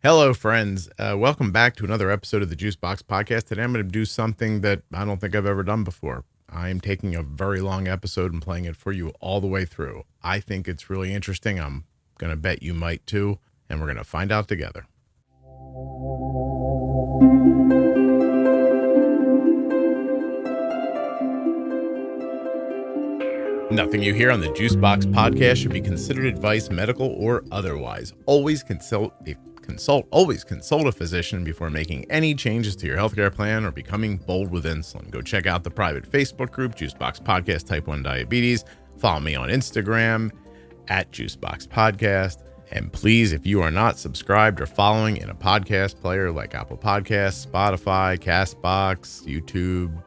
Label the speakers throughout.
Speaker 1: Hello, friends. Welcome back to another episode of the Juicebox Podcast. Today, I'm going to do something that I don't think I've ever done before. I'm taking a very long episode and playing it for you all the way through. I think it's really interesting. I'm going to bet you might too, and we're going to find out together. Nothing you hear on the Juicebox Podcast should be considered advice, medical or otherwise. Always consult a physician before making any changes to your healthcare plan or becoming bold with insulin. Go check out the private Facebook group, Juicebox Podcast Type 1 Diabetes. Follow me on Instagram at Juicebox Podcast. And please, if you are not subscribed or following in a podcast player like Apple Podcasts, Spotify, CastBox, YouTube,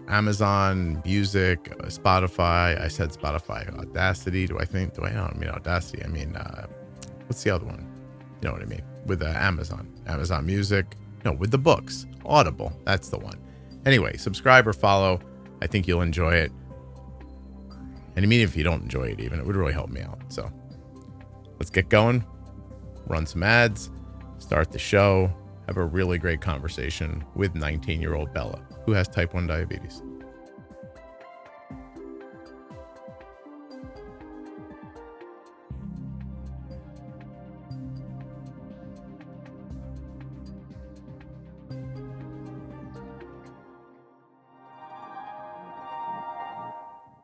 Speaker 1: Amazon Music, Spotify. I said Spotify, Audacity. I don't mean Audacity. I mean, what's the other one? You know what I mean? With Amazon Music. No, with the books. Audible. That's the one. Anyway, subscribe or follow. I think you'll enjoy it. And I mean, if you don't enjoy it even, it would really help me out. So let's get going. Run some ads. Start the show. Have a really great conversation with 19-year-old Bella, who has type 1 diabetes.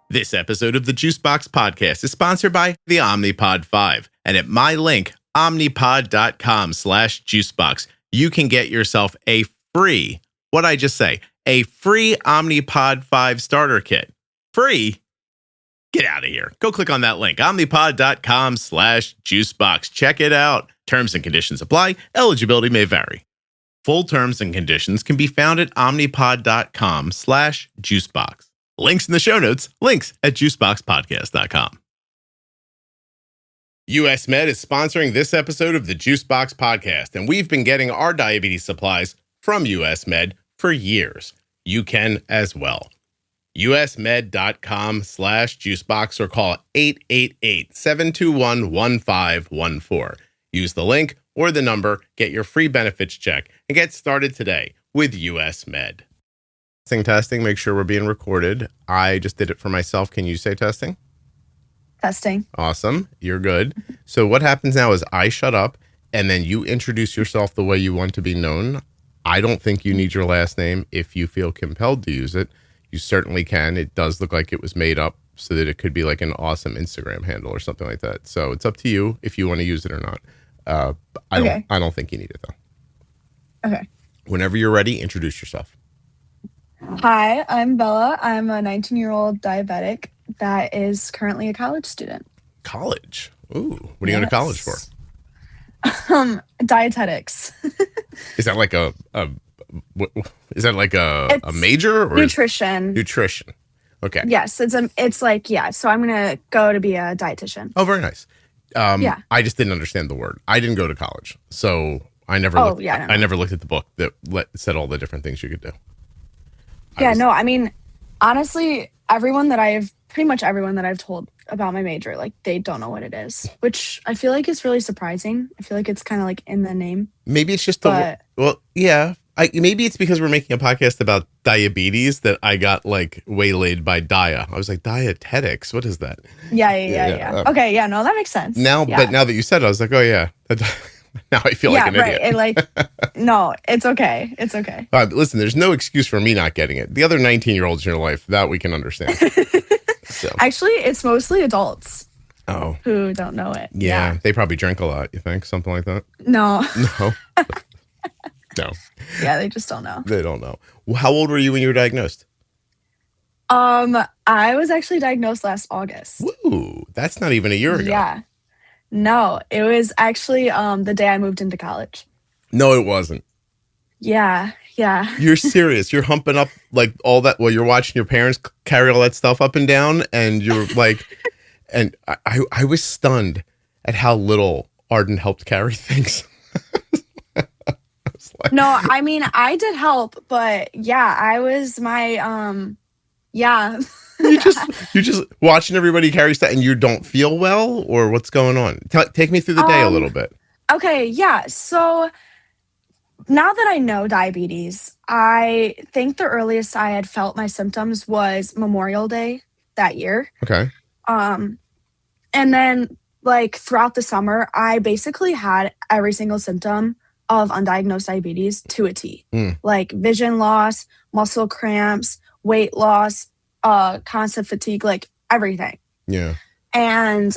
Speaker 1: This episode of the Juicebox Podcast is sponsored by the Omnipod 5. And at my link, omnipod.com/juicebox, you can get yourself a free, what'd I just say? A free Omnipod 5 starter kit. Free? Get out of here. Go click on that link, omnipod.com/juicebox. Check it out. Terms and conditions apply. Eligibility may vary. Full terms and conditions can be found at omnipod.com/juicebox. Links in the show notes. Links at juiceboxpodcast.com. US Med is sponsoring this episode of the Juicebox Podcast, and we've been getting our diabetes supplies from US Med for years. You can as well. usmed.com/juicebox or call 888-721-1514. Use the link or the number, get your free benefits check, and get started today with US Med. Testing, make sure we're being recorded. I just did it for myself. Can you say testing?
Speaker 2: Testing.
Speaker 1: Awesome. You're good. So what happens now is I shut up and then you introduce yourself the way you want to be known. I don't think you need your last name. If you feel compelled to use it, you certainly can. It does look like it was made up so that it could be like an awesome Instagram handle or something like that. So it's up to you if you want to use it or not. I don't think you need it though.
Speaker 2: Okay.
Speaker 1: Whenever you're ready, introduce yourself.
Speaker 2: Hi, I'm Bella. I'm a 19-year-old diabetic that is currently a college student.
Speaker 1: College? Ooh, what are you going to college for?
Speaker 2: Dietetics.
Speaker 1: Is that like a major or
Speaker 2: nutrition?
Speaker 1: Nutrition. Okay.
Speaker 2: Yes, so I'm gonna go to be a dietitian.
Speaker 1: Oh, very nice.
Speaker 2: Yeah.
Speaker 1: I just didn't understand the word. I didn't go to college, so I never looked at the book that said all the different things you could do.
Speaker 2: I mean, honestly, pretty much everyone that I've told about my major, like, they don't know what it is, which I feel like is really surprising. I feel like it's kind of like in the name.
Speaker 1: Maybe it's just maybe it's because we're making a podcast about diabetes that I got like waylaid by Dia. I was like, dietetics, what is that?
Speaker 2: Yeah. Okay, yeah, no, that makes sense.
Speaker 1: But now that you said it, I was like, oh yeah. Now I feel like an idiot.
Speaker 2: No, it's okay. It's okay.
Speaker 1: Listen, there's no excuse for me not getting it. The other 19-year-olds in your life, that we can understand. So.
Speaker 2: Actually, it's mostly adults.
Speaker 1: Oh.
Speaker 2: Who don't know it.
Speaker 1: Yeah, they probably drink a lot, you think? Something like that?
Speaker 2: No.
Speaker 1: No. No.
Speaker 2: Yeah, they just don't know.
Speaker 1: They don't know. Well, how old were you when you were diagnosed?
Speaker 2: I was actually diagnosed last August.
Speaker 1: Woo, that's not even a year ago.
Speaker 2: Yeah. No, it was actually the day I moved into college.
Speaker 1: No, it wasn't.
Speaker 2: Yeah.
Speaker 1: You're serious. You're humping up like all that while you're watching your parents carry all that stuff up and down, and you're like, and I was stunned at how little Arden helped carry things.
Speaker 2: No, I mean, I did help, but yeah, I was my, yeah.
Speaker 1: you're just watching everybody carry stuff and you don't feel well, or what's going on? Take me through the day a little bit.
Speaker 2: Okay, yeah. So now that I know diabetes, I think the earliest I had felt my symptoms was Memorial Day that year.
Speaker 1: Okay.
Speaker 2: And then like throughout the summer, I basically had every single symptom of undiagnosed diabetes to a T. Like vision loss, muscle cramps, weight loss, constant fatigue, like everything.
Speaker 1: Yeah.
Speaker 2: And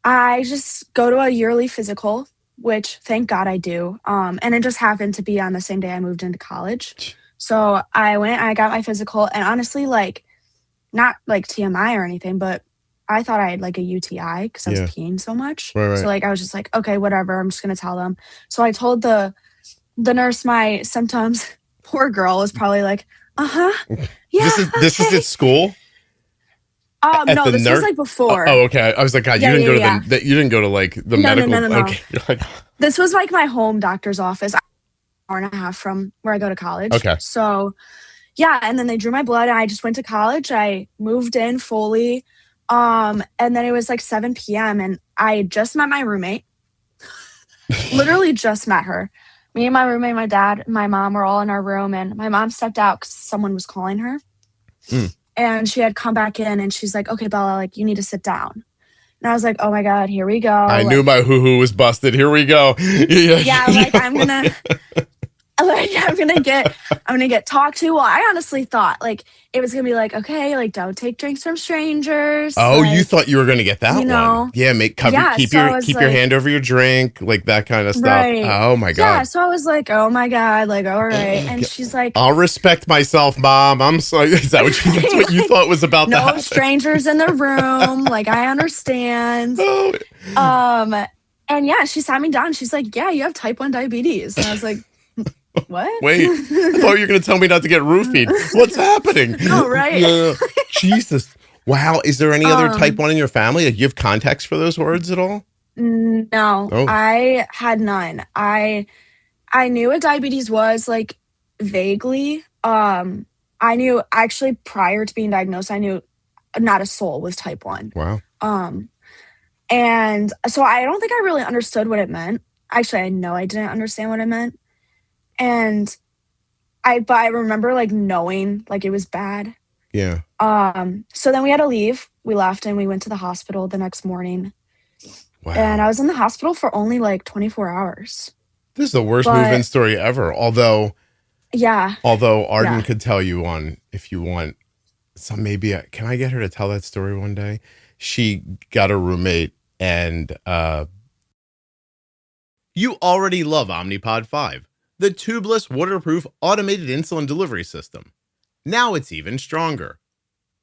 Speaker 2: I just go to a yearly physical, which thank God I do. And it just happened to be on the same day I moved into college. So I went, I got my physical, and honestly, like, not like TMI or anything, but I thought I had like a UTI because I was peeing so much.
Speaker 1: Right.
Speaker 2: So like I was just like, okay, whatever. I'm just gonna tell them. So I told the nurse my symptoms. Poor girl was probably like, yeah.
Speaker 1: This is at school.
Speaker 2: No, this was like before.
Speaker 1: Oh, okay. I was like, God, you didn't go to like the medical.
Speaker 2: No.
Speaker 1: Okay. You're like,
Speaker 2: this was like my home doctor's office, hour and a half from where I go to college.
Speaker 1: Okay.
Speaker 2: So yeah, and then they drew my blood, and I just went to college. I moved in fully. And then it was like 7 p.m. and I just met my roommate. Literally just met her. Me and my roommate, my dad, my mom were all in our room, and my mom stepped out because someone was calling her. And she had come back in, and she's like, okay, Bella, like, you need to sit down. And I was like, oh my God, here we go.
Speaker 1: I knew my hoo-hoo was busted. Here we go.
Speaker 2: Yeah, like I'm gonna get talked to. Well, I honestly thought like it was gonna be like, okay, like don't take drinks from strangers.
Speaker 1: Oh,
Speaker 2: like,
Speaker 1: you thought you were gonna get that one? Yeah, keep your hand over your drink, like that kind of stuff.
Speaker 2: Right.
Speaker 1: Oh my God.
Speaker 2: Yeah, so I was like, oh my God, like all right. And she's like,
Speaker 1: I'll respect myself, Mom. I'm sorry. Is that that's what you thought was about to happen?
Speaker 2: No strangers in the room. Like I understand. And yeah, she sat me down. She's like, yeah, you have type 1 diabetes. And I was like, what?
Speaker 1: Wait, I thought you were going to tell me not to get roofied. What's happening?
Speaker 2: Oh, right.
Speaker 1: Jesus. Wow. Is there any other type 1 in your family? Like, you have context for those words at all?
Speaker 2: No, I had none. I knew what diabetes was, like, vaguely. I knew, actually, prior to being diagnosed, I knew not a soul was type 1.
Speaker 1: Wow.
Speaker 2: And so I don't think I really understood what it meant. Actually, I know I didn't understand what it meant. And I remember like knowing like it was bad.
Speaker 1: Yeah.
Speaker 2: So then we had to leave. We left and we went to the hospital the next morning.
Speaker 1: Wow.
Speaker 2: And I was in the hospital for only like 24 hours.
Speaker 1: This is the worst move-in story ever. Although Arden could tell you one if you want. So maybe can I get her to tell that story one day? She got a roommate and you already love Omnipod 5. The tubeless, waterproof, automated insulin delivery system. Now it's even stronger.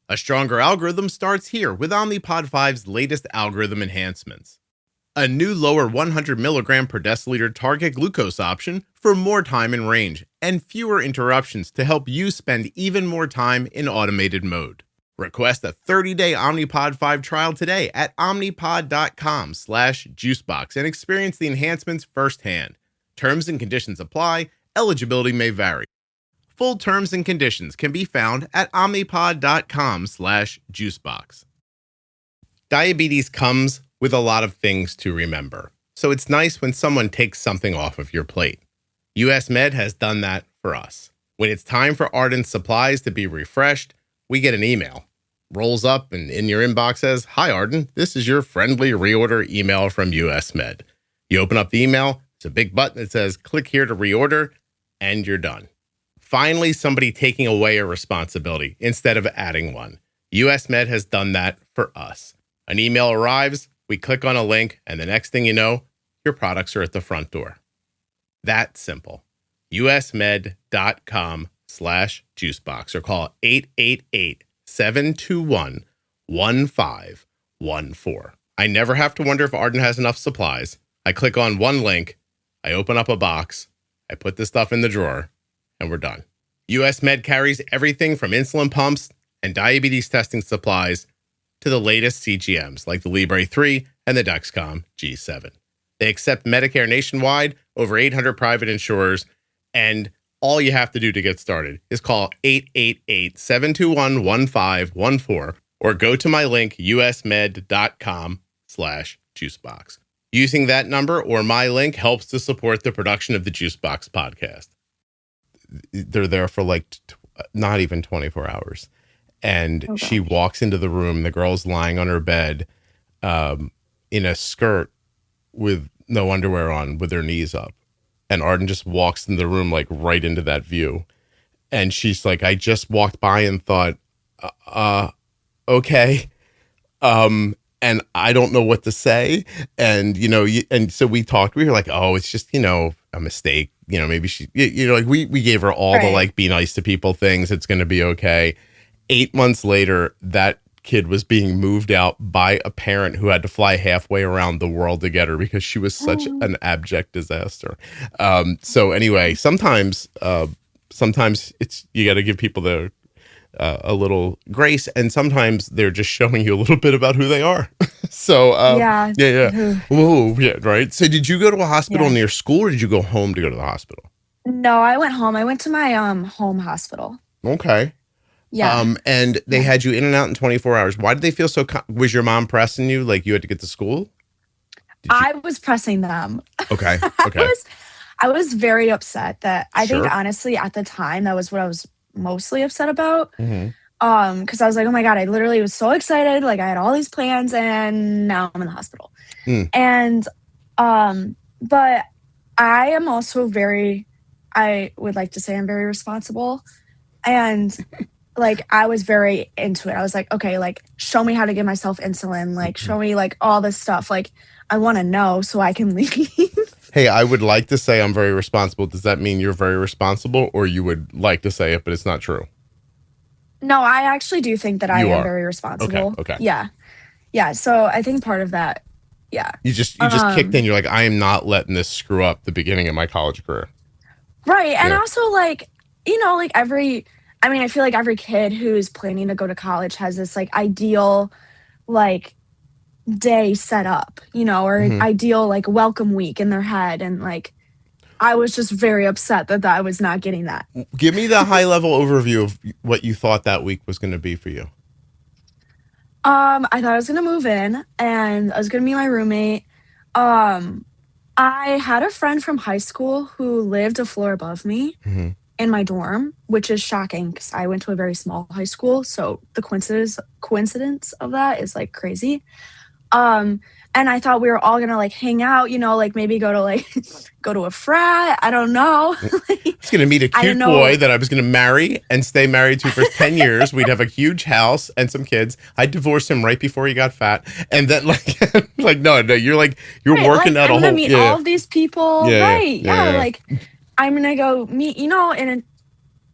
Speaker 1: A stronger algorithm starts here with Omnipod 5's latest algorithm enhancements. A new lower 100 milligram per deciliter target glucose option for more time in range and fewer interruptions to help you spend even more time in automated mode. Request a 30-day Omnipod 5 trial today at omnipod.com/juicebox and experience the enhancements firsthand. Terms and conditions apply. Eligibility may vary. Full terms and conditions can be found at omnipod.com/juicebox. Diabetes comes with a lot of things to remember, so it's nice when someone takes something off of your plate. US Med has done that for us. When it's time for Arden's supplies to be refreshed, we get an email. Rolls up and in your inbox says, "Hi Arden, this is your friendly reorder email from US Med." You open up the email. It's a big button that says, click here to reorder, and you're done. Finally, somebody taking away a responsibility instead of adding one. US Med has done that for us. An email arrives, we click on a link, and the next thing you know, your products are at the front door. That simple. usmed.com/juicebox or call 888-721-1514. I never have to wonder if Arden has enough supplies. I click on one link, I open up a box, I put the stuff in the drawer, and we're done. US Med carries everything from insulin pumps and diabetes testing supplies to the latest CGMs like the Libre 3 and the Dexcom G7. They accept Medicare nationwide, over 800 private insurers, and All you have to do to get started is call 888-721-1514 or go to my link, usmed.com/juicebox. Using that number or my link helps to support the production of the Juicebox podcast. They're there for like not even 24 hours. And she walks into the room. The girl's lying on her bed in a skirt with no underwear on, with her knees up. And Arden just walks in the room, like right into that view. And she's like, I just walked by and thought, okay. And I don't know what to say. And, and so we talked, we were like, oh, it's just, a mistake. Maybe she, like we gave her all the like, be nice to people things. It's going to be okay. 8 months later, that kid was being moved out by a parent who had to fly halfway around the world to get her because she was such an abject disaster. So anyway, sometimes it's, you got to give people a little grace, and sometimes they're just showing you a little bit about who they are. So yeah. Whoa, yeah, right. So did you go to a hospital near school, or did you go home to go to the hospital?
Speaker 2: No, I went home. I went to my home hospital.
Speaker 1: Okay. Yeah. And they had you in and out in 24 hours. Why did they feel so? Was your mom pressing you like you had to get to school?
Speaker 2: I was pressing them.
Speaker 1: Okay.
Speaker 2: I was very upset that I think honestly at the time that was what I was mostly upset about.
Speaker 1: Mm-hmm.
Speaker 2: Because I was like, oh my God, I literally was so excited. Like I had all these plans and now I'm in the hospital. And but I am also I would like to say I'm very responsible. And like I was very into it. I was like, okay, like show me how to give myself insulin, like show me like all this stuff. Like I want to know so I can leave.
Speaker 1: Hey, I would like to say I'm very responsible. Does that mean you're very responsible, or you would like to say it, but it's not true?
Speaker 2: No, I actually do think that I am very responsible.
Speaker 1: Okay.
Speaker 2: Yeah. So I think part of that, yeah.
Speaker 1: You just kicked in. You're like, I am not letting this screw up the beginning of my college career.
Speaker 2: Right. And also like, like I feel like every kid who's planning to go to college has this like ideal like day set up, or ideal like welcome week in their head. And like, I was just very upset that I was not getting that.
Speaker 1: Give me the high level overview of what you thought that week was going to be for you.
Speaker 2: I thought I was going to move in and I was going to be my roommate. I had a friend from high school who lived a floor above me. In my dorm, which is shocking because I went to a very small high school. So the coincidence of that is like crazy. And I thought we were all gonna like hang out, like maybe go to a frat. I don't know.
Speaker 1: I was gonna meet a cute boy that I was gonna marry and stay married to for 10 years. We'd have a huge house and some kids. I divorced him right before he got fat, and then like no, you're working out a whole.
Speaker 2: I'm gonna meet all of these people, right? Yeah, like. I'm going to go meet, and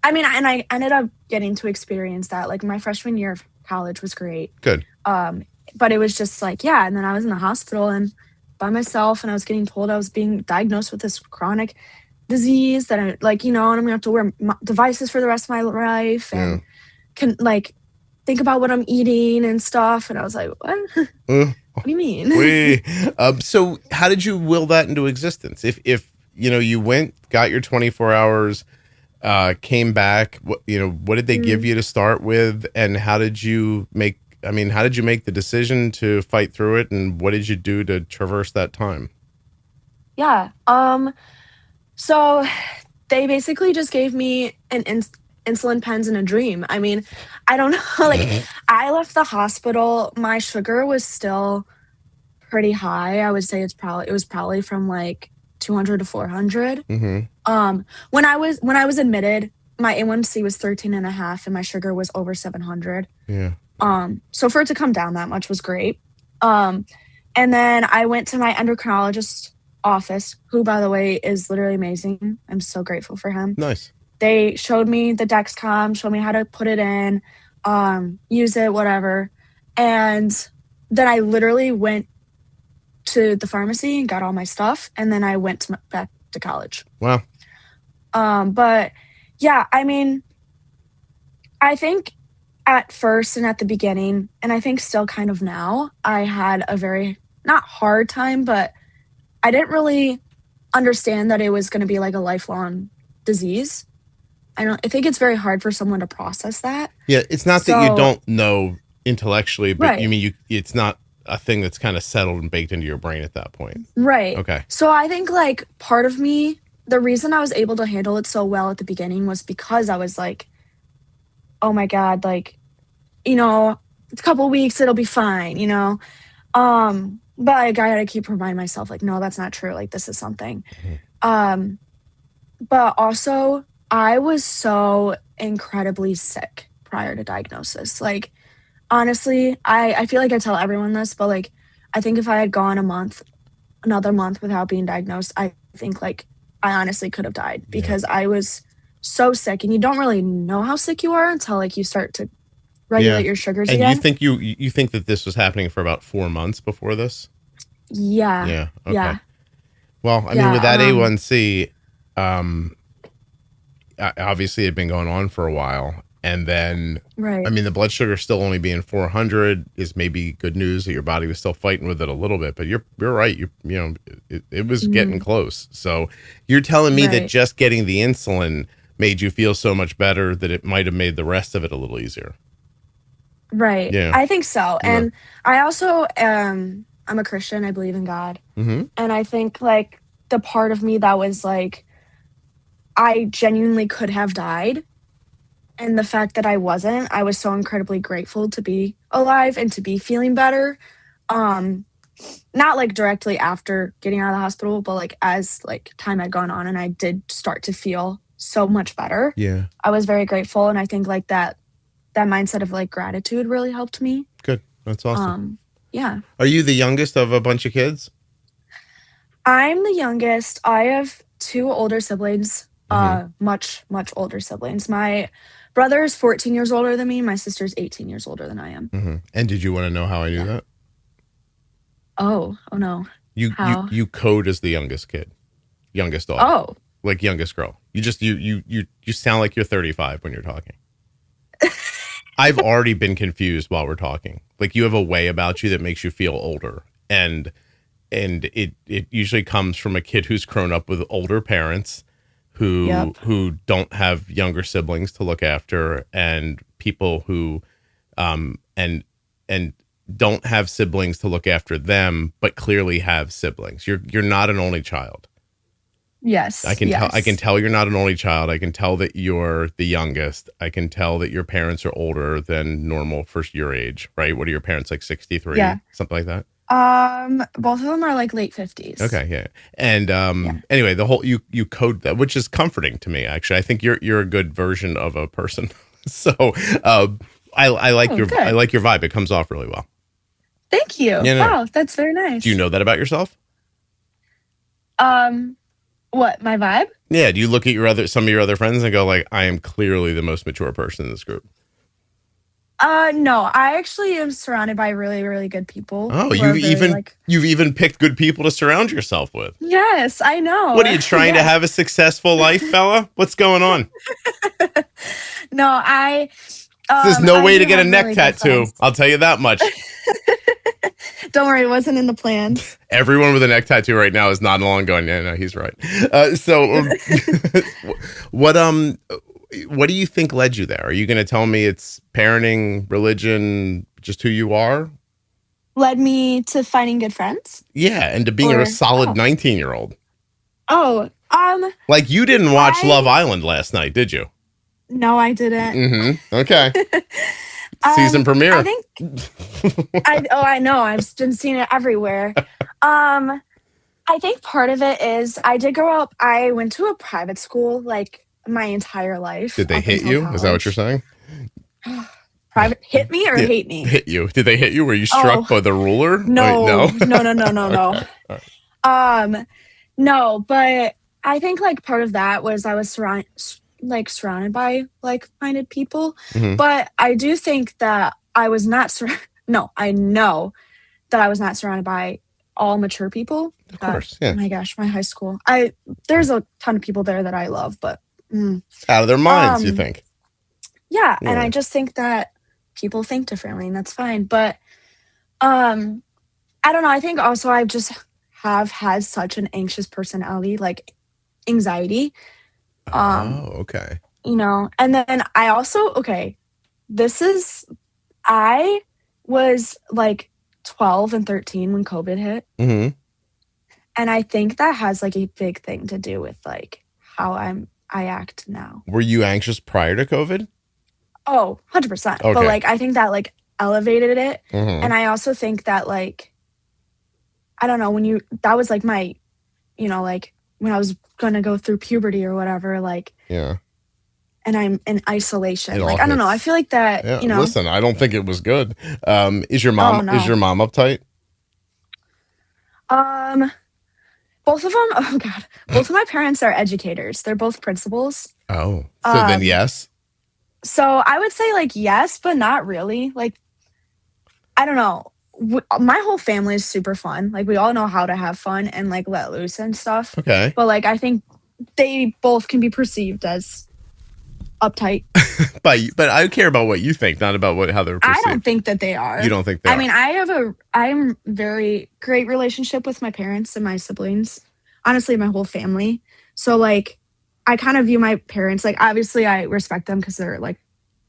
Speaker 2: I ended up getting to experience that. Like my freshman year of college was great.
Speaker 1: Good.
Speaker 2: But it was just like, and then I was in the hospital and by myself and I was getting told I was being diagnosed with this chronic disease that I like, and I'm going to have to wear devices for the rest of my life and can like think about what I'm eating and stuff. And I was like, what? What do you mean?
Speaker 1: So how did you will that into existence? If you went, got your 24 hours, came back, what did they give you to start with? And how did you make the decision to fight through it? And what did you do to traverse that time?
Speaker 2: Yeah. So they basically just gave me an insulin pens and a dream. I mean, I don't know. Like I left the hospital, my sugar was still pretty high. I would say it was probably from like 200 to 400. When I was admitted, my A1C was 13.5 and my sugar was over 700.
Speaker 1: Yeah.
Speaker 2: So for it to come down that much was great. And then I went to my endocrinologist's office, who by the way is literally amazing. I'm so grateful for him.
Speaker 1: Nice.
Speaker 2: They showed me the Dexcom, showed me how to put it in, use it, whatever. And then I literally went to the pharmacy and got all my stuff, and then I went back to college.
Speaker 1: Wow.
Speaker 2: But yeah, I think at first and at the beginning, and I think still kind of now, I had a very not hard time, but I didn't really understand that it was going to be like a lifelong disease. I think it's very hard for someone to process that.
Speaker 1: Yeah, it's not that you don't know intellectually, but
Speaker 2: right.
Speaker 1: you mean it's not a thing that's kind of settled and baked into your brain at that point.
Speaker 2: Right.
Speaker 1: Okay.
Speaker 2: So I think like part of me, the reason I was able to handle it so well at the beginning was because I was like, oh my God, like, you know, it's a couple weeks, it'll be fine, you know? But like, I had to keep reminding myself, like, no, that's not true. Like, this is something. But also, I was so incredibly sick prior to diagnosis. Like, honestly, I feel like I tell everyone this, but like, I think if I had gone another month without being diagnosed, I think like I honestly could have died because I was so sick, and you don't really know how sick you are until like you start to regulate your sugars
Speaker 1: and
Speaker 2: again.
Speaker 1: You think that this was happening for about 4 months before this?
Speaker 2: Yeah.
Speaker 1: Yeah. Okay.
Speaker 2: Yeah.
Speaker 1: Well, I mean, with that A1C, obviously it had been going on for a while. And then, I mean, the blood sugar still only being 400 is maybe good news that your body was still fighting with it a little bit. But you're right. You know, it was getting close. So you're telling me that just getting the insulin made you feel so much better that it might have made the rest of it a little easier.
Speaker 2: Right.
Speaker 1: Yeah.
Speaker 2: I think so. And I also I'm a Christian. I believe in God. And I think like the part of me that was like, I genuinely could have died. And the fact that I wasn't, I was so incredibly grateful to be alive and to be feeling better. Not like directly after getting out of the hospital, but like as like time had gone on and I did start to feel so much better.
Speaker 1: Yeah.
Speaker 2: I was very grateful. And I think like that mindset of like gratitude really helped me.
Speaker 1: Good. That's awesome.
Speaker 2: Yeah.
Speaker 1: Are you the youngest of a bunch of kids?
Speaker 2: I'm the youngest. I have 2 older siblings, much older siblings. My brother is 14 years older than me. My sister's 18 years older than I am.
Speaker 1: And did you want to know how I knew that?
Speaker 2: Oh no.
Speaker 1: You code as the youngest kid, youngest daughter.
Speaker 2: Oh,
Speaker 1: like youngest girl. You just you sound like you're 35 when you're talking. I've already been confused while we're talking. Like you have a way about you that makes you feel older, and it usually comes from a kid who's grown up with older parents who don't have younger siblings to look after, and people who and don't have siblings to look after them, but clearly have siblings. You're not an only child.
Speaker 2: Yes.
Speaker 1: I can tell you're not an only child. I can tell that you're the youngest. I can tell that your parents are older than normal for your age, right? What are your parents, like 63?
Speaker 2: Yeah.
Speaker 1: Something like that?
Speaker 2: Both of them are like late 50s.
Speaker 1: Okay, yeah. And anyway, the whole you code that, which is comforting to me, actually. I think you're a good version of a person. So I like I like your vibe. It comes off really well.
Speaker 2: Thank you. Wow, that's very nice.
Speaker 1: Do you know that about yourself?
Speaker 2: What, my vibe?
Speaker 1: Yeah. Do you look at some of your other friends and go like, I am clearly the most mature person in this group?
Speaker 2: No, I actually am surrounded by really, really good people.
Speaker 1: Oh, you've even picked good people to surround yourself with.
Speaker 2: Yes, I know.
Speaker 1: What are you trying to have a successful life, Bella? What's going on?
Speaker 2: No,
Speaker 1: there's no way to get a neck tattoo. I'll tell you that much.
Speaker 2: Don't worry, it wasn't in the plans.
Speaker 1: Everyone with a neck tattoo right now is nodding along going, yeah, no, he's right. What do you think led you there? Are you going to tell me it's parenting, religion, just who you are?
Speaker 2: Led me to finding good friends?
Speaker 1: Yeah, and to being a solid 19-year-old.
Speaker 2: Oh,
Speaker 1: like you didn't watch Love Island last night, did you?
Speaker 2: No, I didn't.
Speaker 1: Okay. Season premiere.
Speaker 2: I think I know. I've been seeing it everywhere. I think part of it is I did grow up. I went to a private school like my entire life.
Speaker 1: Did they hit you? College. Is that what you're saying?
Speaker 2: Private hit me or hate me?
Speaker 1: Hit you. Did they hit you? Were you struck by the ruler?
Speaker 2: No. No. No, but I think like part of that was I was surrounded by like-minded people. But I do think that I was not I know that I was not surrounded by all mature people.
Speaker 1: Of course, yeah.
Speaker 2: Oh my gosh, my high school. There's a ton of people there that I love, but
Speaker 1: out of their minds, you think?
Speaker 2: Yeah, and I just think that people think differently, and that's fine. But I don't know. I think also I just have had such an anxious personality, like anxiety.
Speaker 1: Okay.
Speaker 2: and then I also, I was like 12 and 13 when COVID hit.
Speaker 1: Mm-hmm.
Speaker 2: And I think that has like a big thing to do with like how I act now.
Speaker 1: Were you anxious prior to COVID?
Speaker 2: Oh, 100%.
Speaker 1: Okay.
Speaker 2: But like, I think that like elevated it.
Speaker 1: Mm-hmm.
Speaker 2: And I also think that like, I don't know, that was like my, like when I was going to go through puberty or whatever, like,
Speaker 1: yeah.
Speaker 2: And I'm in isolation. Like, I don't know. I feel like that,
Speaker 1: Listen, I don't think it was good. Is your mom uptight?
Speaker 2: Both of them, oh God, both of my parents are educators. They're both principals.
Speaker 1: Oh, so then yes?
Speaker 2: So I would say like yes, but not really. Like, I don't know. My whole family is super fun. Like, we all know how to have fun and like let loose and stuff.
Speaker 1: Okay.
Speaker 2: But like, I think they both can be perceived as uptight.
Speaker 1: but I care about what you think, not about how they're perceived.
Speaker 2: I don't think that they are.
Speaker 1: You don't think they are?
Speaker 2: I mean, I'm very great relationship with my parents and my siblings. Honestly, my whole family. So like, I kind of view my parents, like, obviously I respect them because they're like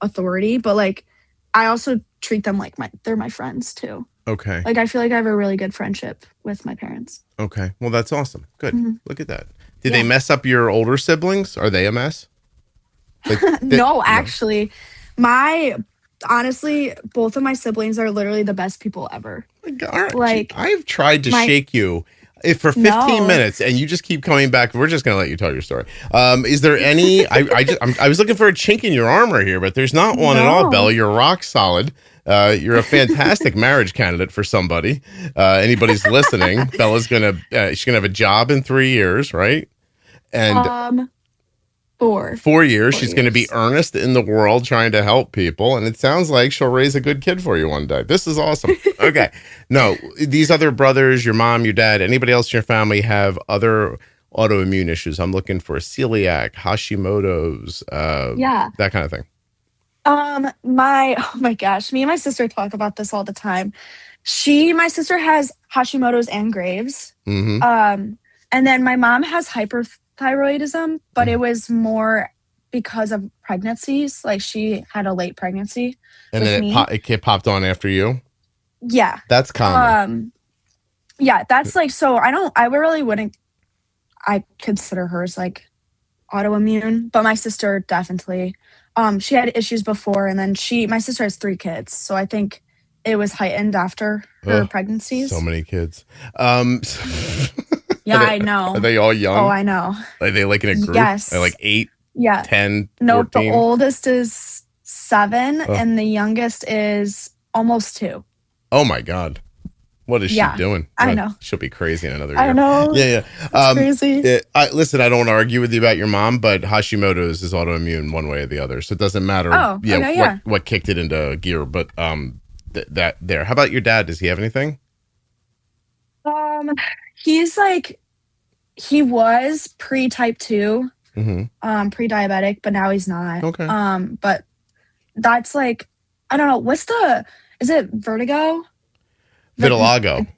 Speaker 2: authority, but like, I also treat them like they're my friends too.
Speaker 1: Okay.
Speaker 2: Like, I feel like I have a really good friendship with my parents.
Speaker 1: Okay. Well, that's awesome. Good. Mm-hmm. Look at that. Did they mess up your older siblings? Are they a mess? Like,
Speaker 2: no, actually, honestly, both of my siblings are literally the best people ever.
Speaker 1: Oh my God, like, I've tried to shake you for 15 minutes, and you just keep coming back. We're just gonna let you tell your story. Is there any? I was looking for a chink in your armor here, but there's not one at all, Bella. You're rock solid. You're a fantastic marriage candidate for somebody. Anybody's listening, Bella's she's gonna have a job in 3 years, right? And 4 years. She's going to be earnest in the world trying to help people. And it sounds like she'll raise a good kid for you one day. This is awesome. Okay. No, these other brothers, your mom, your dad, anybody else in your family have other autoimmune issues? I'm looking for celiac, Hashimoto's, that kind of thing.
Speaker 2: Oh my gosh. Me and my sister talk about this all the time. My sister has Hashimoto's and Graves.
Speaker 1: Mm-hmm.
Speaker 2: And then my mom has hyperthyroidism, but it was more because of pregnancies. Like, she had a late pregnancy.
Speaker 1: And then it popped on after you?
Speaker 2: Yeah.
Speaker 1: That's common.
Speaker 2: Yeah, that's like, so I consider hers like autoimmune, but my sister definitely, she had issues before, and then my sister has 3 kids. So I think it was heightened after her pregnancies.
Speaker 1: So many kids.
Speaker 2: Yeah, I know.
Speaker 1: Are they all young?
Speaker 2: Oh, I know.
Speaker 1: Are they like in a group?
Speaker 2: Yes.
Speaker 1: Are like 8, 10, 14?
Speaker 2: No, the oldest is 7, and the youngest is almost 2.
Speaker 1: Oh, my God. What is she doing?
Speaker 2: I know.
Speaker 1: She'll be crazy in another year.
Speaker 2: I know.
Speaker 1: Yeah.
Speaker 2: It's crazy.
Speaker 1: Listen, I don't want to argue with you about your mom, but Hashimoto's is autoimmune one way or the other. So it doesn't matter what kicked it into gear. But there. How about your dad? Does he have anything?
Speaker 2: He's like, he was pre-type 2, pre-diabetic, but now he's not.
Speaker 1: Okay.
Speaker 2: But that's like, I don't know. Is it vertigo?
Speaker 1: Vitiligo.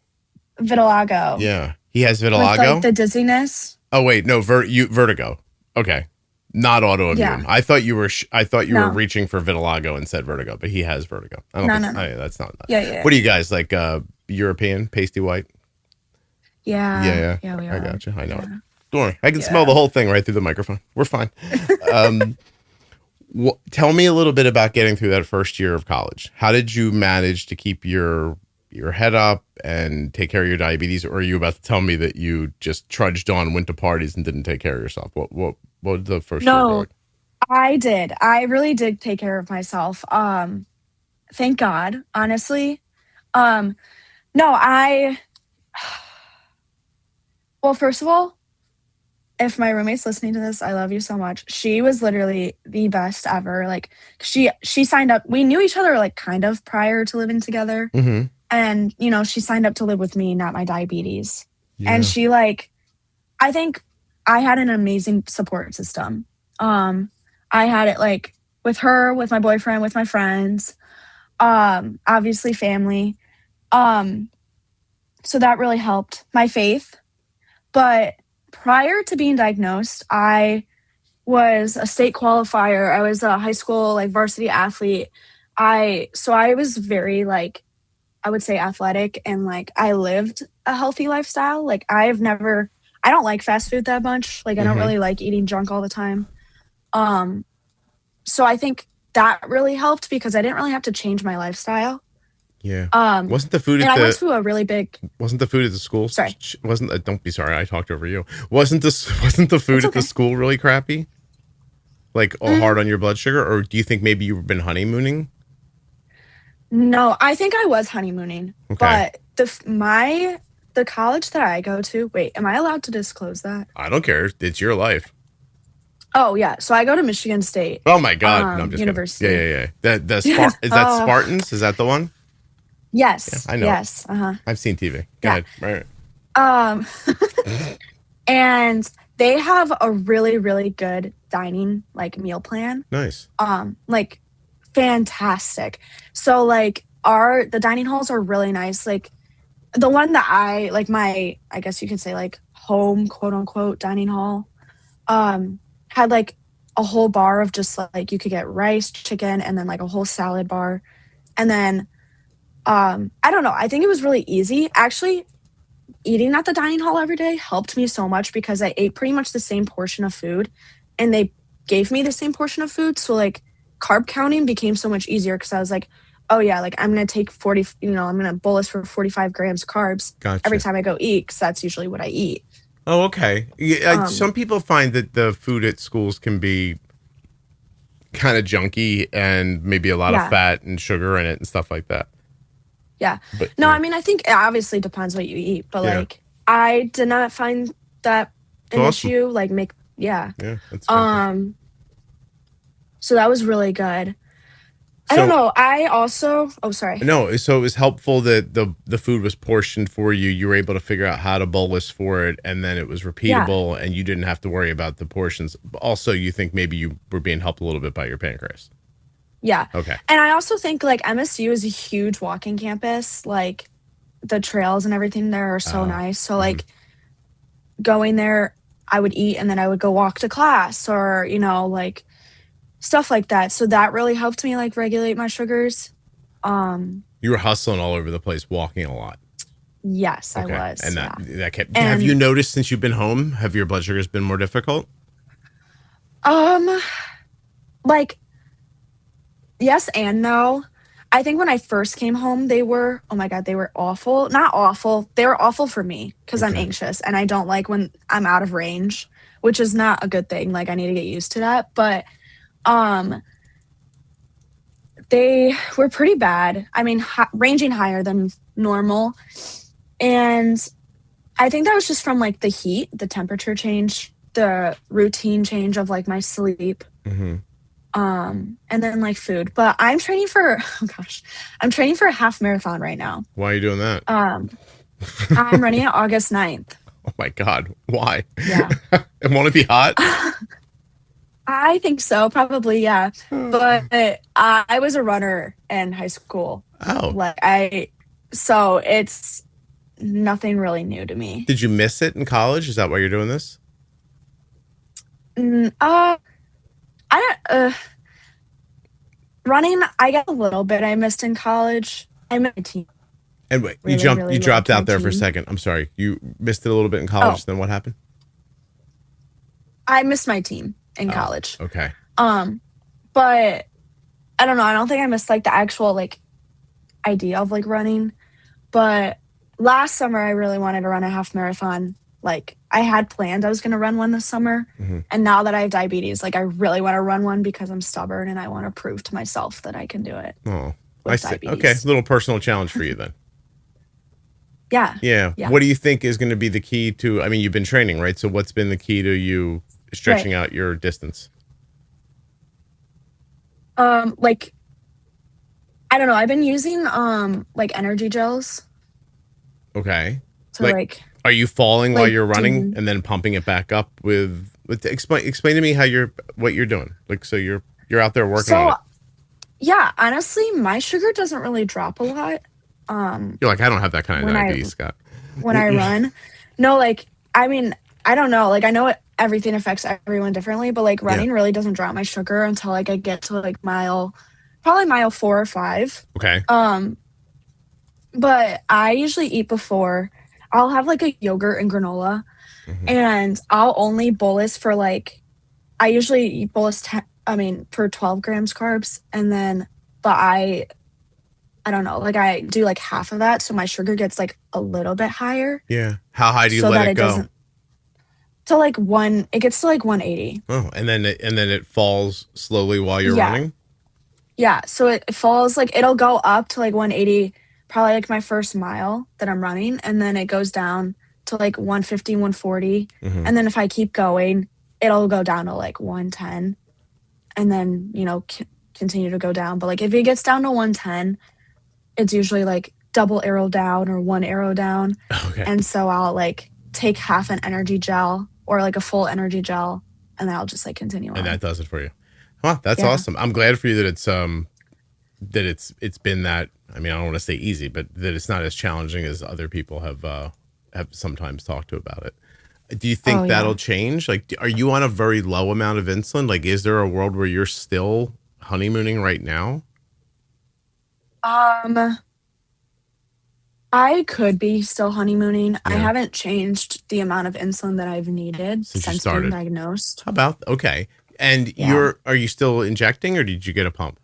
Speaker 2: Yeah.
Speaker 1: He has vitiligo?
Speaker 2: With, like, the dizziness.
Speaker 1: Oh, wait. No, vertigo. Okay. Not autoimmune. Yeah. I thought you were were reaching for vitiligo and said vertigo, but he has vertigo. I don't think. No. That's not.
Speaker 2: Yeah.
Speaker 1: What are you guys, like, European, pasty white?
Speaker 2: Yeah.
Speaker 1: Yeah, we are. I got you. I know it. Don't worry. I can smell the whole thing right through the microphone. We're fine. Tell me a little bit about getting through that first year of college. How did you manage to keep your head up and take care of your diabetes? Or are you about to tell me that you just trudged on, went to parties, and didn't take care of yourself? What did the first year go like?
Speaker 2: I did. I really did take care of myself. Thank God, honestly. Well, first of all, if my roommate's listening to this, I love you so much. She was literally the best ever. Like, she signed up. We knew each other like kind of prior to living together.
Speaker 1: Mm-hmm.
Speaker 2: And, she signed up to live with me, not my diabetes. Yeah. And she I think I had an amazing support system. I had it like with her, with my boyfriend, with my friends, obviously family. So that really helped my faith. But prior to being diagnosed, I was a state qualifier. I was a high school like varsity athlete. I was very like, I would say athletic, and like I lived a healthy lifestyle. Like I don't like fast food that much. Like I don't really like eating junk all the time. So I think that really helped because I didn't really have to change my lifestyle.
Speaker 1: Yeah. Wasn't the food
Speaker 2: I went to a really big.
Speaker 1: Wasn't the food at the school?
Speaker 2: Sorry.
Speaker 1: Don't be sorry. I talked over you. Wasn't the food at the school really crappy? Like hard on your blood sugar, or do you think maybe you've been honeymooning?
Speaker 2: No, I think I was honeymooning. Okay. But the college that I go to. Wait, am I allowed to disclose that?
Speaker 1: I don't care. It's your life.
Speaker 2: Oh yeah, so I go to Michigan State.
Speaker 1: Oh my God, no, I'm just
Speaker 2: University.
Speaker 1: Kidding. Yeah. Is that Spartans? Is that the one?
Speaker 2: Yes.
Speaker 1: Yeah, I know.
Speaker 2: Yes.
Speaker 1: I've seen TV. Go ahead. Right.
Speaker 2: And they have a really, really good dining like meal plan.
Speaker 1: Nice.
Speaker 2: Like fantastic. So like the dining halls are really nice. Like the one that I like I guess you could say like home quote unquote dining hall, had like a whole bar of just like you could get rice, chicken, and then like a whole salad bar. And then I don't know. I think it was really easy. Actually, eating at the dining hall every day helped me so much because I ate pretty much the same portion of food and they gave me the same portion of food. So like carb counting became so much easier because I was like, oh yeah, like I'm going to take I'm going to bolus for 45 grams carbs every time I go eat because that's usually what I eat.
Speaker 1: Oh, okay. Yeah, some people find that the food at schools can be kind of junky and maybe a lot of fat and sugar in it and stuff like that.
Speaker 2: Yeah. But, I mean, I think it obviously depends what you eat, but like I did not find that an issue. Like Yeah, that's so that was really good. I don't know. I also sorry.
Speaker 1: No, so it was helpful that the food was portioned for you. You were able to figure out how to bolus for it, and then it was repeatable, and you didn't have to worry about the portions. Also, you think maybe you were being helped a little bit by your pancreas.
Speaker 2: Yeah.
Speaker 1: Okay.
Speaker 2: And I also think like MSU is a huge walking campus. Like the trails and everything there are so nice. So like going there, I would eat and then I would go walk to class or, like stuff like that. So that really helped me like regulate my sugars.
Speaker 1: You were hustling all over the place, walking a lot.
Speaker 2: Yes, okay. I was.
Speaker 1: And that kept. Have you noticed since you've been home, have your blood sugars been more difficult?
Speaker 2: Like, yes and no. I think when I first came home, they were, oh my God, they were awful. Not awful. They were awful for me because I'm anxious and I don't like when I'm out of range, which is not a good thing. Like I need to get used to that. But they were pretty bad. I mean, ranging higher than normal. And I think that was just from like the heat, the temperature change, the routine change of like my sleep. Mm-hmm. And then like food, but I'm training for a half marathon right now.
Speaker 1: Why are you doing that?
Speaker 2: I'm running it August 9th.
Speaker 1: Oh my God. Why?
Speaker 2: Yeah.
Speaker 1: And want to be hot?
Speaker 2: I think so. Probably. Yeah. But I was a runner in high school.
Speaker 1: Oh,
Speaker 2: so it's nothing really new to me.
Speaker 1: Did you miss it in college? Is that why you're doing this?
Speaker 2: Running, I got a little bit I missed in college. I missed my team.
Speaker 1: And wait, you dropped out there for a second. I'm sorry. You missed it a little bit in college. Then what happened?
Speaker 2: I missed my team in college.
Speaker 1: Okay.
Speaker 2: But I don't know. I don't think I missed like the actual like idea of like running. But last summer I really wanted to run a half marathon. Like I had planned I was going to run one this summer. Mm-hmm. And now that I have diabetes, like I really want to run one because I'm stubborn and I want to prove to myself that I can do it.
Speaker 1: Oh, I see. Okay. Little personal challenge for you then.
Speaker 2: Yeah.
Speaker 1: What do you think is going to be the key to, I mean, you've been training, right? So what's been the key to you stretching out your distance?
Speaker 2: Like, I don't know. I've been using, like energy gels.
Speaker 1: Okay.
Speaker 2: So like
Speaker 1: are you falling while you're running and then pumping it back up with explain to me what you're doing? Like, so you're out there working on it.
Speaker 2: Yeah, honestly, my sugar doesn't really drop a lot.
Speaker 1: You're like, I don't have that kind of diabetes, Scott.
Speaker 2: When I run. No, like, I mean, I don't know. Like, I know everything affects everyone differently, but like running really doesn't drop my sugar until like I get to like probably mile 4 or 5.
Speaker 1: Okay.
Speaker 2: But I usually eat before. I'll have like a yogurt and granola, and I'll only bolus for like, I usually eat bolus for 12 grams carbs, and then but I don't know, like I do like half of that, so my sugar gets like a little bit higher.
Speaker 1: Yeah. How high do you let it go?
Speaker 2: To like it gets to like 180.
Speaker 1: Oh, and then it falls slowly while you're running?
Speaker 2: Yeah, so it falls, like it'll go up to like 180 probably like my first mile that I'm running, and then it goes down to like 150, 140. And then if I keep going, it'll go down to like 110, and then, you know, continue to go down. But like if it gets down to 110, it's usually like double arrow down or one arrow down.
Speaker 1: Okay.
Speaker 2: And so I'll like take half an energy gel or like a full energy gel, and then I'll just like continue on.
Speaker 1: And that does it for you. Huh, that's awesome. I'm glad for you that it's been that, I mean, I don't want to say easy, but that it's not as challenging as other people have sometimes talked to about it. Do you think that'll change? Like, are you on a very low amount of insulin? Like, is there a world where you're still honeymooning right now?
Speaker 2: I could be still honeymooning. I haven't changed the amount of insulin that I've needed since being diagnosed.
Speaker 1: How about, okay. And are you still injecting, or did you get a pump?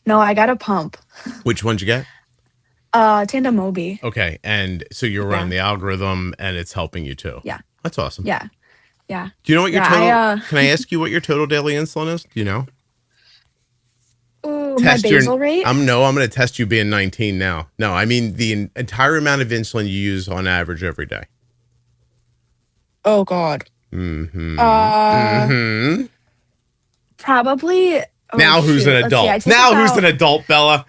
Speaker 2: No, I got a pump.
Speaker 1: Which one did you get?
Speaker 2: Tandem Mobi.
Speaker 1: Okay. And so you're running the algorithm and it's helping you too.
Speaker 2: Yeah.
Speaker 1: That's awesome.
Speaker 2: Yeah. Yeah.
Speaker 1: Do you know what your total, can I ask you what your total daily insulin is? Do you know?
Speaker 2: Ooh, my basal rate?
Speaker 1: I'm going to test you being 19 now. No, I mean the entire amount of insulin you use on average every day.
Speaker 2: Oh, God. Probably.
Speaker 1: Now who's an adult? Who's an adult, Bella?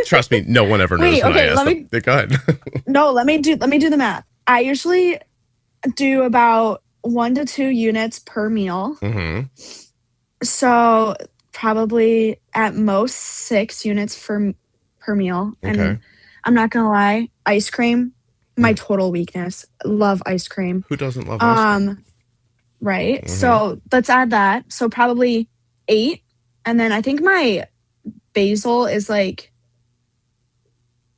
Speaker 1: Trust me, no one ever knows when I ask them. Go ahead.
Speaker 2: No, let me do the math. I usually do about 1 to 2 units per meal. So probably at most 6 units per meal.
Speaker 1: Okay.
Speaker 2: And I'm not gonna lie, ice cream, my total weakness. Love ice cream.
Speaker 1: Who doesn't love ice cream?
Speaker 2: Right. So let's add that. So probably 8. And then I think my basal is like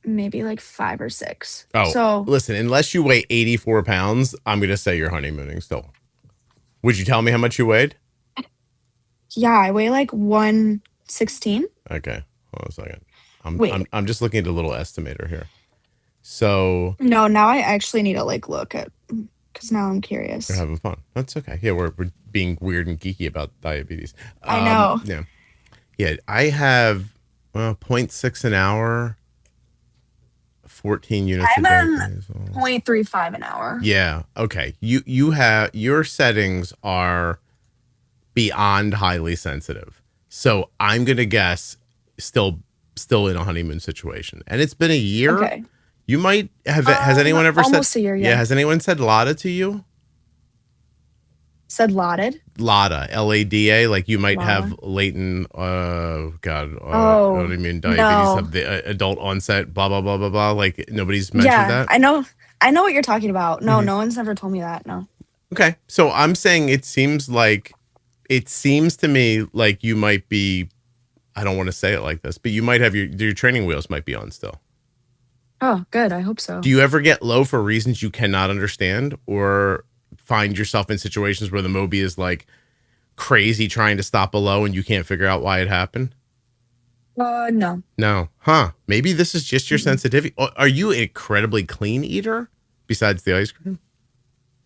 Speaker 2: maybe like 5 or 6.
Speaker 1: Oh,
Speaker 2: so
Speaker 1: listen, unless you weigh 84 pounds, I'm going to say you're honeymooning still. Would you tell me how much you weighed?
Speaker 2: Yeah, I weigh like 116.
Speaker 1: Okay. Hold on a second. I'm just looking at a little estimator here. So.
Speaker 2: No, now I actually need to like look at, because now I'm curious.
Speaker 1: You're having fun. That's okay. Yeah, we're being weird and geeky about diabetes.
Speaker 2: I know.
Speaker 1: Yeah. Yeah, I have 0.6 an hour, 14 units a day.
Speaker 2: I'm 0.35 an hour.
Speaker 1: Yeah. Okay. You have, your settings are beyond highly sensitive. So I'm gonna guess still in a honeymoon situation. And it's been a year.
Speaker 2: Okay.
Speaker 1: You might have has anyone ever
Speaker 2: almost
Speaker 1: said
Speaker 2: a year, yeah.
Speaker 1: Has anyone said LADA to you?
Speaker 2: Said lauded?
Speaker 1: LADA, LADA, like you might have latent, autoimmune diabetes of the adult onset, blah, blah, blah, blah, blah. Like nobody's mentioned that?
Speaker 2: I know what you're talking about. No, no one's ever told me that, no.
Speaker 1: Okay, so I'm saying it seems to me like you might be, I don't want to say it like this, but you might have your training wheels might be on still.
Speaker 2: Oh, good, I hope so.
Speaker 1: Do you ever get low for reasons you cannot understand, or find yourself in situations where the Mobi is like crazy trying to stop a low and you can't figure out why it happened?
Speaker 2: No.
Speaker 1: No. Huh. Maybe this is just your sensitivity. Are you an incredibly clean eater besides the ice cream?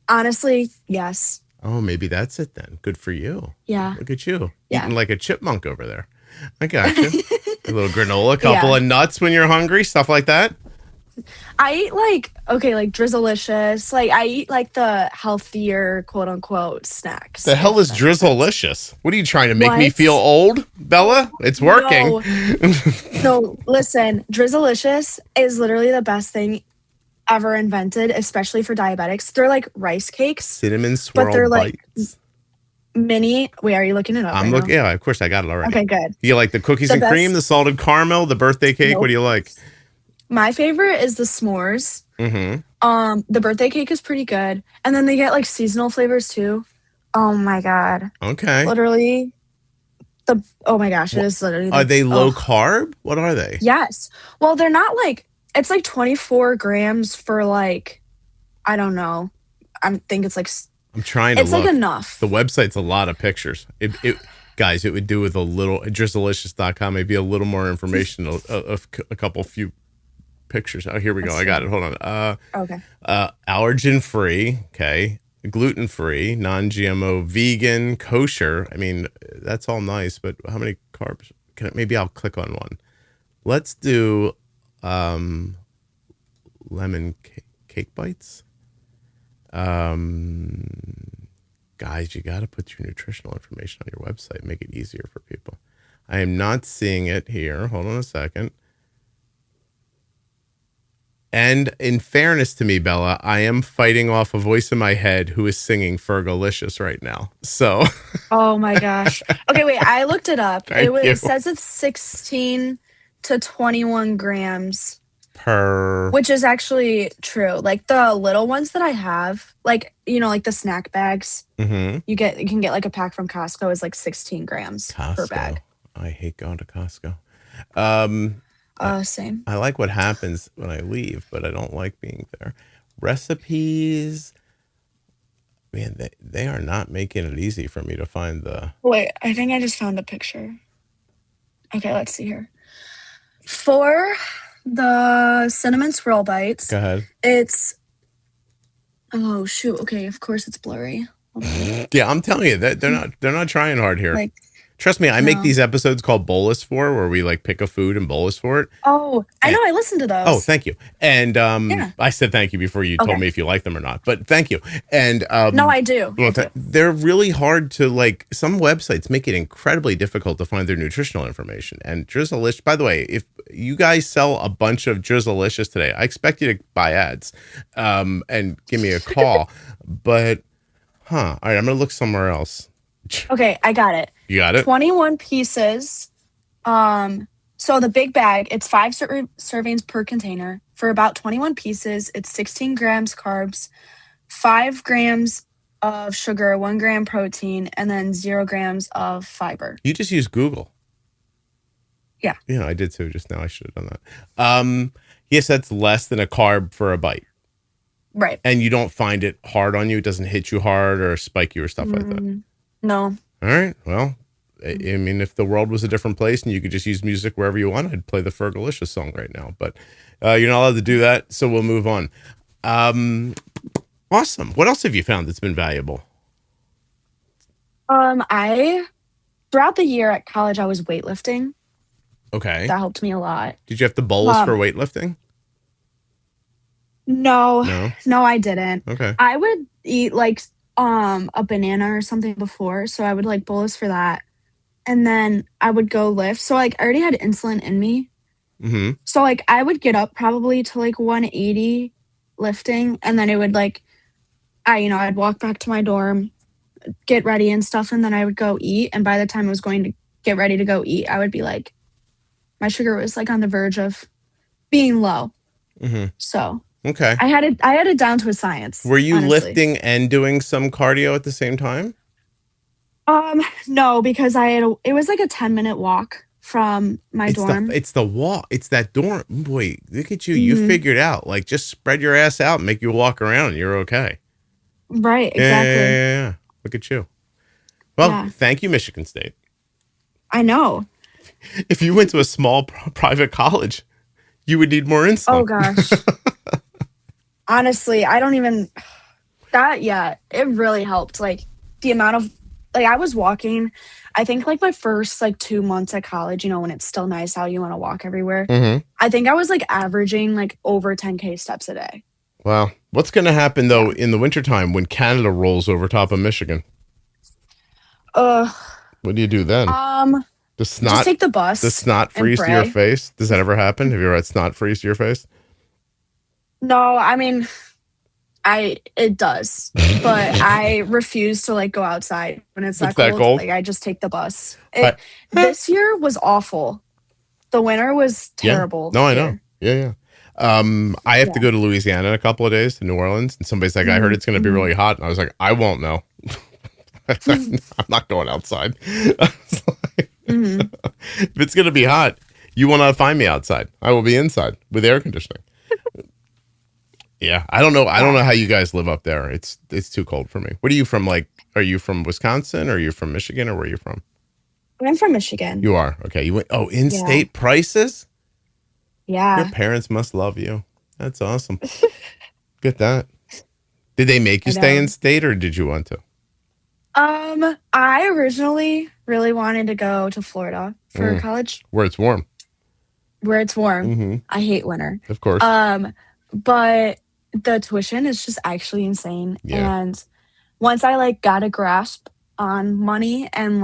Speaker 2: Honestly, yes.
Speaker 1: Oh, maybe that's it then. Good for you.
Speaker 2: Yeah.
Speaker 1: Look at you.
Speaker 2: Yeah.
Speaker 1: Eating like a chipmunk over there. I got you. A little granola, a couple of nuts when you're hungry, stuff like that.
Speaker 2: I eat like Drizzleicious. Like I eat like the healthier quote unquote snacks.
Speaker 1: The hell is Drizzleicious? What are you trying to make me feel old, Bella? It's working.
Speaker 2: No, listen, Drizzleicious is literally the best thing ever invented, especially for diabetics. They're like rice cakes.
Speaker 1: Cinnamon swirl
Speaker 2: but they're
Speaker 1: bites.
Speaker 2: Like mini. Wait, are you looking it up?
Speaker 1: I'm looking. Yeah, of course I got it already.
Speaker 2: Okay, good.
Speaker 1: Do you like the cookies and cream, the salted caramel, the birthday cake? Nope. What do you like?
Speaker 2: My favorite is the s'mores. The birthday cake is pretty good, and then they get like seasonal flavors too. Oh my God.
Speaker 1: Okay.
Speaker 2: Literally oh my gosh, it is literally
Speaker 1: Are they low carb? What are they?
Speaker 2: Yes. Well, they're not like, it's like 24 grams for like, I don't know. I think it's like,
Speaker 1: I'm trying to
Speaker 2: it's
Speaker 1: look.
Speaker 2: like enough.
Speaker 1: The website's a lot of pictures. Guys, it would do with a little, drizzleicious.com, maybe a little more information, a few pictures. Oh, here we go. I got it. Hold on.
Speaker 2: Okay.
Speaker 1: Allergen free. Okay. Gluten free, non-GMO, vegan, kosher. I mean, that's all nice, but how many carbs? Maybe I'll click on one. Let's do lemon cake bites. Guys, you got to put your nutritional information on your website. Make it easier for people. I am not seeing it here. Hold on a second. And in fairness to me, Bella, I am fighting off a voice in my head who is singing Fergalicious right now. So.
Speaker 2: Oh my gosh. Okay, wait. I looked it up.
Speaker 1: It
Speaker 2: says it's 16 to 21 grams
Speaker 1: per.
Speaker 2: Which is actually true. Like the little ones that I have, like, you know, like the snack bags, you can get like a pack from Costco is like 16 grams per bag.
Speaker 1: I hate going to Costco.
Speaker 2: Same.
Speaker 1: I like what happens when I leave, but I don't like being there. Recipes, man, they are not making it easy for me to find the.
Speaker 2: Wait, I think I just found a picture. Okay, let's see here. For the cinnamon swirl bites,
Speaker 1: go ahead.
Speaker 2: It's oh shoot. Okay, of course it's blurry.
Speaker 1: Yeah, I'm telling you that they're not trying hard here.
Speaker 2: Like,
Speaker 1: trust me, I make these episodes called Bolus for, where we like pick a food and bolus for it.
Speaker 2: Oh, I know. I listened to those.
Speaker 1: Oh, thank you. And I said thank you before you told me if you like them or not. But thank you. And
Speaker 2: no, I do.
Speaker 1: Well, they're really hard to like. Some websites make it incredibly difficult to find their nutritional information. And Drizzleicious, by the way, if you guys sell a bunch of Drizzleicious today, I expect you to buy ads and give me a call. But all right, I'm gonna look somewhere else.
Speaker 2: Okay, I got it.
Speaker 1: You got it?
Speaker 2: 21 pieces. So the big bag, it's 5 servings per container. For about 21 pieces, it's 16 grams carbs, 5 grams of sugar, 1 gram protein, and then 0 grams of fiber.
Speaker 1: You just use Google.
Speaker 2: Yeah.
Speaker 1: Yeah, I did too just now. I should have done that. Yes, that's less than a carb for a bite.
Speaker 2: Right.
Speaker 1: And you don't find it hard on you? It doesn't hit you hard or spike you or stuff like that?
Speaker 2: No.
Speaker 1: All right. Well, I mean, if the world was a different place and you could just use music wherever you want, I'd play the Fergalicious song right now. But you're not allowed to do that, so we'll move on. Awesome. What else have you found that's been valuable?
Speaker 2: Throughout the year at college, I was weightlifting.
Speaker 1: Okay.
Speaker 2: That helped me a lot.
Speaker 1: Did you have to bolus for weightlifting?
Speaker 2: No, I didn't.
Speaker 1: Okay.
Speaker 2: I would eat like a banana or something before, so I would like bolus for that, and then I would go lift. So like I already had insulin in me, so like I would get up probably to like 180 lifting, and then it would like I'd walk back to my dorm, get ready and stuff, and then I would go eat. And by the time I was going to get ready to go eat, I would be like, my sugar was like on the verge of being low. So
Speaker 1: okay,
Speaker 2: I had it down to a science.
Speaker 1: Were you lifting and doing some cardio at the same time?
Speaker 2: No, because it was like a 10-minute walk from my dorm.
Speaker 1: It's the walk. It's that dorm. Boy, look at you. You figured out. Like, just spread your ass out and make you walk around and you're okay.
Speaker 2: Right, exactly.
Speaker 1: Yeah. Look at you. Well, thank you, Michigan State.
Speaker 2: I know.
Speaker 1: If you went to a small private college, you would need more insulin.
Speaker 2: Oh, gosh. Honestly, I don't even... it really helped. Like, the amount of... Like, I was walking, I think, like, my first, like, 2 months at college, when it's still nice out, you want to walk everywhere. I think I was, like, averaging, like, over 10K steps a day.
Speaker 1: Wow. What's going to happen, though, in the wintertime when Canada rolls over top of Michigan? What do you do then?
Speaker 2: Just take the bus.
Speaker 1: Does snot freeze to your face? Does that ever happen? Have you ever had snot freeze to your face?
Speaker 2: No, I mean, it does, but I refuse to like go outside when it's that cold. Like I just take the bus. This year was awful. The winter was terrible.
Speaker 1: No, I know. Yeah. I have to go to Louisiana in a couple of days to New Orleans, and somebody's like, I heard it's going to be really hot. And I was like, I won't know. I'm not going outside.
Speaker 2: Mm-hmm.
Speaker 1: If it's going to be hot, you will not find me outside. I will be inside with air conditioning. Yeah, I don't know. I don't know how you guys live up there. It's too cold for me. What are you from? Like, are you from Wisconsin, or are you from Michigan, or where are you from?
Speaker 2: I'm from Michigan.
Speaker 1: You are? Okay. You went, in-state prices?
Speaker 2: Yeah.
Speaker 1: Your parents must love you. That's awesome. Get that. Did they make you stay in state, or did you want to?
Speaker 2: I originally really wanted to go to Florida for college.
Speaker 1: Where it's warm.
Speaker 2: Mm-hmm. I hate winter.
Speaker 1: Of course.
Speaker 2: But the tuition is just actually insane.
Speaker 1: Yeah.
Speaker 2: And once I got a grasp on money and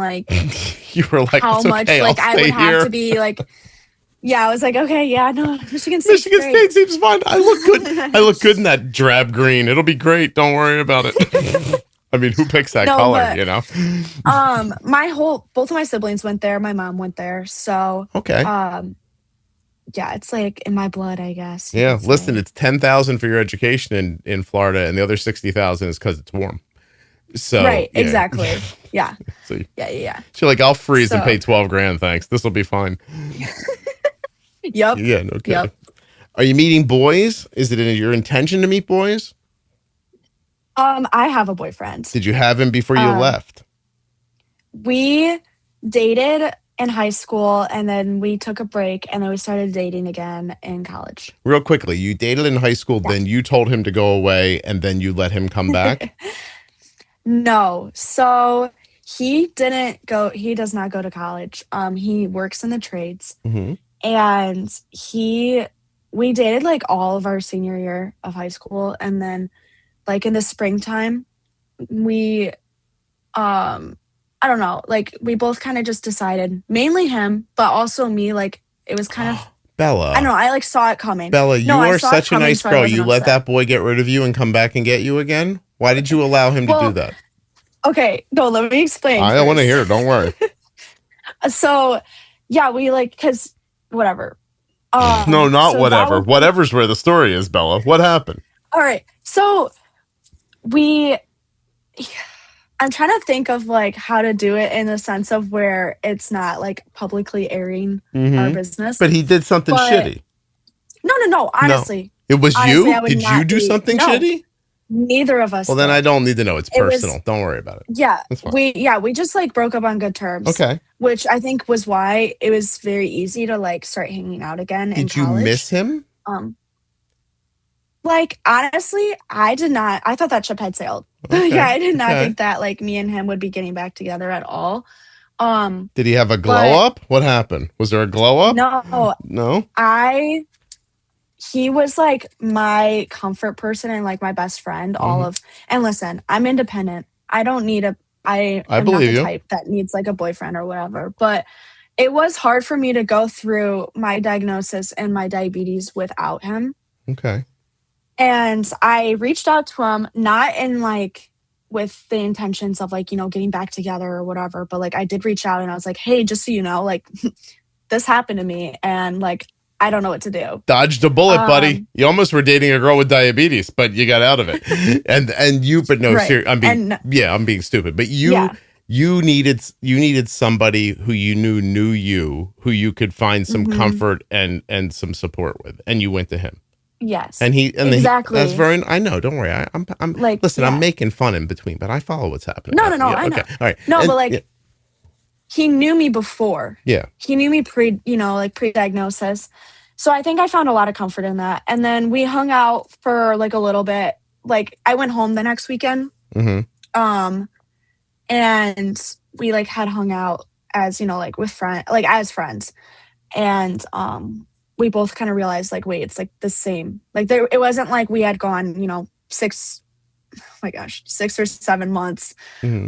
Speaker 1: you were like,
Speaker 2: how much
Speaker 1: I would
Speaker 2: have to be yeah, I was like, okay, yeah, no, Michigan
Speaker 1: State seems fun. I look good. I look good in that drab green. It'll be great. Don't worry about it. I mean, who picks that color,
Speaker 2: but,
Speaker 1: you know?
Speaker 2: Both of my siblings went there. My mom went there. So,
Speaker 1: okay.
Speaker 2: Yeah, it's in my blood, I guess.
Speaker 1: Yeah, listen, it's $10,000 for your education in Florida, and the other $60,000 is because it's warm. So
Speaker 2: right,
Speaker 1: yeah.
Speaker 2: Exactly. Yeah.
Speaker 1: So,
Speaker 2: yeah.
Speaker 1: So like, I'll freeze and pay $12,000. Thanks. This will be fine.
Speaker 2: Yep.
Speaker 1: Yeah. No kidding.
Speaker 2: Yep.
Speaker 1: Are you meeting boys? Is it your intention to meet boys?
Speaker 2: I have a boyfriend.
Speaker 1: Did you have him before you left?
Speaker 2: We dated in high school, and then we took a break, and then we started dating again in college.
Speaker 1: Real quickly, you dated in high school, then you told him to go away, and then you let him come back?
Speaker 2: No. So he didn't go. He does not go to college. He works in the trades, and we dated all of our senior year of high school, and then in the springtime, we I don't know, we both kind of just decided, mainly him, but also me, it was kind of
Speaker 1: Bella.
Speaker 2: I don't know, I saw it coming.
Speaker 1: Bella, you are such a nice girl. You let that boy get rid of you and come back and get you again? Why did you allow him to do that?
Speaker 2: Okay, no, let me explain.
Speaker 1: I don't want to hear it. Don't worry.
Speaker 2: So, yeah, we because whatever.
Speaker 1: No, not whatever. Whatever's where the story is, Bella. What happened?
Speaker 2: All right. So I'm trying to think of how to do it in the sense of where it's not publicly airing our business.
Speaker 1: But he did something shitty.
Speaker 2: No. Honestly,
Speaker 1: no. It was you. Did you do something shitty?
Speaker 2: Neither of us.
Speaker 1: Well, then I don't need to know. It's personal. Don't worry about it.
Speaker 2: Yeah, we just broke up on good terms.
Speaker 1: Okay.
Speaker 2: Which I think was why it was very easy to start hanging out again.
Speaker 1: Did you miss him?
Speaker 2: Honestly, I did not. I thought that ship had sailed. Okay. I did not think that me and him would be getting back together at all.
Speaker 1: Did he have a glow up? What happened? Was there a glow up?
Speaker 2: No. He was my comfort person and my best friend. And listen, I'm independent. I don't need I am not the type that needs a boyfriend or whatever. But it was hard for me to go through my diagnosis and my diabetes without him.
Speaker 1: Okay.
Speaker 2: And I reached out to him, not in with the intentions of getting back together or whatever, but I did reach out and I was like, hey, just so you know, this happened to me and I don't know what to do.
Speaker 1: Dodged a bullet, buddy. You almost were dating a girl with diabetes, but you got out of it. I'm being stupid, but you needed somebody who you knew you, who you could find some comfort and some support with, and you went to him.
Speaker 2: Yes.
Speaker 1: Exactly. That's very. I know. Don't worry. I'm listen. I'm making fun in between, but I follow what's happening.
Speaker 2: No.
Speaker 1: Yeah,
Speaker 2: I know.
Speaker 1: Okay. All right.
Speaker 2: No, but he knew me before.
Speaker 1: Yeah.
Speaker 2: He knew me pre-diagnosis. So I think I found a lot of comfort in that. And then we hung out for a little bit. I went home the next weekend. And we had hung out as with as friends. And we both kind of realized wait, it's the same. It wasn't we had gone 6 or 7 months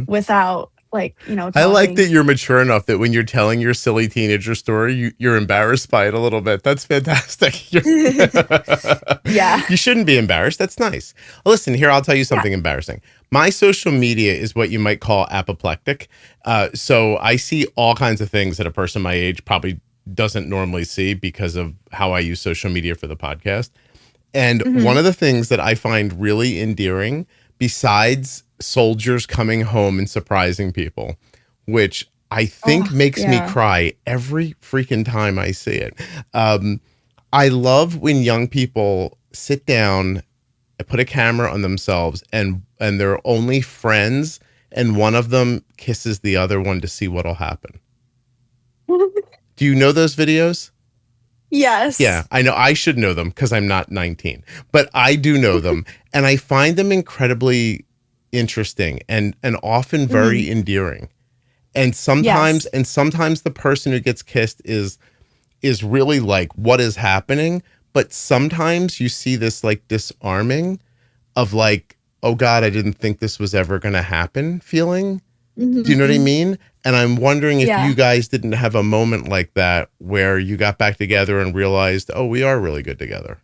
Speaker 2: without talking.
Speaker 1: I like that you're mature enough that when you're telling your silly teenager story, you're embarrassed by it a little bit. That's fantastic.
Speaker 2: Yeah.
Speaker 1: You shouldn't be embarrassed. That's nice. Well, listen, here, I'll tell you something embarrassing. My social media is what you might call apoplectic. So I see all kinds of things that a person my age probably doesn't normally see because of how I use social media for the podcast. And one of the things that I find really endearing, besides soldiers coming home and surprising people, which I think makes me cry every freaking time I see it. I love when young people sit down and put a camera on themselves and they're only friends and one of them kisses the other one to see what'll happen. Do you know those videos?
Speaker 2: Yes.
Speaker 1: Yeah, I know. I should know them because I'm not 19, but I do know them. And I find them incredibly interesting and often very endearing. And sometimes the person who gets kissed is really like, what is happening? But sometimes you see this like disarming of like, oh God, I didn't think this was ever going to happen feeling. Do you know what I mean? And I'm wondering if you guys didn't have a moment like that where you got back together and realized, oh, we are really good together.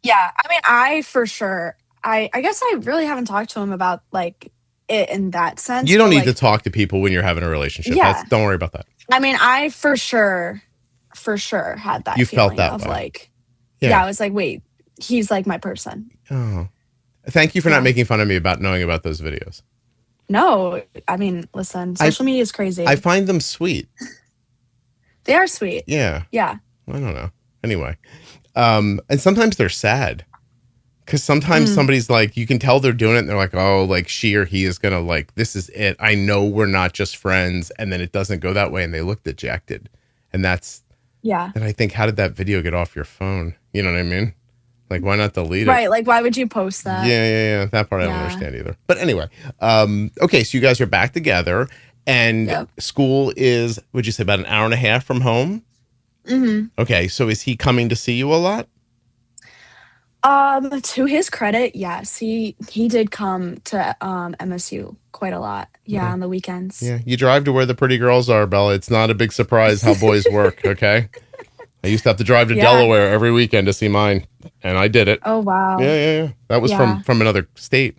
Speaker 2: Yeah. I mean, I for sure, I guess I really haven't talked to him about like it in that sense.
Speaker 1: You don't need to talk to people when you're having a relationship.
Speaker 2: Yeah.
Speaker 1: Don't worry about that.
Speaker 2: I mean, I for sure had that.
Speaker 1: You felt that way.
Speaker 2: Like, I was like, wait, he's like my person.
Speaker 1: Oh, thank you for not making fun of me about knowing about those videos.
Speaker 2: No, I mean, listen, social media is crazy.
Speaker 1: I find them sweet.
Speaker 2: They are sweet.
Speaker 1: Yeah.
Speaker 2: Yeah.
Speaker 1: I don't know. Anyway. And sometimes they're sad. Because sometimes somebody's like, you can tell they're doing it and they're like, oh, like she or he is going to like, this is it. I know we're not just friends. And then it doesn't go that way. And they look dejected. And that's, and I think, how did that video get off your phone? You know what I mean? Like, why not delete it?
Speaker 2: Right. Like, why would you post that?
Speaker 1: Yeah. That part I don't understand either. But anyway, okay. So you guys are back together and school is, would you say about an hour and a half from home? Okay. So is he coming to see you a lot?
Speaker 2: To his credit, yes. He did come to MSU quite a lot. Yeah, on the weekends.
Speaker 1: Yeah. You drive to where the pretty girls are, Bella. It's not a big surprise how boys work, okay? I used to have to drive to Delaware every weekend to see mine, and I did it.
Speaker 2: Oh, wow.
Speaker 1: Yeah. That was from another state,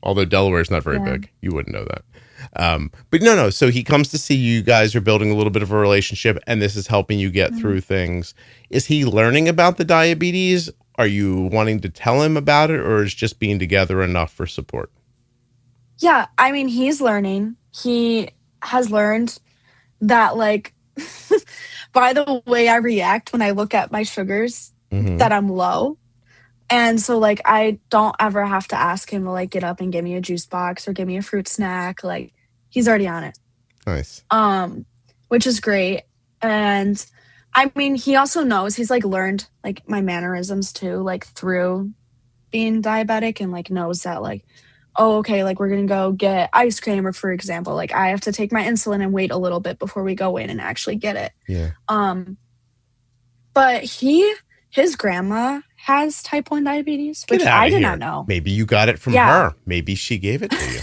Speaker 1: although Delaware is not very big. You wouldn't know that. But no. So he comes to see you guys are building a little bit of a relationship, and this is helping you get through things. Is he learning about the diabetes? Are you wanting to tell him about it, or is just being together enough for support?
Speaker 2: Yeah, I mean, he's learning. He has learned that, like, by the way I react when I look at my sugars, that I'm low. And so, like, I don't ever have to ask him to, like, get up and give me a juice box or give me a fruit snack. Like, he's already on it.
Speaker 1: Nice.
Speaker 2: Which is great. And I mean, he also knows, he's like learned like my mannerisms too, like through being diabetic, and like knows that like, oh, okay, like we're going to go get ice cream, or for example, like I have to take my insulin and wait a little bit before we go in and actually get it.
Speaker 1: Yeah.
Speaker 2: But his grandma has type 1 diabetes, which I did not know.
Speaker 1: Maybe you got it from her. Maybe she gave it to you.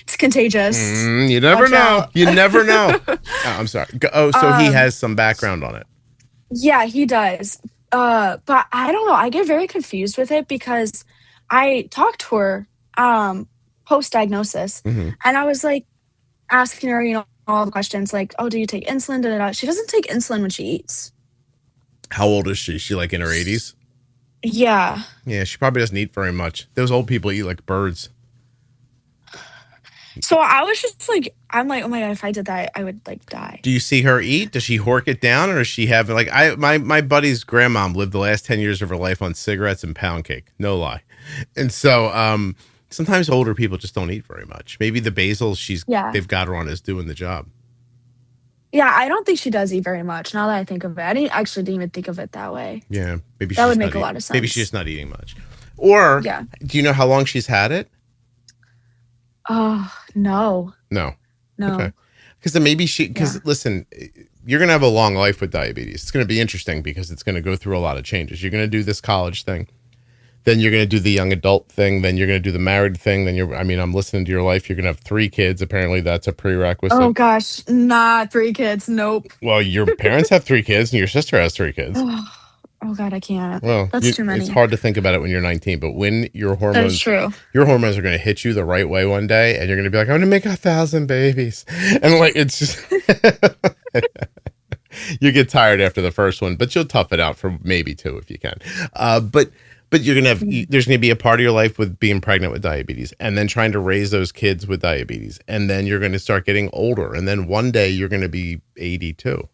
Speaker 2: It's contagious.
Speaker 1: You never know. You never know. Oh, I'm sorry. So he has some background on it.
Speaker 2: Yeah, he does. But I don't know. I get very confused with it because I talked to her post-diagnosis, and I was like asking her, you know, all the questions like, oh, do you take insulin? Da-da-da. She doesn't take insulin when she eats.
Speaker 1: How old is she? Is she like in her 80s?
Speaker 2: Yeah.
Speaker 1: Yeah, she probably doesn't eat very much. Those old people eat like birds.
Speaker 2: So I was just like, I'm like, oh my God, if I did that, I would like die.
Speaker 1: Do you see her eat? Does she hork it down, or does she have like my buddy's grandmom lived the last 10 years of her life on cigarettes and pound cake. No lie. And so sometimes older people just don't eat very much. Maybe the basil they've got her on is doing the job.
Speaker 2: Yeah, I don't think she does eat very much. Now that I think of it, I didn't even think of it that way.
Speaker 1: Yeah, maybe
Speaker 2: that would make a lot of sense.
Speaker 1: Maybe she's just not eating much. Or do you know how long she's had it?
Speaker 2: Oh, no.
Speaker 1: Okay. Because then maybe listen, you're going to have a long life with diabetes. It's going to be interesting because it's going to go through a lot of changes. You're going to do this college thing. Then you're going to do the young adult thing. Then you're going to do the married thing. Then I'm listening to your life. You're going to have 3 kids. Apparently that's a prerequisite.
Speaker 2: Oh gosh, not 3 kids. Nope.
Speaker 1: Well, your parents have 3 kids and your sister has 3 kids.
Speaker 2: Oh God, I can't.
Speaker 1: Well,
Speaker 2: that's too many.
Speaker 1: It's hard to think about it when you're 19, but when your hormones,
Speaker 2: that's true.
Speaker 1: Your hormones are going to hit you the right way one day, and you're going to be like, I'm going to make 1,000 babies, and like it's just you get tired after the first one, but you'll tough it out for maybe 2 if you can. But But there's going to be a part of your life with being pregnant with diabetes, and then trying to raise those kids with diabetes. And then you're going to start getting older. And then one day you're going to be 82.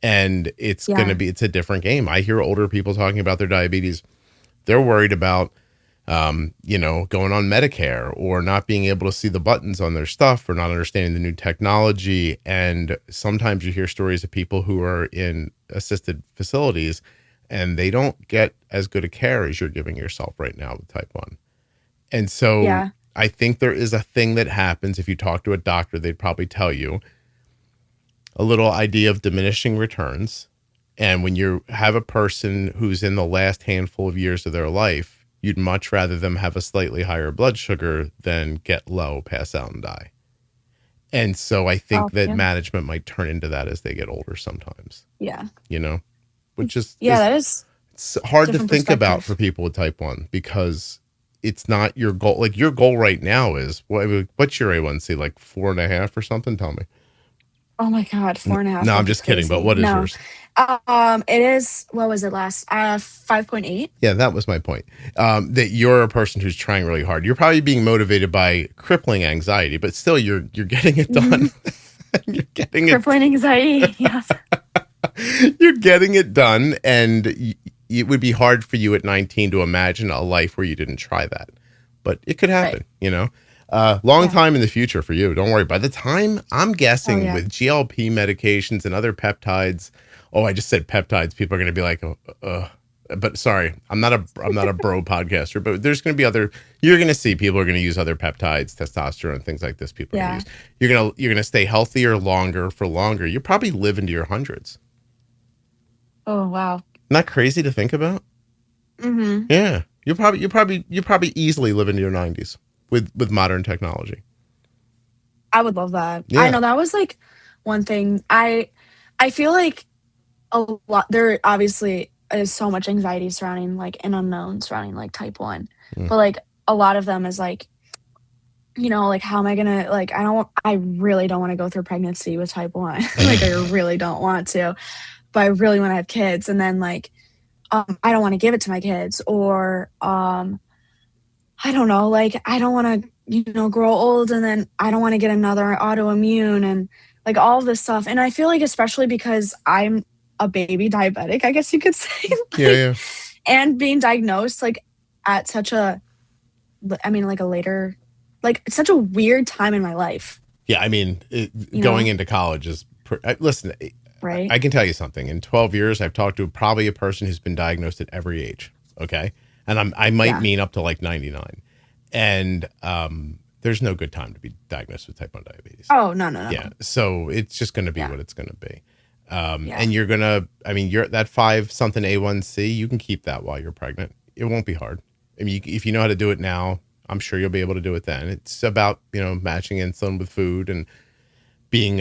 Speaker 1: And it's a different game. I hear older people talking about their diabetes. They're worried about, going on Medicare, or not being able to see the buttons on their stuff, or not understanding the new technology. And sometimes you hear stories of people who are in assisted facilities, and they don't get as good a care as you're giving yourself right now with type 1. And so I think there is a thing that happens. If you talk to a doctor, they'd probably tell you a little idea of diminishing returns. And when you have a person who's in the last handful of years of their life, you'd much rather them have a slightly higher blood sugar than get low, pass out, and die. And so I think that management might turn into that as they get older sometimes.
Speaker 2: Yeah.
Speaker 1: Which is
Speaker 2: it's
Speaker 1: hard to think about for people with type 1, because it's not your goal. Like, your goal right now is, what's your A1C, like 4.5 or something? Tell me.
Speaker 2: Oh my God, 4.5.
Speaker 1: No, I'm just kidding. But what is yours?
Speaker 2: It is, what was it last? 5.8.
Speaker 1: Yeah, that was my point. That you're a person who's trying really hard. You're probably being motivated by crippling anxiety, but still you're getting it done. You're getting
Speaker 2: crippling anxiety. Yes.
Speaker 1: You're getting it done, and it would be hard for you at 19 to imagine a life where you didn't try that. But it could happen, long time in the future for you. Don't worry. By the time, I'm guessing, with GLP medications and other peptides. Oh, I just said peptides. People are going to be like, but sorry, I'm not a bro podcaster, but there's going to be you're going to see people are going to use other peptides, testosterone, things like this. People are going to use. You're going to stay healthier for longer. You probably live into your hundreds.
Speaker 2: Oh, wow.
Speaker 1: Not crazy to think about.
Speaker 2: Mm-hmm.
Speaker 1: Yeah. You probably easily live into your 90s with modern technology.
Speaker 2: I would love that.
Speaker 1: Yeah.
Speaker 2: I know that was like one thing. I feel like a lot, there obviously is so much anxiety surrounding like an unknown surrounding like type 1. But like a lot of them is like, like, how am I gonna, like, I really don't want to go through pregnancy with type 1. Like, I really don't want to, but I really want to have kids. And then like, I don't want to give it to my kids, or I don't know, like, I don't want to, grow old, and then I don't want to get another autoimmune and like all of this stuff. And I feel like, especially because I'm a baby diabetic, I guess you could say, like, and being diagnosed like at such a, like a later, like such a weird time in my life.
Speaker 1: Yeah. I mean, going into college is, listen,
Speaker 2: right.
Speaker 1: I can tell you something. In 12 years, I've talked to probably a person who's been diagnosed at every age. Okay. And I might mean up to like 99. And there's no good time to be diagnosed with type 1 diabetes.
Speaker 2: Oh, no.
Speaker 1: Yeah. So it's just going to be what it's going to be. And you're going to, you're that 5-something A1C, you can keep that while you're pregnant. It won't be hard. If you know how to do it now, I'm sure you'll be able to do it then. It's about, matching insulin with food, and being,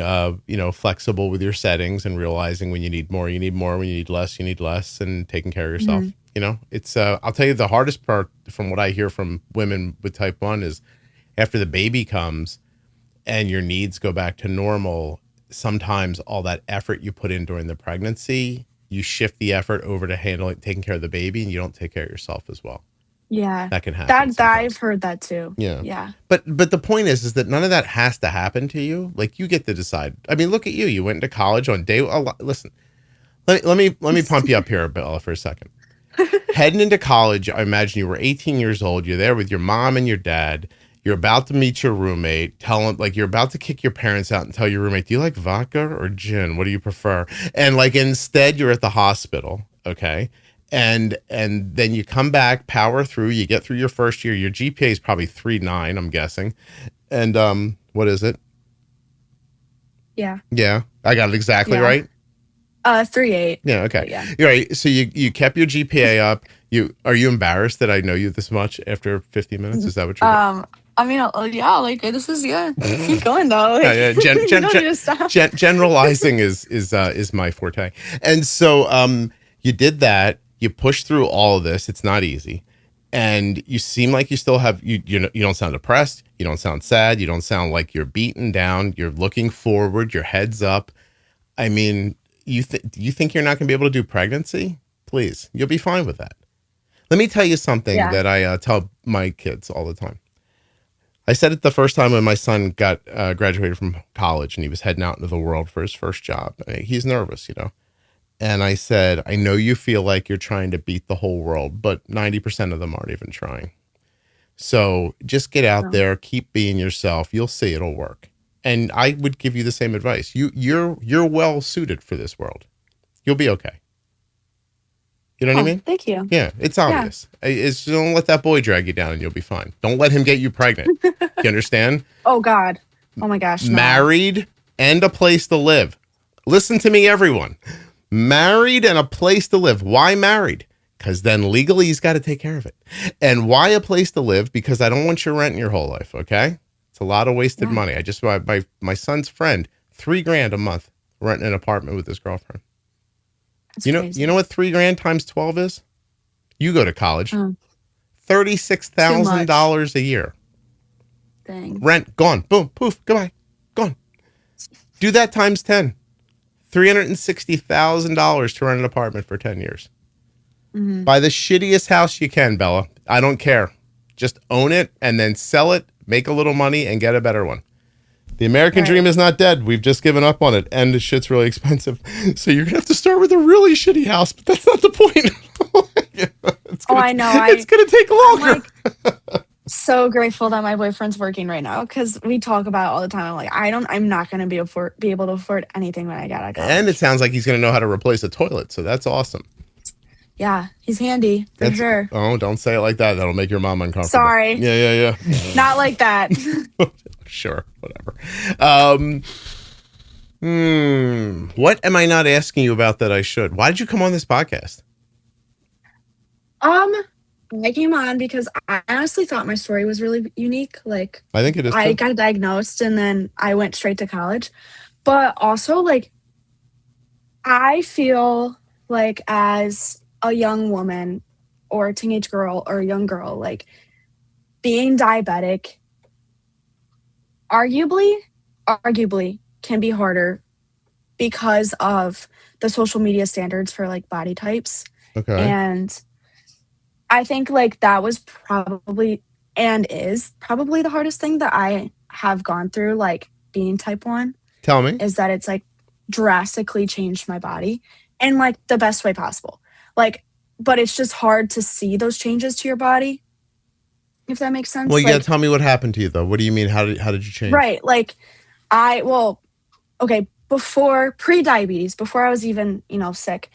Speaker 1: flexible with your settings, and realizing when you need more, you need more. When you need less, you need less, and taking care of yourself. Mm-hmm. It's, I'll tell you, the hardest part from what I hear from women with type 1 is after the baby comes and your needs go back to normal, sometimes all that effort you put in during the pregnancy, you shift the effort over to taking care of the baby, and you don't take care of yourself as well.
Speaker 2: Yeah.
Speaker 1: That can happen.
Speaker 2: That I've heard that too.
Speaker 1: Yeah.
Speaker 2: Yeah.
Speaker 1: But the point is that none of that has to happen to you. Like, you get to decide. Look at you. You went into college on day. Listen, let me pump you up here, Bella, for a second. Heading into college, I imagine you were 18 years old. You're there with your mom and your dad. You're about to meet your roommate. You're about to kick your parents out and tell your roommate, do you like vodka or gin? What do you prefer? And instead you're at the hospital. Okay. And then you come back, power through, you get through your first year. Your GPA is probably 3.9, I'm guessing. And what is it?
Speaker 2: Yeah.
Speaker 1: Yeah. I got it exactly right.
Speaker 2: 3.8.
Speaker 1: Yeah, okay.
Speaker 2: Yeah.
Speaker 1: You're right. So you kept your GPA up. Are you embarrassed that I know you this much after 50 minutes? Is that what you're
Speaker 2: this is keep going though.
Speaker 1: Generalizing is my forte. And so you did that. You pushed through all of this. It's not easy. And you seem like you still have, you don't sound depressed. You don't sound sad. You don't sound like you're beaten down. You're looking forward. Your head's up. Do you think you're not going to be able to do pregnancy? Please, you'll be fine with that. Let me tell you something
Speaker 2: Yeah.
Speaker 1: that I tell my kids all the time. I said it the first time when my son got graduated from college and he was heading out into the world for his first job. He's nervous, you know. And I said, I know you feel like you're trying to beat the whole world, but 90% of them aren't even trying. So just get out there, keep being yourself. You'll see it'll work. And I would give you the same advice. You're well suited for this world. You'll be okay. You know what I mean?
Speaker 2: Thank you.
Speaker 1: Yeah, it's obvious. It's don't let that boy drag you down and you'll be fine. Don't let him get you pregnant. You understand?
Speaker 2: Oh God. Oh my gosh. No.
Speaker 1: Married and a place to live. Listen to me, everyone. Married and a place to live. Why married? Because then legally he's got to take care of it. And why a place to live? Because I don't want you renting your whole life, okay? It's a lot of wasted money. I just my son's friend, $3,000 a month renting an apartment with his girlfriend.
Speaker 2: That's crazy.
Speaker 1: You know what $3,000 times 12 is? You go to college. $36,000 a year.
Speaker 2: Dang.
Speaker 1: Rent gone. Boom, poof, goodbye. Gone. Do that times 10. $360,000 to rent an apartment for 10 years. Mm-hmm. Buy the shittiest house you can, Bella. I don't care. Just own it and then sell it, make a little money, and get a better one. The American dream is not dead. We've just given up on it, and the shit's really expensive. So you're gonna have to start with a really shitty house, but that's not the point.
Speaker 2: I know.
Speaker 1: It's gonna take longer.
Speaker 2: I'm like, so grateful that my boyfriend's working right now because we talk about it all the time. I'm like, I'm not gonna be able to afford anything when I get out of college.
Speaker 1: And it sounds like he's gonna know how to replace a toilet, so that's awesome.
Speaker 2: Yeah, he's handy for sure.
Speaker 1: Oh, don't say it like that. That'll make your mom uncomfortable.
Speaker 2: Sorry.
Speaker 1: Yeah.
Speaker 2: Not like that.
Speaker 1: Sure, whatever. What am I not asking you about that I should? Why did you come on this podcast?
Speaker 2: I came on because I honestly thought my story was really unique. Like,
Speaker 1: I think it is.
Speaker 2: I got diagnosed and then I went straight to college. But also, like, I feel like as a young woman or a teenage girl or a young girl, like, being diabetic arguably can be harder because of the social media standards for like body types.
Speaker 1: Okay.
Speaker 2: And I think like that was probably and is probably the hardest thing that I have gone through, like being type 1.
Speaker 1: Tell me.
Speaker 2: Is that it's like drastically changed my body in like the best way possible. Like, but it's just hard to see those changes to your body, if that makes sense.
Speaker 1: Well, you
Speaker 2: like,
Speaker 1: gotta tell me what happened to you though. What do you mean? How did you change?
Speaker 2: Right. Like before pre-diabetes, before I was even, sick,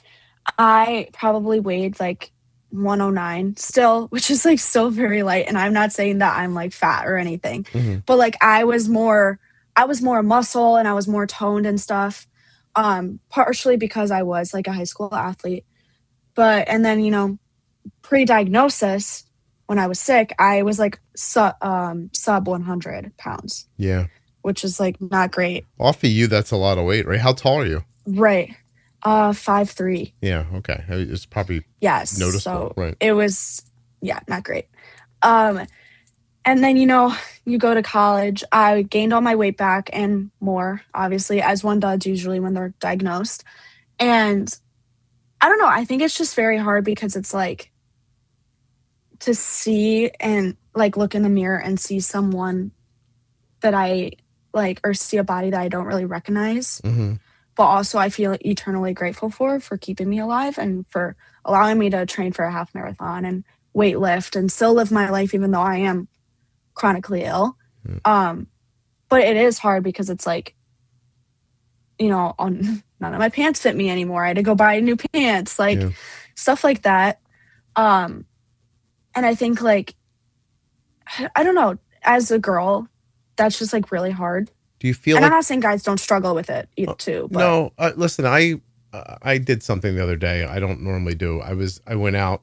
Speaker 2: I probably weighed like 109 still, which is like still very light. And I'm not saying that I'm like fat or anything, but like I was more muscle and I was more toned and stuff. Partially because I was like a high school athlete, and then, pre-diagnosis when I was sick, I was like sub 100 pounds.
Speaker 1: Yeah.
Speaker 2: Which is like not great.
Speaker 1: Off of you, that's a lot of weight, right? How tall are you?
Speaker 2: Right. 5'3".
Speaker 1: Yeah, okay. It's probably noticeable,
Speaker 2: so
Speaker 1: right?
Speaker 2: It was, not great. And then, you go to college. I gained all my weight back and more, obviously, as one does usually when they're diagnosed. And I don't know. I think it's just very hard because it's like to see and like look in the mirror and see someone that I like or see a body that I don't really recognize.
Speaker 1: Mm-hmm.
Speaker 2: But also I feel eternally grateful for keeping me alive and for allowing me to train for a half marathon and weight lift and still live my life even though I am chronically ill. But it is hard because it's like, none of my pants fit me anymore. I had to go buy new pants, like stuff like that. And I think like, I don't know, as a girl, that's just like really hard.
Speaker 1: Do you feel
Speaker 2: and
Speaker 1: like...
Speaker 2: I'm not saying guys don't struggle with it too. But.
Speaker 1: No, listen, I did something the other day I don't normally do. I went out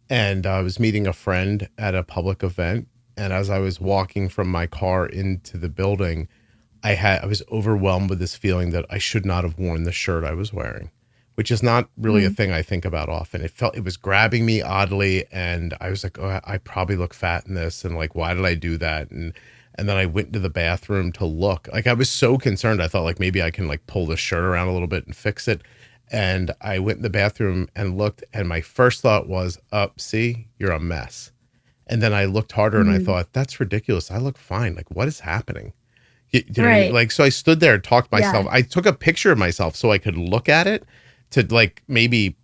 Speaker 1: and I was meeting a friend at a public event. And as I was walking from my car into the building, I was overwhelmed with this feeling that I should not have worn the shirt I was wearing, which is not really a thing I think about often. It was grabbing me oddly. And I was like, oh, I probably look fat in this. And like, why did I do that? And then I went to the bathroom to look. Like I was so concerned. I thought like maybe I can like pull the shirt around a little bit and fix it. And I went in the bathroom and looked, and my first thought was, see, you're a mess. And then I looked harder and I thought, that's ridiculous. I look fine. Like, what is happening? You know what I mean? Like, so I stood there and talked to myself. I took a picture of myself so I could look at it to like maybe,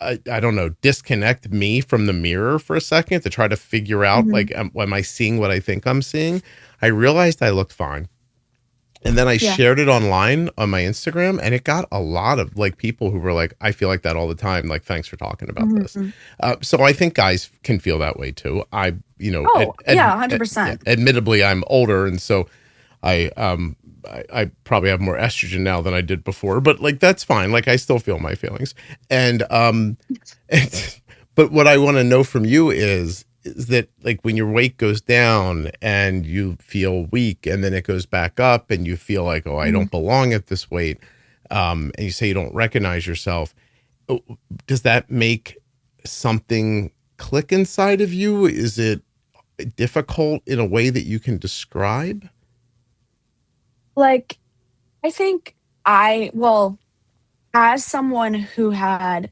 Speaker 1: I don't know, disconnect me from the mirror for a second to try to figure out, like, am I seeing what I think I'm seeing? I realized I looked fine. And then I shared it online on my Instagram, and it got a lot of like people who were like, I feel like that all the time. Like, thanks for talking about this. So I think guys can feel that way too. I, you know,
Speaker 2: 100%.
Speaker 1: Admittedly, I'm older. And so I probably have more estrogen now than I did before, but like, that's fine. Like, I still feel my feelings. And, but what I want to know from you is that like when your weight goes down and you feel weak and then it goes back up and you feel like, oh, I don't belong at this weight. And you say you don't recognize yourself. Does that make something click inside of you? Is it difficult in a way that you can describe?
Speaker 2: Like, I think as someone who had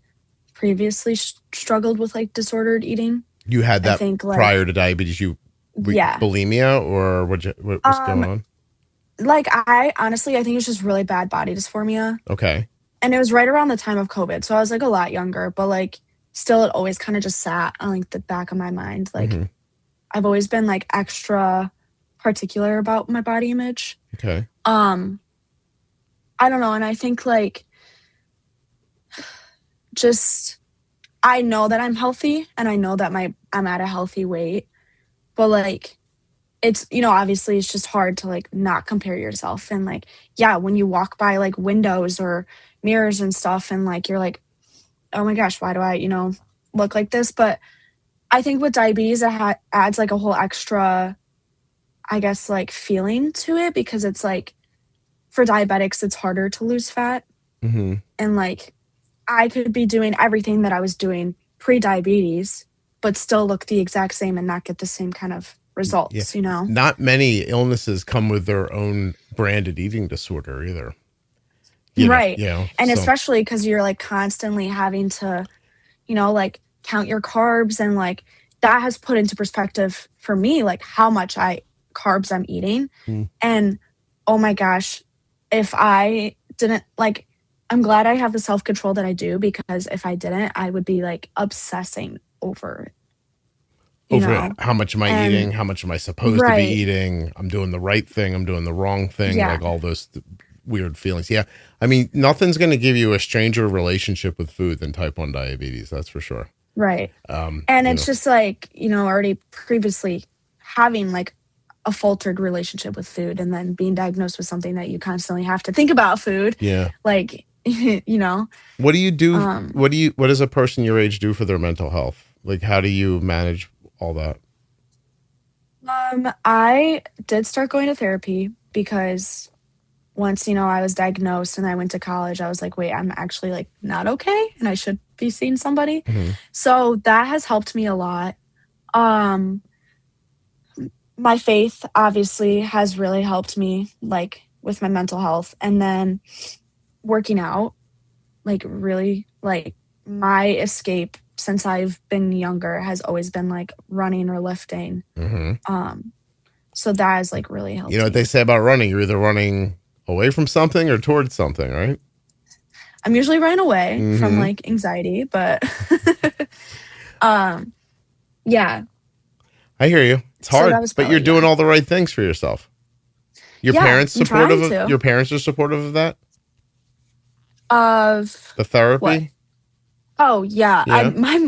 Speaker 2: previously struggled with like disordered eating.
Speaker 1: You had that prior to diabetes, bulimia or what was going on?
Speaker 2: Like, I think it's just really bad body dysphoria.
Speaker 1: Okay.
Speaker 2: And it was right around the time of COVID. So I was like a lot younger, but like still it always kind of just sat on like the back of my mind. Like I've always been like extra particular about my body image.
Speaker 1: Okay.
Speaker 2: I don't know. And I think like just I know that I'm healthy and I know that I'm at a healthy weight, but like it's, you know, obviously it's just hard to like not compare yourself. And like, yeah, when you walk by like windows or mirrors and stuff and like, you're like, oh my gosh, why do I, you know, look like this? But I think with diabetes, it adds like a whole extra, I guess, like feeling to it because it's like for diabetics, it's harder to lose fat. And like, I could be doing everything that I was doing pre-diabetes, but still look the exact same and not get the same kind of results, you know?
Speaker 1: Not many illnesses come with their own branded eating disorder either.
Speaker 2: Right. And especially because you're like constantly having to, you know, like count your carbs and like that has put into perspective for me, like how much carbs I'm eating. And oh my gosh, if I didn't like, I'm glad I have the self-control that I do because if I didn't, I would be like obsessing over
Speaker 1: how much am I eating? How much am I supposed to be eating? I'm doing the right thing. I'm doing the wrong thing. Like all those weird feelings. Yeah. I mean, nothing's going to give you a stranger relationship with food than type 1 diabetes. That's for sure.
Speaker 2: Right. And it's just like, you know, already previously having like a faltered relationship with food and then being diagnosed with something that you constantly have to think about food.
Speaker 1: Yeah.
Speaker 2: Like, you know,
Speaker 1: what do you do? What does a person your age do for their mental health? Like, how do you manage all that?
Speaker 2: I did start going to therapy because once, you know, I was diagnosed and I went to college, I was like, wait, I'm actually like not okay. And I should be seeing somebody. So that has helped me a lot. My faith obviously has really helped me like with my mental health. And then working out, like really like my escape since I've been younger has always been like running or lifting. So that has like really helped.
Speaker 1: You know what they say about running? You're either running away from something or towards something, right?
Speaker 2: I'm usually running away from like anxiety, but yeah.
Speaker 1: I hear you. It's hard, but you're doing all the right things for yourself. Your parents supportive of your parents are supportive of that?
Speaker 2: Of
Speaker 1: the therapy?
Speaker 2: What? Oh yeah. My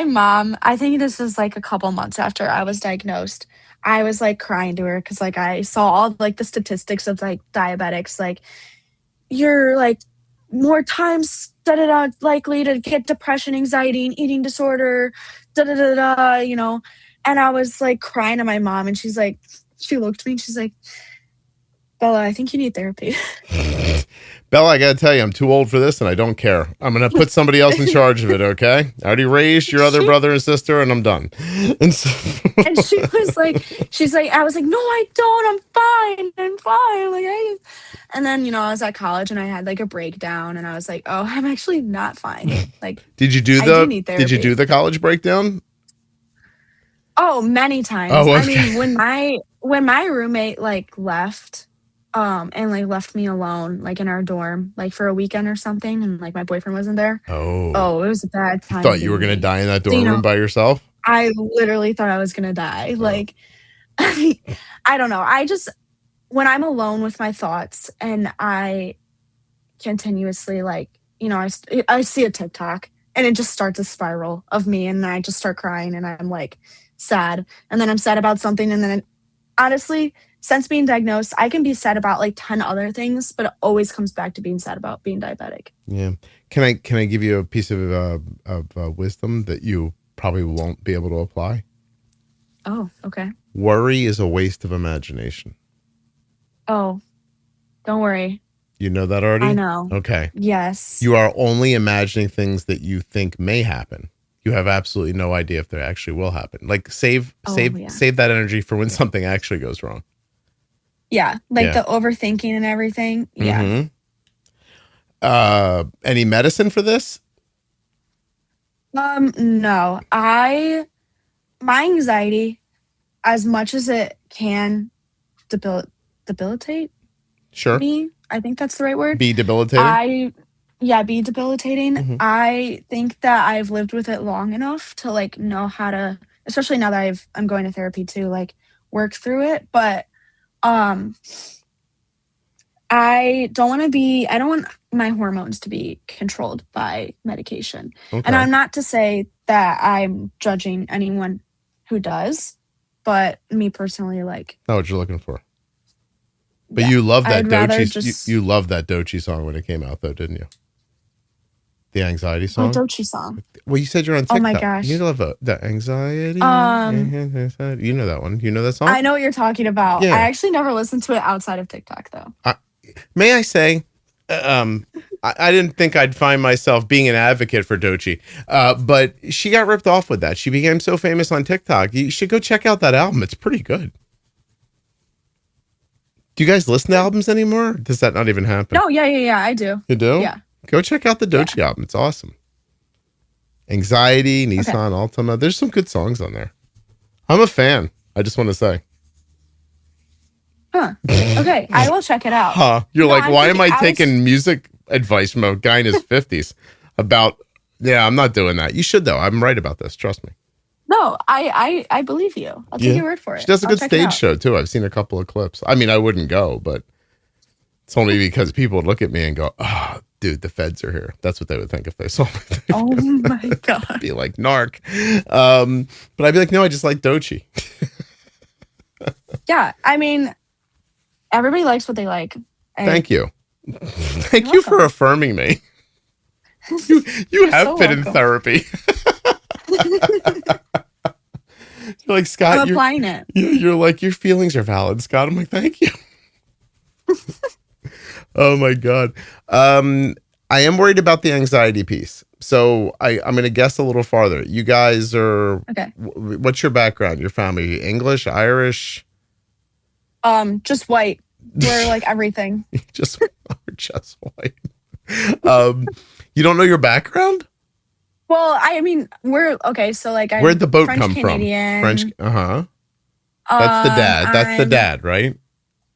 Speaker 2: mom, I think this was like a couple months after I was diagnosed. I was like crying to her because like I saw all like the statistics of like diabetics, like you're like more times likely to get depression, anxiety, and eating disorder, you know. And I was like crying to my mom, and she's like, she looked at me and she's like, Bella, I think you need therapy.
Speaker 1: Bella, I gotta tell you, I'm too old for this and I don't care. I'm gonna put somebody else in charge of it, okay? I already raised your other brother and sister and I'm done.
Speaker 2: And she was like, I was like, no, I don't. I'm fine. Like, and then, I was at college and I had like a breakdown and I was like, oh, I'm actually not fine. Like,
Speaker 1: Did you do the college breakdown?
Speaker 2: Oh, many times.
Speaker 1: Oh, okay.
Speaker 2: I mean, when my roommate like left, and like left me alone, like in our dorm, like for a weekend or something, and like my boyfriend wasn't there. Oh, it was a bad time.
Speaker 1: You thought you were gonna die in that dorm room by yourself?
Speaker 2: I literally thought I was gonna die. Oh. Like, I don't know. When I'm alone with my thoughts and I continuously like, I see a TikTok and it just starts a spiral of me and I just start crying and I'm like sad. And then I'm sad about something. And then honestly, since being diagnosed, I can be sad about like 10 other things, but it always comes back to being sad about being diabetic.
Speaker 1: Yeah. Can I give you a piece of wisdom that you probably won't be able to apply?
Speaker 2: Oh, okay.
Speaker 1: Worry is a waste of imagination.
Speaker 2: Oh, don't worry.
Speaker 1: You know that already?
Speaker 2: I know.
Speaker 1: Okay.
Speaker 2: Yes.
Speaker 1: You are only imagining things that you think may happen. You have absolutely no idea if they actually will happen. Like save that energy for when something actually goes wrong.
Speaker 2: Yeah, like the overthinking and everything. Yeah.
Speaker 1: Mm-hmm. Any medicine for this?
Speaker 2: No. My anxiety, as much as it can debilitate me, I think that's the right word.
Speaker 1: Be debilitating?
Speaker 2: Be debilitating. Mm-hmm. I think that I've lived with it long enough to like know how to, especially now that I'm going to therapy to like work through it. But I don't want my hormones to be controlled by medication. Okay. And I'm not to say that I'm judging anyone who does, but me personally, like.
Speaker 1: Not what you're looking for. But you love that Doechii. You loved that Doechii song when it came out, though, didn't you? The anxiety song.
Speaker 2: The Doechii song.
Speaker 1: Well, you said you're on TikTok.
Speaker 2: Oh my gosh,
Speaker 1: you love the anxiety. You know that one. You know that song.
Speaker 2: I know what you're talking about. Yeah. I actually never listened to it outside of TikTok, though.
Speaker 1: May I say, I didn't think I'd find myself being an advocate for Doechii, but she got ripped off with that. She became so famous on TikTok. You should go check out that album. It's pretty good. Do you guys listen to albums anymore? Does that not even happen?
Speaker 2: No, yeah, I do.
Speaker 1: You do?
Speaker 2: Yeah.
Speaker 1: Go check out the Doechii album. It's awesome. Anxiety, Nissan Altima. There's some good songs on there. I'm a fan. I just want to say.
Speaker 2: Huh. Okay, I will check it out.
Speaker 1: Huh. You're like, why am I taking music advice from a guy in his 50s about, I'm not doing that. You should, though. I'm right about this. Trust me.
Speaker 2: No, I believe you. I'll take your word for it.
Speaker 1: She does a good stage show, too. I've seen a couple of clips. I mean, I wouldn't go, but it's only because people would look at me and go, oh, dude, the feds are here. That's what they would think if they saw me.
Speaker 2: Oh, my God.
Speaker 1: I'd be like, narc. But I'd be like, no, I just like Doechii.
Speaker 2: Yeah, I mean, everybody likes what they like.
Speaker 1: Thank you. Thank you for affirming me. You have been in therapy. You're like, Scott,
Speaker 2: I'm applying it.
Speaker 1: You're like, your feelings are valid, Scott. I'm like, thank you. Oh my God. I am worried about the anxiety piece. So I'm going to guess a little farther. You guys are, what's your background? Your family, English, Irish?
Speaker 2: Just white. We're like everything.
Speaker 1: just white. You don't know your background?
Speaker 2: Well, I mean, we're okay. So like,
Speaker 1: where'd the boat come
Speaker 2: Canadian.
Speaker 1: From? French. That's the dad. That's the dad, right?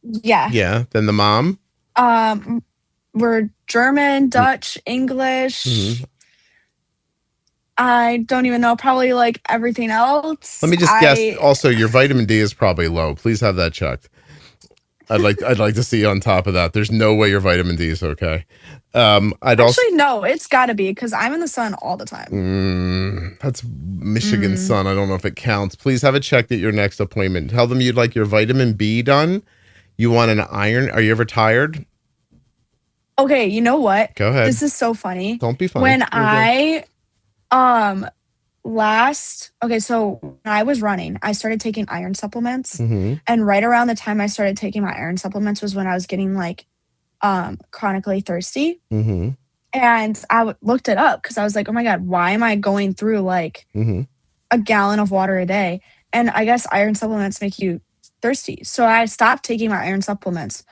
Speaker 2: Yeah.
Speaker 1: Yeah. Then the mom.
Speaker 2: We're German, Dutch, English. Mm-hmm. I don't even know. Probably like everything else.
Speaker 1: Let me just guess. Also, your vitamin D is probably low. Please have that checked. I'd like to see you on top of that. There's no way your vitamin D is okay.
Speaker 2: No, it's got to be because I'm in the sun all the time.
Speaker 1: That's Michigan sun. I don't know if it counts. Please have it checked at your next appointment. Tell them you'd like your vitamin B done. You want an iron. Are you ever tired?
Speaker 2: Okay, you know what?
Speaker 1: Go ahead.
Speaker 2: This is so funny.
Speaker 1: Don't be funny.
Speaker 2: When I so when I was running, I started taking iron supplements.
Speaker 1: Mm-hmm.
Speaker 2: And right around the time I started taking my iron supplements was when I was getting like chronically thirsty.
Speaker 1: Mm-hmm.
Speaker 2: And I looked it up because I was like, oh my God, why am I going through like a gallon of water a day? And I guess iron supplements make you thirsty. So I stopped taking my iron supplements,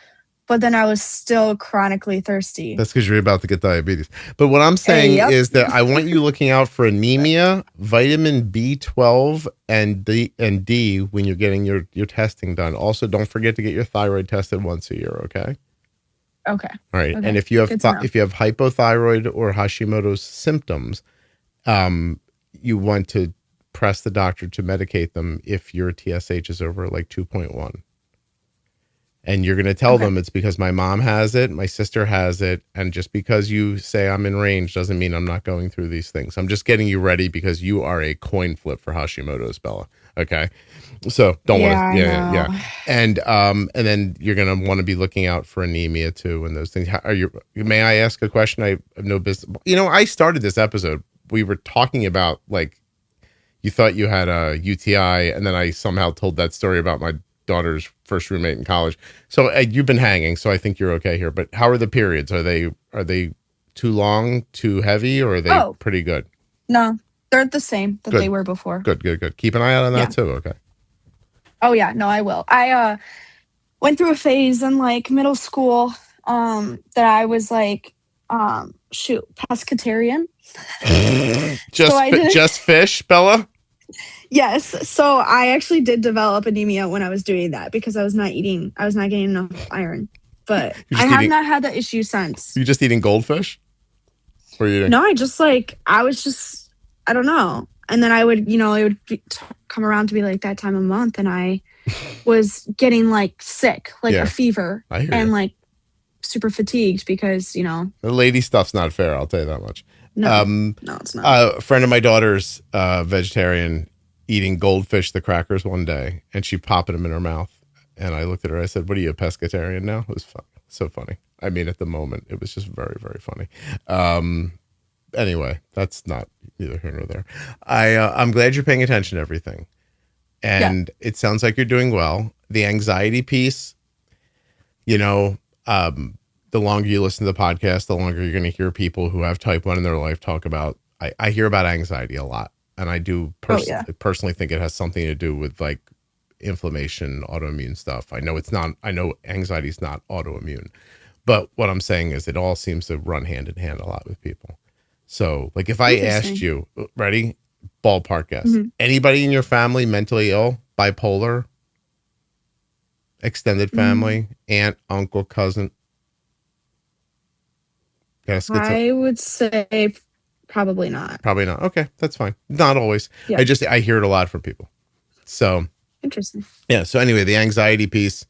Speaker 2: but then I was still chronically thirsty.
Speaker 1: That's because you're about to get diabetes. But what I'm saying is that I want you looking out for anemia, vitamin B12, and D when you're getting your testing done. Also, don't forget to get your thyroid tested once a year, okay?
Speaker 2: Okay.
Speaker 1: All right.
Speaker 2: Okay.
Speaker 1: And if you have hypothyroid or Hashimoto's symptoms, you want to press the doctor to medicate them if your TSH is over like 2.1. And you're going to tell them it's because my mom has it, my sister has it, and just because you say I'm in range doesn't mean I'm not going through these things. I'm just getting you ready because you are a coin flip for Hashimoto's, Bella. Okay, so don't want to, yeah. And then you're going to want to be looking out for anemia too, and those things. May I ask a question? I have no business. I started this episode. We were talking about like you thought you had a UTI, and then I somehow told that story about my daughter's first roommate in college. So you've been hanging, so I think you're okay here. But how are the periods? Are they too long, too heavy, or are they pretty good?
Speaker 2: No, they're the same that they were before.
Speaker 1: Good. Keep an eye out on that too. Okay.
Speaker 2: Oh yeah, no, I will. I went through a phase in like middle school that I was like pescatarian.
Speaker 1: Just fish, Bella?
Speaker 2: Yes. So I actually did develop anemia when I was doing that because I was not getting enough iron. But I have not had that issue since.
Speaker 1: You just eating goldfish? What are you eating?
Speaker 2: No, I don't know. And then I would, it would come around to be like that time of month and I was getting like sick, like a fever and like super fatigued because, The
Speaker 1: lady stuff's not fair, I'll tell you that much.
Speaker 2: No, it's not.
Speaker 1: A friend of my daughter's vegetarian, eating goldfish, the crackers one day, and she popping them in her mouth. And I looked at her, I said, what are you, a pescatarian now? It was fun. So funny. I mean, at the moment, it was just very, very funny. Anyway, that's not neither here nor there. I'm glad you're paying attention to everything. And it sounds like you're doing well. The anxiety piece, the longer you listen to the podcast, the longer you're going to hear people who have type 1 in their life talk about, I hear about anxiety a lot. And I do personally think it has something to do with like inflammation, autoimmune stuff. I know anxiety is not autoimmune, but what I'm saying is it all seems to run hand in hand a lot with people. So like if I asked you, ready? Ballpark guess. Anybody in your family mentally ill, bipolar, extended family, aunt, uncle, cousin?
Speaker 2: I would say probably not.
Speaker 1: Probably not. Okay, that's fine. Not always. Yeah. I hear it a lot from people. So
Speaker 2: interesting.
Speaker 1: Yeah. So anyway, the anxiety piece,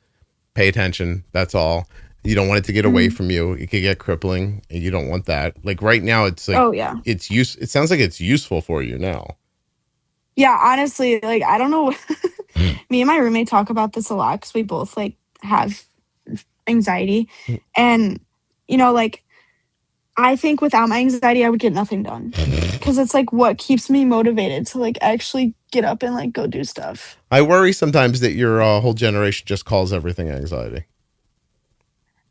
Speaker 1: pay attention. That's all. You don't want it to get away from you. It could get crippling, and you don't want that. Like right now, it's like it sounds like it's useful for you now.
Speaker 2: Yeah, honestly, like I don't know. Me and my roommate talk about this a lot because we both like have anxiety, and like. I think without my anxiety, I would get nothing done because it's like what keeps me motivated to like actually get up and like go do stuff.
Speaker 1: I worry sometimes that your whole generation just calls everything anxiety.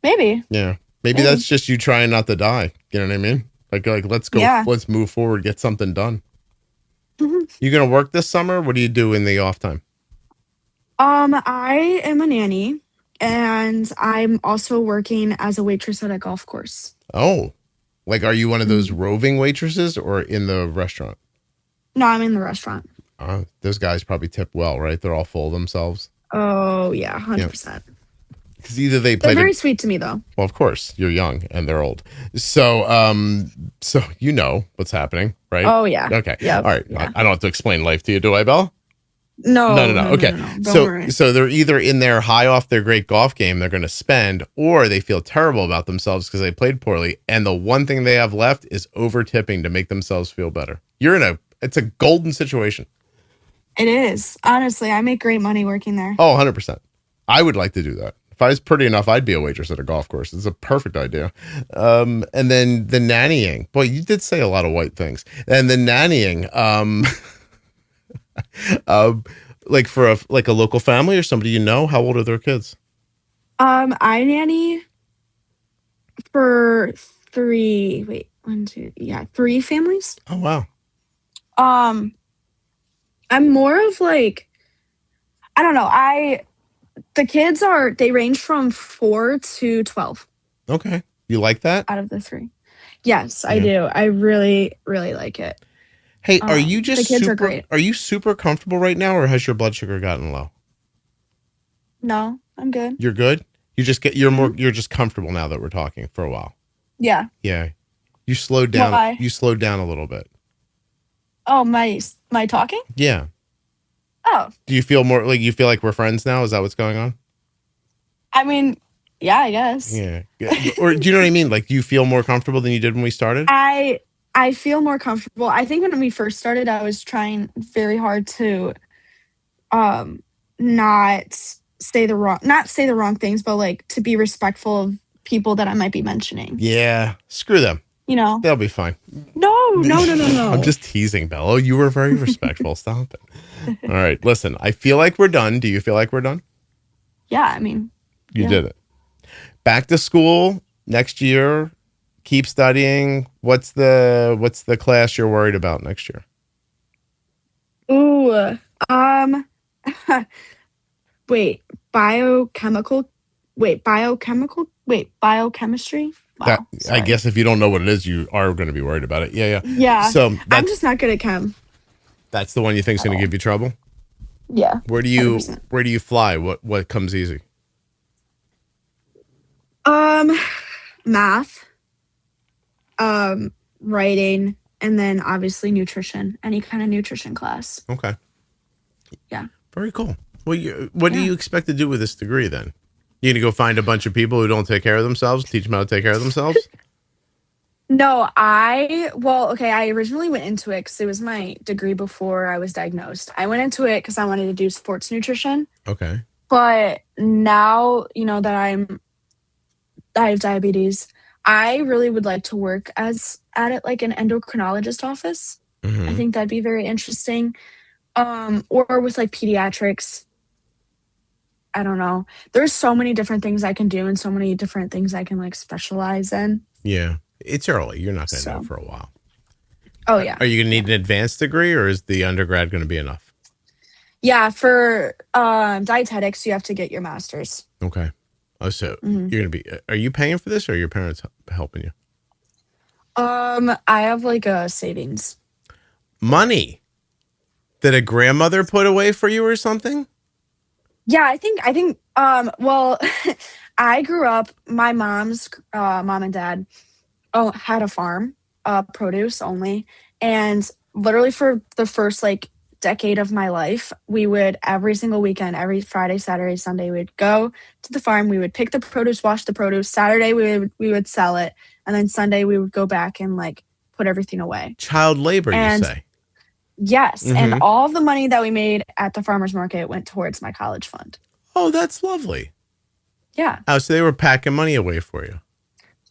Speaker 2: Maybe.
Speaker 1: Yeah. Maybe that's just you trying not to die. You know what I mean? Like let's go. Yeah. Let's move forward. Get something done. You gonna work this summer? What do you do in the off time?
Speaker 2: I am a nanny, and I'm also working as a waitress at a golf course.
Speaker 1: Oh. Like, are you one of those roving waitresses or in the restaurant?
Speaker 2: No, I'm in the restaurant.
Speaker 1: Those guys probably tip well, right? They're all full of themselves.
Speaker 2: Oh, yeah, 100%.
Speaker 1: Because either they're
Speaker 2: very sweet to me, though.
Speaker 1: Well, of course. You're young and they're old. So you know what's happening, right?
Speaker 2: Oh, yeah.
Speaker 1: Okay.
Speaker 2: Yep.
Speaker 1: All right. Yeah. I don't have to explain life to you, do I, Belle?
Speaker 2: No.
Speaker 1: Okay.
Speaker 2: No.
Speaker 1: So they're either in there high off their great golf game they're going to spend, or they feel terrible about themselves because they played poorly. And the one thing they have left is over tipping to make themselves feel better. It's a golden situation.
Speaker 2: It is. Honestly, I make great money working there.
Speaker 1: Oh, 100%. I would like to do that If I was pretty enough, I'd be a waitress at a golf course. It's a perfect idea. And then the nannying. Boy, you did say a lot of white things. And the nannying, like for a local family or somebody you know, how old are their kids?
Speaker 2: I nanny for three families.
Speaker 1: Oh, wow.
Speaker 2: I'm more of like, I don't know. The kids they range from 4 to 12.
Speaker 1: Okay. You like that?
Speaker 2: Out of the three. Yes, I do. I really, really like it.
Speaker 1: Hey, are you just
Speaker 2: the kids are great.
Speaker 1: Are you super comfortable right now, or has your blood sugar gotten low?
Speaker 2: No, I'm good.
Speaker 1: You're good? You're just comfortable now that we're talking for a while.
Speaker 2: Yeah.
Speaker 1: Yeah. You slowed down.
Speaker 2: Why?
Speaker 1: You slowed down a little bit.
Speaker 2: Oh, my talking?
Speaker 1: Yeah.
Speaker 2: Oh.
Speaker 1: Do you feel more like we're friends now? Is that what's going on?
Speaker 2: I mean, yeah, I guess.
Speaker 1: Yeah. Or do you know what I mean? Like, do you feel more comfortable than you did when we started?
Speaker 2: I feel more comfortable. I think when we first started, I was trying very hard to not say the wrong things, but like to be respectful of people that I might be mentioning.
Speaker 1: Yeah. Screw them.
Speaker 2: You know,
Speaker 1: they'll be fine.
Speaker 2: No.
Speaker 1: I'm just teasing, Bello. You were very respectful. Stop it. All right. Listen, I feel like we're done. Do you feel like we're done?
Speaker 2: Yeah. I mean,
Speaker 1: you did it. Back to school next year. Keep studying. What's the class you're worried about next year?
Speaker 2: Ooh. Biochemistry. Wow,
Speaker 1: I guess if you don't know what it is, you are going to be worried about it. Yeah.
Speaker 2: Yeah.
Speaker 1: So
Speaker 2: I'm just not good at chem.
Speaker 1: That's the one you think is going to give you trouble?
Speaker 2: Yeah.
Speaker 1: Where do you fly? What comes easy?
Speaker 2: Math, writing, and then obviously nutrition. Any kind of nutrition class.
Speaker 1: Okay.
Speaker 2: Yeah.
Speaker 1: Very cool. Well, what do you expect to do with this degree then? You gonna go find a bunch of people who don't take care of themselves, teach them how to take care of themselves?
Speaker 2: No, I originally went into it because it was my degree before I was diagnosed. I went into it because I wanted to do sports nutrition.
Speaker 1: Okay.
Speaker 2: But now, that I have diabetes, I really would like to work at it like an endocrinologist office. Mm-hmm. I think that'd be very interesting. Or with like pediatrics. I don't know. There's so many different things I can do and so many different things I can like specialize in.
Speaker 1: Yeah. It's early. You're not going to know for a while.
Speaker 2: Oh, yeah.
Speaker 1: Are you going to need an advanced degree or is the undergrad going to be enough?
Speaker 2: Yeah. For dietetics, you have to get your master's.
Speaker 1: Okay. Oh, so you're going to be, are you paying for this or are your parents helping you?
Speaker 2: I have like a savings.
Speaker 1: Money that a grandmother put away for you or something?
Speaker 2: Yeah, I think, well, I grew up, my mom's mom and dad had a farm, produce only. And literally for the first like decade of my life, we would every single weekend, every Friday, Saturday, Sunday, we'd go to the farm. We would pick the produce, wash the produce. Saturday, we would sell it. And then Sunday we would go back and like put everything away.
Speaker 1: Child labor, you say?
Speaker 2: Yes. Mm-hmm. And all of the money that we made at the farmer's market went towards my college fund.
Speaker 1: Oh, that's lovely.
Speaker 2: Yeah.
Speaker 1: Oh, so they were packing money away for you.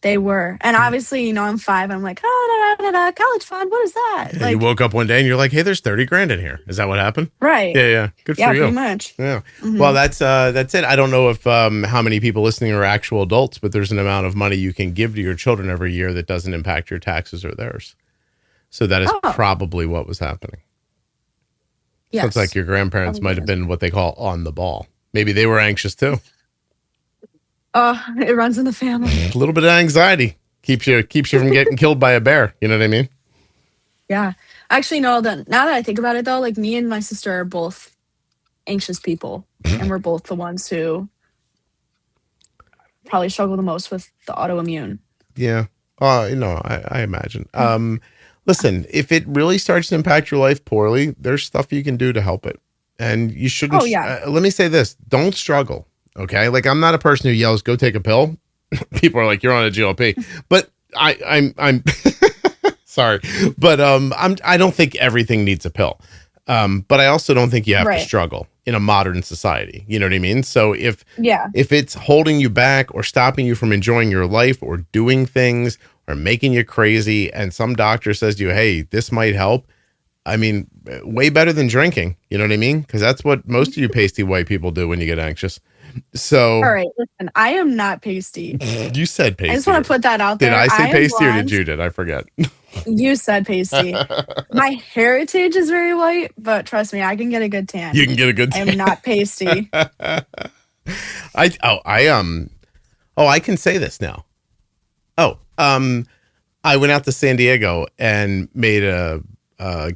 Speaker 2: They were. And obviously, I'm 5. I'm like, college fund. What is that?
Speaker 1: Yeah, you woke up one day and you're like, hey, there's 30 grand in here. Is that what happened?
Speaker 2: Right.
Speaker 1: Yeah. Good for you.
Speaker 2: Yeah, pretty much.
Speaker 1: Yeah. Mm-hmm. Well, that's it. I don't know if how many people listening are actual adults, but there's an amount of money you can give to your children every year that doesn't impact your taxes or theirs. So that is probably what was happening. Yes. Looks like your grandparents might have been what they call on the ball. Maybe they were anxious too.
Speaker 2: It runs in the family.
Speaker 1: A little bit of anxiety keeps you from getting killed by a bear. You know what I mean?
Speaker 2: Yeah. Actually, no. Now that I think about it, though, like me and my sister are both anxious people, and we're both the ones who probably struggle the most with the autoimmune.
Speaker 1: Yeah. I imagine. Listen, if it really starts to impact your life poorly, there's stuff you can do to help it. And you shouldn't. Let me say this. Don't struggle. Okay. Like, I'm not a person who yells, go take a pill. People are like, you're on a GLP, but I'm sorry, but I don't think everything needs a pill. But I also don't think you have to struggle. in a modern society. You know what I mean? So if
Speaker 2: Yeah.
Speaker 1: it's holding you back or stopping you from enjoying your life or doing things or making you crazy, and some doctor says to you, hey, this might help, I mean, way better than drinking. You know what I mean? Because that's what most of you pasty white people do when you get anxious. So,
Speaker 2: all right, listen, I am not pasty.
Speaker 1: You said pasty.
Speaker 2: I just want to put that out there.
Speaker 1: Did I say pasty or
Speaker 2: blonde.
Speaker 1: did you? Did I forget?
Speaker 2: You said pasty. My heritage is very white, but trust me, I can get a good tan.
Speaker 1: You can get a good tan.
Speaker 2: I am not pasty.
Speaker 1: I can say this now. I went out to San Diego and made a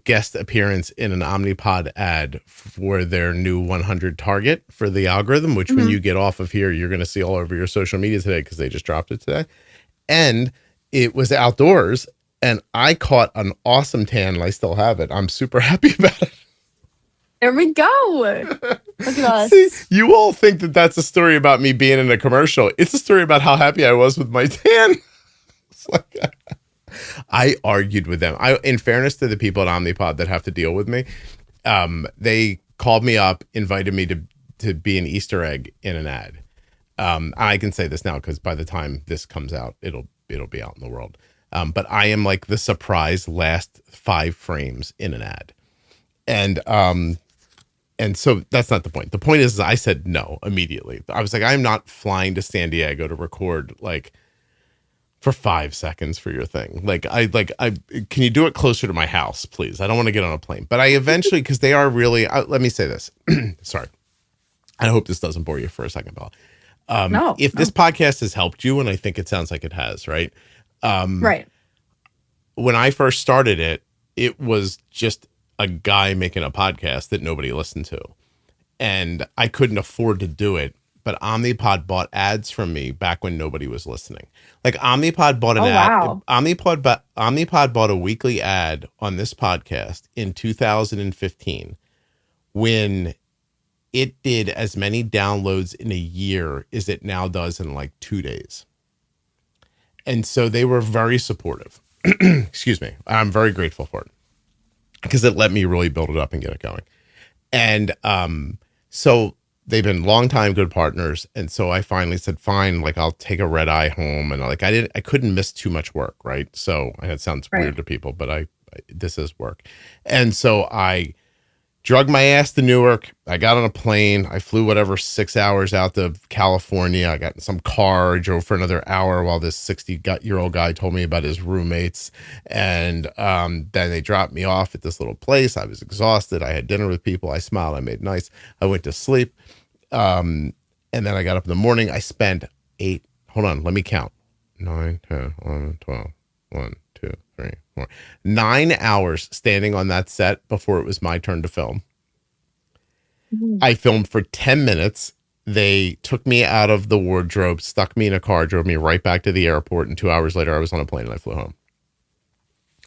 Speaker 1: guest appearance in an Omnipod ad for their new 100 target for the algorithm, which when you get off of here, you're going to see all over your social media today because they just dropped it today. And it was outdoors and I caught an awesome tan and I still have it. I'm super happy about it.
Speaker 2: There we go. Look at us.
Speaker 1: See, you all think that that's a story about me being in a commercial. It's a story about how happy I was with my tan. It's like, I argued with them. In fairness to the people at Omnipod that have to deal with me, they called me up, invited me to be an Easter egg in an ad. I can say this now because by the time this comes out, it'll be out in the world. But I am like the surprise last 5 frames in an ad. And so that's not the point. The point is I said no immediately. I was like, I'm not flying to San Diego to record like for 5 seconds for your thing. I can you do it closer to my house, please? I don't want to get on a plane. But I eventually, because they are really, let me say this. Sorry. I hope this doesn't bore you for a second, Bella. If this podcast has helped you, and I think it sounds like it has, right?
Speaker 2: Right.
Speaker 1: When I first started it, it was just a guy making a podcast that nobody listened to. And I couldn't afford to do it. But Omnipod bought ads from me back when nobody was listening. Like Omnipod bought an ad.
Speaker 2: Wow.
Speaker 1: Omnipod bought a weekly ad on this podcast in 2015 when it did as many downloads in a year as it now does in like 2 days. And so they were very supportive. Excuse me. I'm very grateful for it because it let me really build it up and get it going. And so they've been longtime good partners. And so I finally said, fine, like I'll take a red eye home. And like I couldn't miss too much work, right? So and it sounds weird to people, but this is work. And so I drug my ass to Newark. I got on a plane. I flew 6 hours out to California. I got in some car, drove for another hour while this 60-year-old guy told me about his roommates. And then they dropped me off at this little place. I was exhausted. I had dinner with people. I smiled. I made nice. I went to sleep. And then I got up in the morning. I spent 8, hold on, let me count. 9, 10, 11, 12, 1, 2, 3, 4, 9 hours standing on that set before it was my turn to film. I filmed for 10 minutes. They took me out of the wardrobe, stuck me in a car, drove me right back to the airport. And 2 hours later, I was on a plane and I flew home.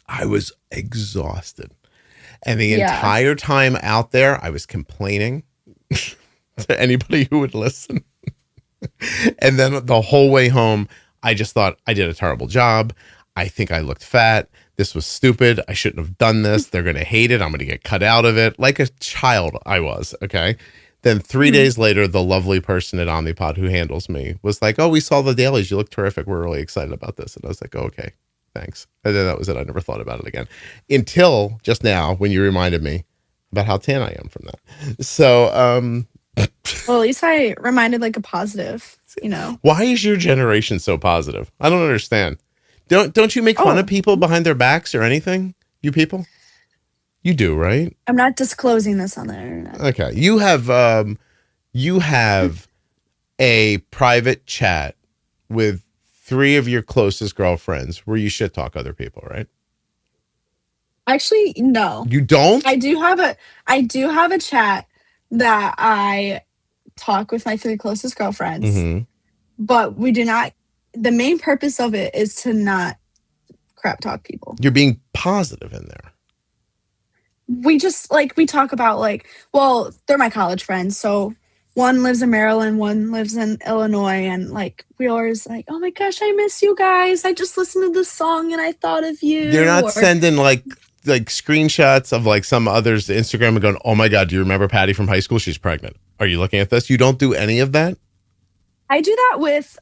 Speaker 1: I was exhausted. And the entire time out there, I was complaining to anybody who would listen. And then the whole way home, I just thought I did a terrible job. I think I looked fat. This was stupid. I shouldn't have done this. They're going to hate it. I'm going to get cut out of it. Like a child I was. Okay. Then 3 days later, the lovely person at Omnipod who handles me was like, oh, we saw the dailies. You look terrific. We're really excited about this. And I was like, oh, okay, thanks. And then that was it. I never thought about it again until just now when you reminded me about how tan I am from that. So,
Speaker 2: well, at least I reminded like a positive,
Speaker 1: Why is your generation so positive? I don't understand. Don't you make fun of people behind their backs or anything? You people? You do, right?
Speaker 2: I'm not disclosing this on the internet.
Speaker 1: Okay. You have a private chat with 3 of your closest girlfriends where you shit talk other people, right?
Speaker 2: Actually, no.
Speaker 1: You don't?
Speaker 2: I do have a chat that I talk with my 3 closest girlfriends, but we do not. The main purpose of it is to not crap talk people.
Speaker 1: You're being positive in there.
Speaker 2: We just we talk about well, they're my college friends. So one lives in Maryland, one lives in Illinois. And we always oh my gosh, I miss you guys. I just listened to this song and I thought of you.
Speaker 1: They're not sending like screenshots of like some others Instagram and going, oh my God, do you remember Patty from high school? She's pregnant. Are you looking at this? You don't do any of that?
Speaker 2: I do that with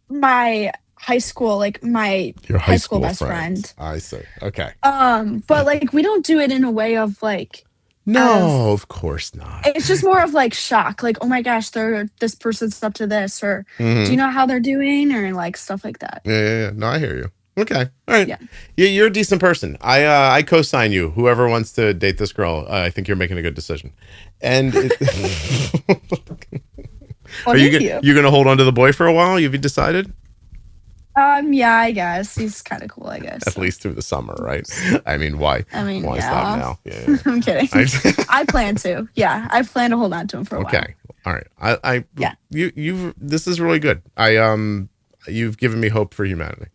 Speaker 2: my high school, like
Speaker 1: your
Speaker 2: high school best friend.
Speaker 1: I see. Okay.
Speaker 2: But like we don't do it in a way of like.
Speaker 1: No, of course not.
Speaker 2: It's just more of like shock, like, oh my gosh, this person's up to this, or do you know how they're doing, or like stuff like that.
Speaker 1: Yeah. No, I hear you. Okay. All right.
Speaker 2: Yeah.
Speaker 1: You're a decent person. I co-sign you. Whoever wants to date this girl, I think you're making a good decision. And
Speaker 2: well,
Speaker 1: you're going to hold on to the boy for a while? You've decided?
Speaker 2: Yeah, I guess he's kind of cool. I guess
Speaker 1: at least through the summer, right? I mean, why
Speaker 2: yeah.
Speaker 1: stop now? Yeah.
Speaker 2: I'm kidding. I plan to. Yeah, I plan to hold on to him for a while.
Speaker 1: Okay, all right. Yeah. You. This is really good. You've given me hope for humanity.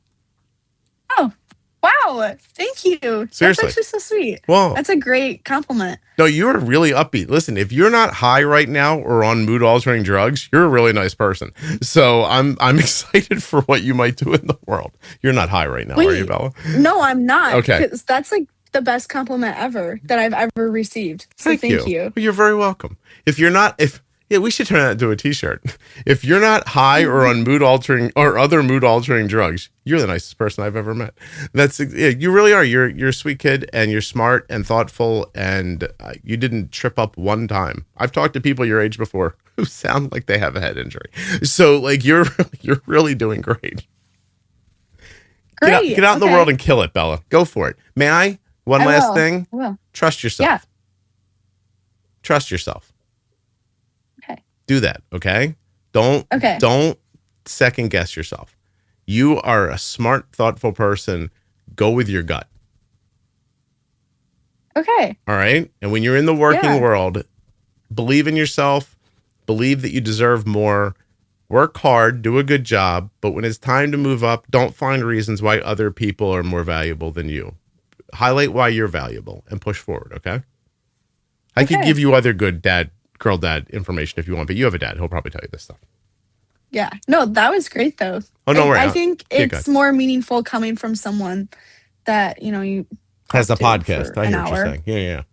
Speaker 2: Oh, wow! Thank you.
Speaker 1: Seriously,
Speaker 2: that's actually so sweet.
Speaker 1: Well,
Speaker 2: that's a great compliment.
Speaker 1: No, you're really upbeat. Listen, if you're not high right now or on mood altering drugs, you're a really nice person. So I'm excited for what you might do in the world. You're not high right now, are you, Bella?
Speaker 2: No, I'm not.
Speaker 1: Okay,
Speaker 2: because that's like the best compliment ever that I've ever received. So thank you.
Speaker 1: Well, you're very welcome. We should turn that into a t-shirt. If you're not high or on mood altering or other mood altering drugs, you're the nicest person I've ever met. You really are. You're a sweet kid and you're smart and thoughtful and you didn't trip up one time. I've talked to people your age before who sound like they have a head injury. So like you're really doing great.
Speaker 2: Great.
Speaker 1: Get out in the world and kill it, Bella. Go for it. May I? One last thing.
Speaker 2: I will.
Speaker 1: Trust yourself.
Speaker 2: Yeah.
Speaker 1: Trust yourself.
Speaker 2: Okay.
Speaker 1: Do that, okay? Don't second guess yourself. You are a smart, thoughtful person. Go with your gut.
Speaker 2: Okay.
Speaker 1: All right? And when you're in the working world, believe in yourself. Believe that you deserve more. Work hard, do a good job, but when it's time to move up, don't find reasons why other people are more valuable than you. Highlight why you're valuable and push forward, okay? I could give you other good girl dad information if you want, but you have a dad. He'll probably tell you this stuff.
Speaker 2: Yeah. No, that was great though.
Speaker 1: Oh, no worry.
Speaker 2: I think it's more meaningful coming from someone that, you
Speaker 1: has a podcast. I hear
Speaker 2: what
Speaker 1: you're saying. Yeah.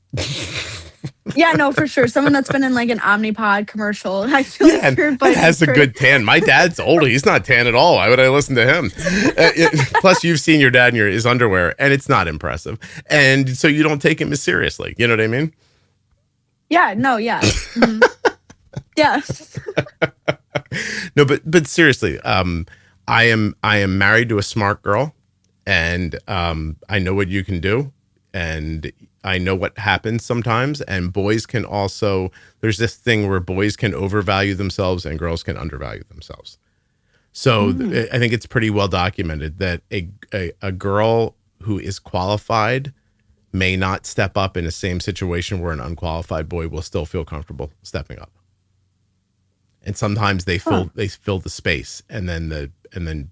Speaker 2: Yeah, no, for sure. Someone that's been in like an Omnipod commercial. I feel like your advice
Speaker 1: has a good tan. My dad's older. He's not tan at all. Why would I listen to him? Plus, you've seen your dad in his underwear, and it's not impressive. And so you don't take him as seriously. You know what I mean?
Speaker 2: Yeah. No. Yeah. Mm-hmm. Yeah.
Speaker 1: No, but seriously, I am married to a smart girl, and I know what you can do, and I know what happens sometimes, and boys can also, there's this thing where boys can overvalue themselves and girls can undervalue themselves. So I think it's pretty well documented that a girl who is qualified may not step up in the same situation where an unqualified boy will still feel comfortable stepping up. And sometimes they fill the space, and then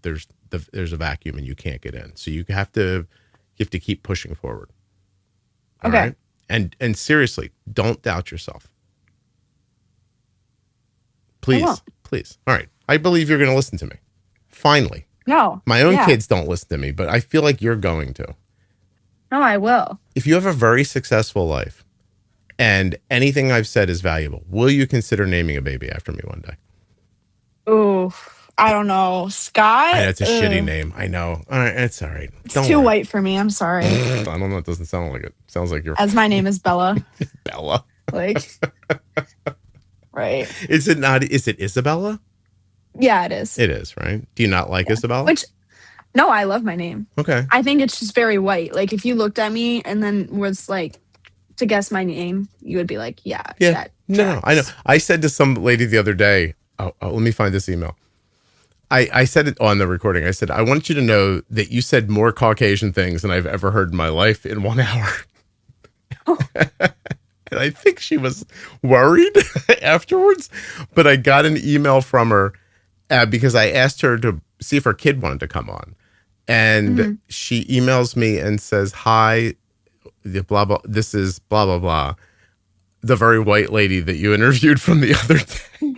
Speaker 1: there's a vacuum and you can't get in. So you have to keep pushing forward. All right? And seriously, don't doubt yourself. Please. All right. I believe you're going to listen to me. Finally.
Speaker 2: No.
Speaker 1: My own kids don't listen to me, but I feel like you're going to.
Speaker 2: No, I will.
Speaker 1: If you have a very successful life and anything I've said is valuable, will you consider naming a baby after me one day?
Speaker 2: Oh, I don't know. Sky?
Speaker 1: That's a shitty name. I know. All right. It's all right.
Speaker 2: It's too white for me. I'm sorry.
Speaker 1: I don't know. It doesn't sound like it. Sounds like you're...
Speaker 2: As my name is Bella.
Speaker 1: Bella.
Speaker 2: Like... Right.
Speaker 1: Is it Isabella?
Speaker 2: Yeah, it is.
Speaker 1: It is, right? Do you not like Isabella?
Speaker 2: No, I love my name.
Speaker 1: Okay.
Speaker 2: I think it's just very white. Like if you looked at me and then was like to guess my name, you would be like, yeah.
Speaker 1: No, I know. I said to some lady the other day, let me find this email. I said it on the recording. I said, I want you to know that you said more Caucasian things than I've ever heard in my life in 1 hour. Oh. And I think she was worried afterwards, but I got an email from her because I asked her to see if her kid wanted to come on. And she emails me and says, hi, blah, blah, this is blah, blah, blah. The very white lady that you interviewed from the other day.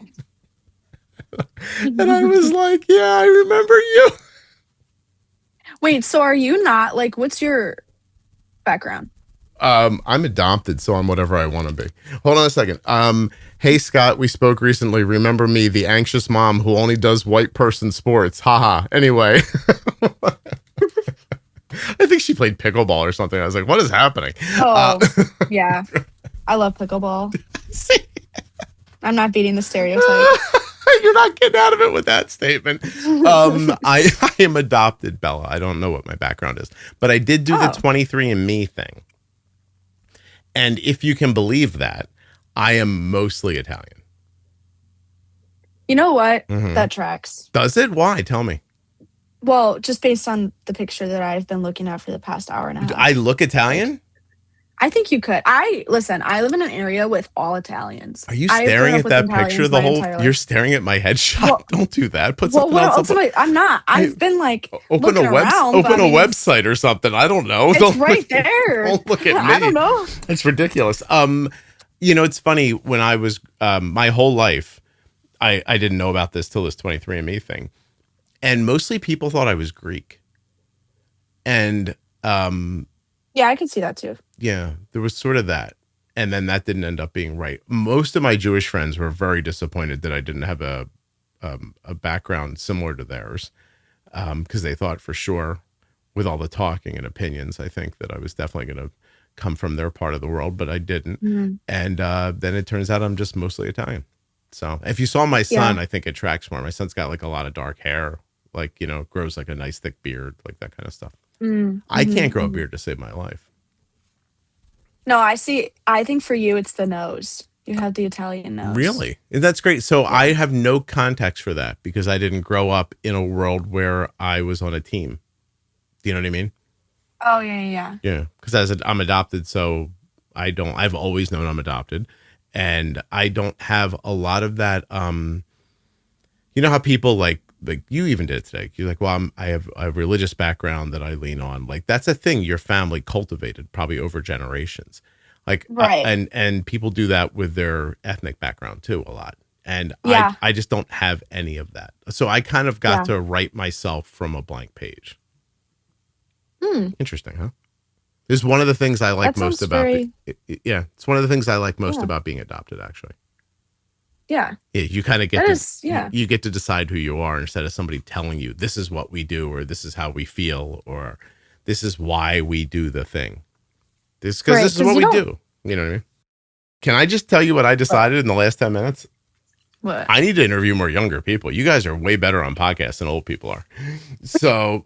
Speaker 1: And I was like, yeah, I remember you.
Speaker 2: Wait, so are you not, like, what's your background?
Speaker 1: I'm adopted, so I'm whatever I want to be. Hold on a second. Hey Scott, we spoke recently. Remember me, the anxious mom who only does white person sports. Haha. Anyway. I think she played pickleball or something. I was like, what is happening?
Speaker 2: Oh, yeah. I love pickleball.
Speaker 1: See?
Speaker 2: I'm not beating the stereotype.
Speaker 1: You're not getting out of it with that statement. I am adopted, Bella. I don't know what my background is, but I did do the 23andMe thing. And if you can believe that, I am mostly Italian.
Speaker 2: You know what? Mm-hmm. That tracks.
Speaker 1: Does it? Why? Tell me.
Speaker 2: Well, just based on the picture that I've been looking at for the past hour and a half.
Speaker 1: I look Italian?
Speaker 2: I think you could. I live in an area with all Italians.
Speaker 1: Are you staring at that picture the whole? You're staring at my headshot. Well, don't do that. Put something else.
Speaker 2: I'm not. I've been like
Speaker 1: open a website or something. I don't know.
Speaker 2: It's right there.
Speaker 1: Don't look at me.
Speaker 2: I don't know.
Speaker 1: It's ridiculous. It's funny when I was my whole life, I didn't know about this till this 23andMe thing, and mostly people thought I was Greek, and
Speaker 2: yeah, I could see that too.
Speaker 1: Yeah, there was sort of that. And then that didn't end up being right. Most of my Jewish friends were very disappointed that I didn't have a background similar to theirs, because they thought for sure, with all the talking and opinions, I think that I was definitely going to come from their part of the world, but I didn't. Mm-hmm. And then it turns out I'm just mostly Italian. So if you saw my son, I think it tracks more. My son's got like a lot of dark hair, like, grows like a nice thick beard, like that kind of stuff. Mm-hmm. I can't grow a beard to save my life.
Speaker 2: No, I see. I think for you, it's the nose. You have the Italian nose.
Speaker 1: Really? That's great. So I have no context for that because I didn't grow up in a world where I was on a team. Do you know what I mean?
Speaker 2: Oh, yeah.
Speaker 1: Yeah. Because I'm adopted, so I've always known I'm adopted. And I don't have a lot of that. You know how people like you even did it today. You're like, well, I have a religious background that I lean on. Like that's a thing your family cultivated probably over generations. Like,
Speaker 2: right.
Speaker 1: And people do that with their ethnic background too a lot. And I just don't have any of that. So I kind of got to write myself from a blank page. Interesting, huh? This is one of the things I like most about it's one of the things I like most about being adopted, actually.
Speaker 2: Yeah.
Speaker 1: You kind of get you get to decide who you are instead of somebody telling you this is what we do or this is how we feel or this is why we do the thing. This is what we do. You know what I mean? Can I just tell you what I decided in the last 10 minutes?
Speaker 2: What?
Speaker 1: I need to interview more younger people. You guys are way better on podcasts than old people are. So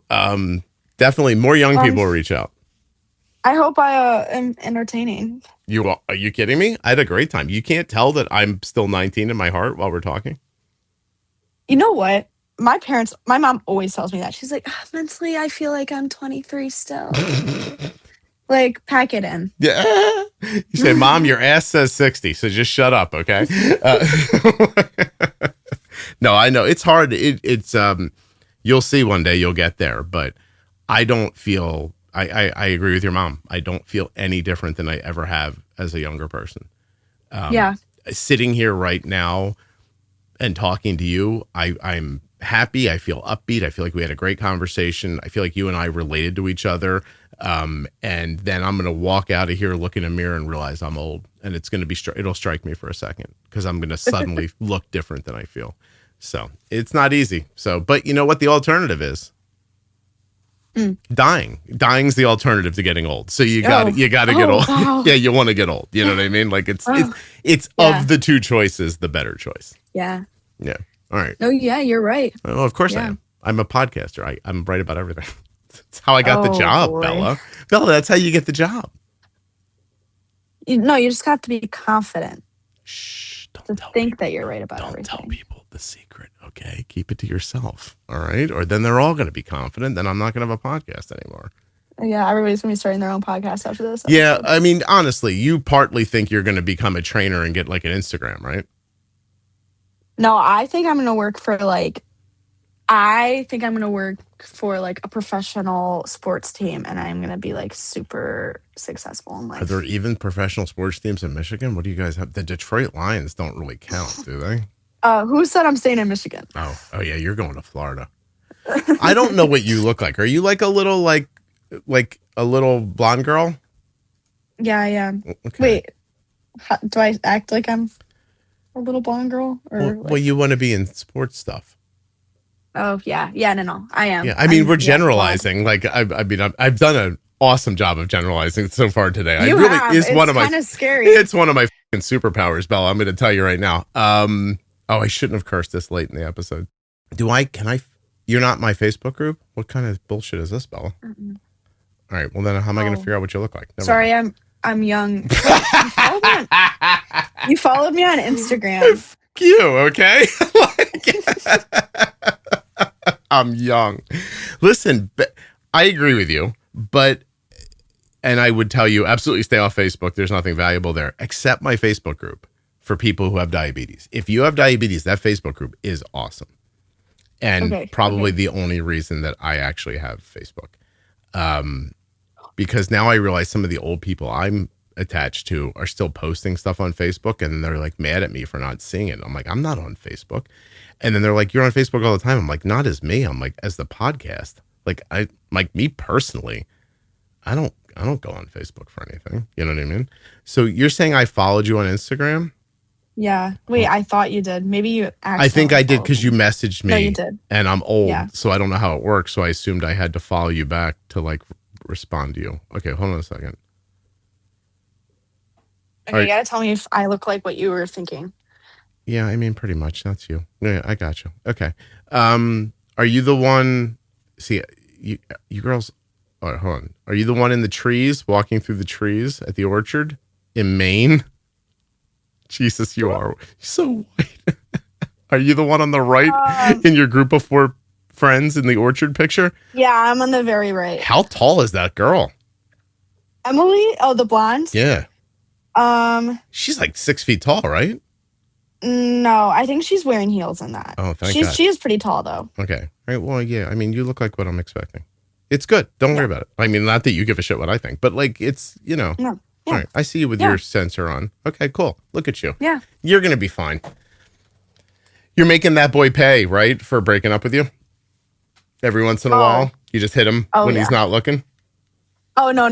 Speaker 1: definitely more young people will reach out.
Speaker 2: I hope I am entertaining.
Speaker 1: Are you kidding me? I had a great time. You can't tell that I'm still 19 in my heart while we're talking?
Speaker 2: You know what? My mom always tells me that. She's like, mentally, I feel like I'm 23 still. Like, pack it in.
Speaker 1: Yeah. You say, Mom, your ass says 60, so just shut up, okay? No, I know. It's hard. It's you'll see one day you'll get there, but I don't feel... I agree with your mom. I don't feel any different than I ever have as a younger person. Sitting here right now and talking to you, I'm happy. I feel upbeat. I feel like we had a great conversation. I feel like you and I related to each other. And then I'm going to walk out of here, look in a mirror and realize I'm old. And it's going to be, it'll strike me for a second because I'm going to suddenly look different than I feel. So it's not easy. So, but you know what the alternative is? Dying's the alternative to getting old. So you got to get old. Wow. Yeah, you want to get old. You know what I mean? Like it's of the two choices, the better choice.
Speaker 2: Yeah.
Speaker 1: Yeah. All right.
Speaker 2: Oh yeah, you're right.
Speaker 1: Oh, of course I am. I'm a podcaster. I'm right about everything. That's how I got the job, boy. Bella. Bella, that's how you get the job.
Speaker 2: You just have to be confident.
Speaker 1: Shh.
Speaker 2: Don't think that you're right about everything.
Speaker 1: Don't tell people the secret, okay? Keep it to yourself, all right? Or then they're all going to be confident. Then I'm not going to have a podcast anymore.
Speaker 2: Yeah, everybody's going to be starting their own podcast after this episode.
Speaker 1: Yeah, I mean, honestly, you partly think you're going to become a trainer and get like an Instagram, right?
Speaker 2: No, I think I'm going to work for a professional sports team, and I'm going to be like super successful in life.
Speaker 1: Are there even professional sports teams in Michigan? What do you guys have? The Detroit Lions don't really count, do they?
Speaker 2: Who said I'm staying in Michigan?
Speaker 1: Oh yeah, you're going to Florida. I don't know what you look like. Are you like a little like a little blonde girl?
Speaker 2: Yeah.
Speaker 1: Okay.
Speaker 2: Wait, do I act like I'm a little blonde girl? Or
Speaker 1: Well, you want to be in sports stuff.
Speaker 2: Oh, yeah. Yeah, no. I am.
Speaker 1: Yeah, I mean, we're generalizing.
Speaker 2: Blonde.
Speaker 1: Like, I've done an awesome job of generalizing so far today.
Speaker 2: It's kind of scary.
Speaker 1: It's one of my fucking superpowers, Bella. I'm going to tell you right now. I shouldn't have cursed this late in the episode. Can I? You're not my Facebook group? What kind of bullshit is this, Bella? Mm-mm. All right. Well, then how am I going to figure out what you look like?
Speaker 2: Sorry, I'm young. You followed me on Instagram.
Speaker 1: Fuck you, okay? I'm young. Listen, I agree with you, and I would tell you absolutely stay off Facebook. There's nothing valuable there except my Facebook group for people who have diabetes. If you have diabetes, that Facebook group is awesome. And probably the only reason that I actually have Facebook. Because now I realize some of the old people I'm attached to are still posting stuff on Facebook, and they're like mad at me for not seeing it. I'm like, I'm not on Facebook. And then they're like, you're on Facebook all the time. I'm like, not as me. I'm like, as the podcast. Like me personally, I don't go on Facebook for anything. You know what I mean? So you're saying I followed you on Instagram?
Speaker 2: Yeah. Wait, I thought you did. Maybe you
Speaker 1: I think I did because you messaged me.
Speaker 2: No, you did.
Speaker 1: And I'm old, so I don't know how it works. So I assumed I had to follow you back to like respond to you. Okay, hold on a second.
Speaker 2: Okay, you gotta tell me if I look like what you were thinking.
Speaker 1: Yeah, I mean, pretty much. That's you. Yeah, I got you. Okay. Are you the one? See, you girls. All right, hold on. Are you the one in the trees, walking through the trees at the orchard in Maine? Jesus, you are so white. Are you the one on the right in your group of 4 friends in the orchard picture?
Speaker 2: Yeah, I'm on the very right.
Speaker 1: How tall is that girl?
Speaker 2: Emily? Oh, the blonde?
Speaker 1: Yeah. She's like 6 feet tall, right?
Speaker 2: No, I think she's wearing heels in that.
Speaker 1: Oh, thank God.
Speaker 2: She is pretty tall, though.
Speaker 1: Okay. All right. Well, yeah. I mean, you look like what I'm expecting. It's good. Don't worry about it. I mean, not that you give a shit what I think, but like, it's, No. Yeah. All right. I see you with your sensor on. Okay, cool. Look at you.
Speaker 2: Yeah.
Speaker 1: You're going to be fine. You're making that boy pay, right? For breaking up with you? Every once in a while? You just hit him when he's not looking?
Speaker 2: Oh, no.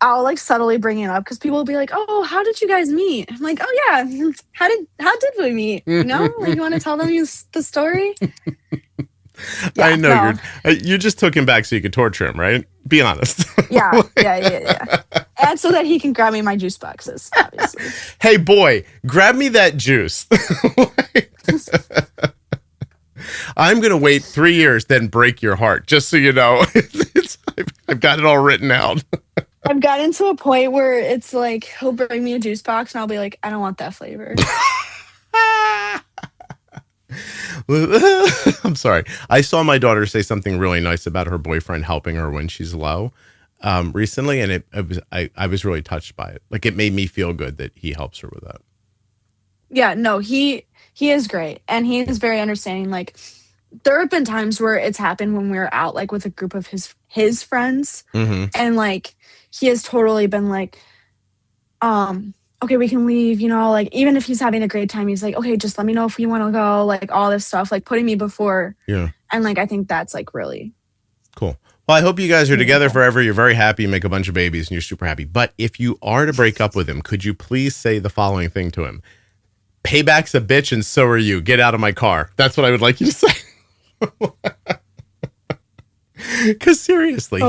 Speaker 2: I'll like subtly bring it up because people will be like, "Oh, how did you guys meet?" I'm like, "Oh yeah, how did we meet?" You know, like you want to tell them the story.
Speaker 1: Yeah, I know you just took him back so you could torture him, right? Be honest.
Speaker 2: Yeah. And so that he can grab me my juice boxes, obviously.
Speaker 1: Hey boy, grab me that juice. I'm gonna wait 3 years, then break your heart, just so you know. I've got it all written out.
Speaker 2: I've gotten to a point where it's like he'll bring me a juice box and I'll be like, I don't want that flavor.
Speaker 1: I'm sorry. I saw my daughter say something really nice about her boyfriend helping her when she's low recently, and I was really touched by it. Like it made me feel good that he helps her with that.
Speaker 2: Yeah, no, he is great, and he is very understanding. Like there have been times where it's happened when we were out like with a group of his friends, and like he has totally been like, okay, we can leave, like even if he's having a great time, he's like, okay, just let me know if you want to go, like all this stuff, like putting me before.
Speaker 1: Yeah.
Speaker 2: And like I think that's like really
Speaker 1: cool. Well, I hope you guys are together forever. You're very happy, you make a bunch of babies, and you're super happy. But if you are to break up with him, could you please say the following thing to him? Payback's a bitch and so are you. Get out of my car. That's what I would like you to say. Because seriously,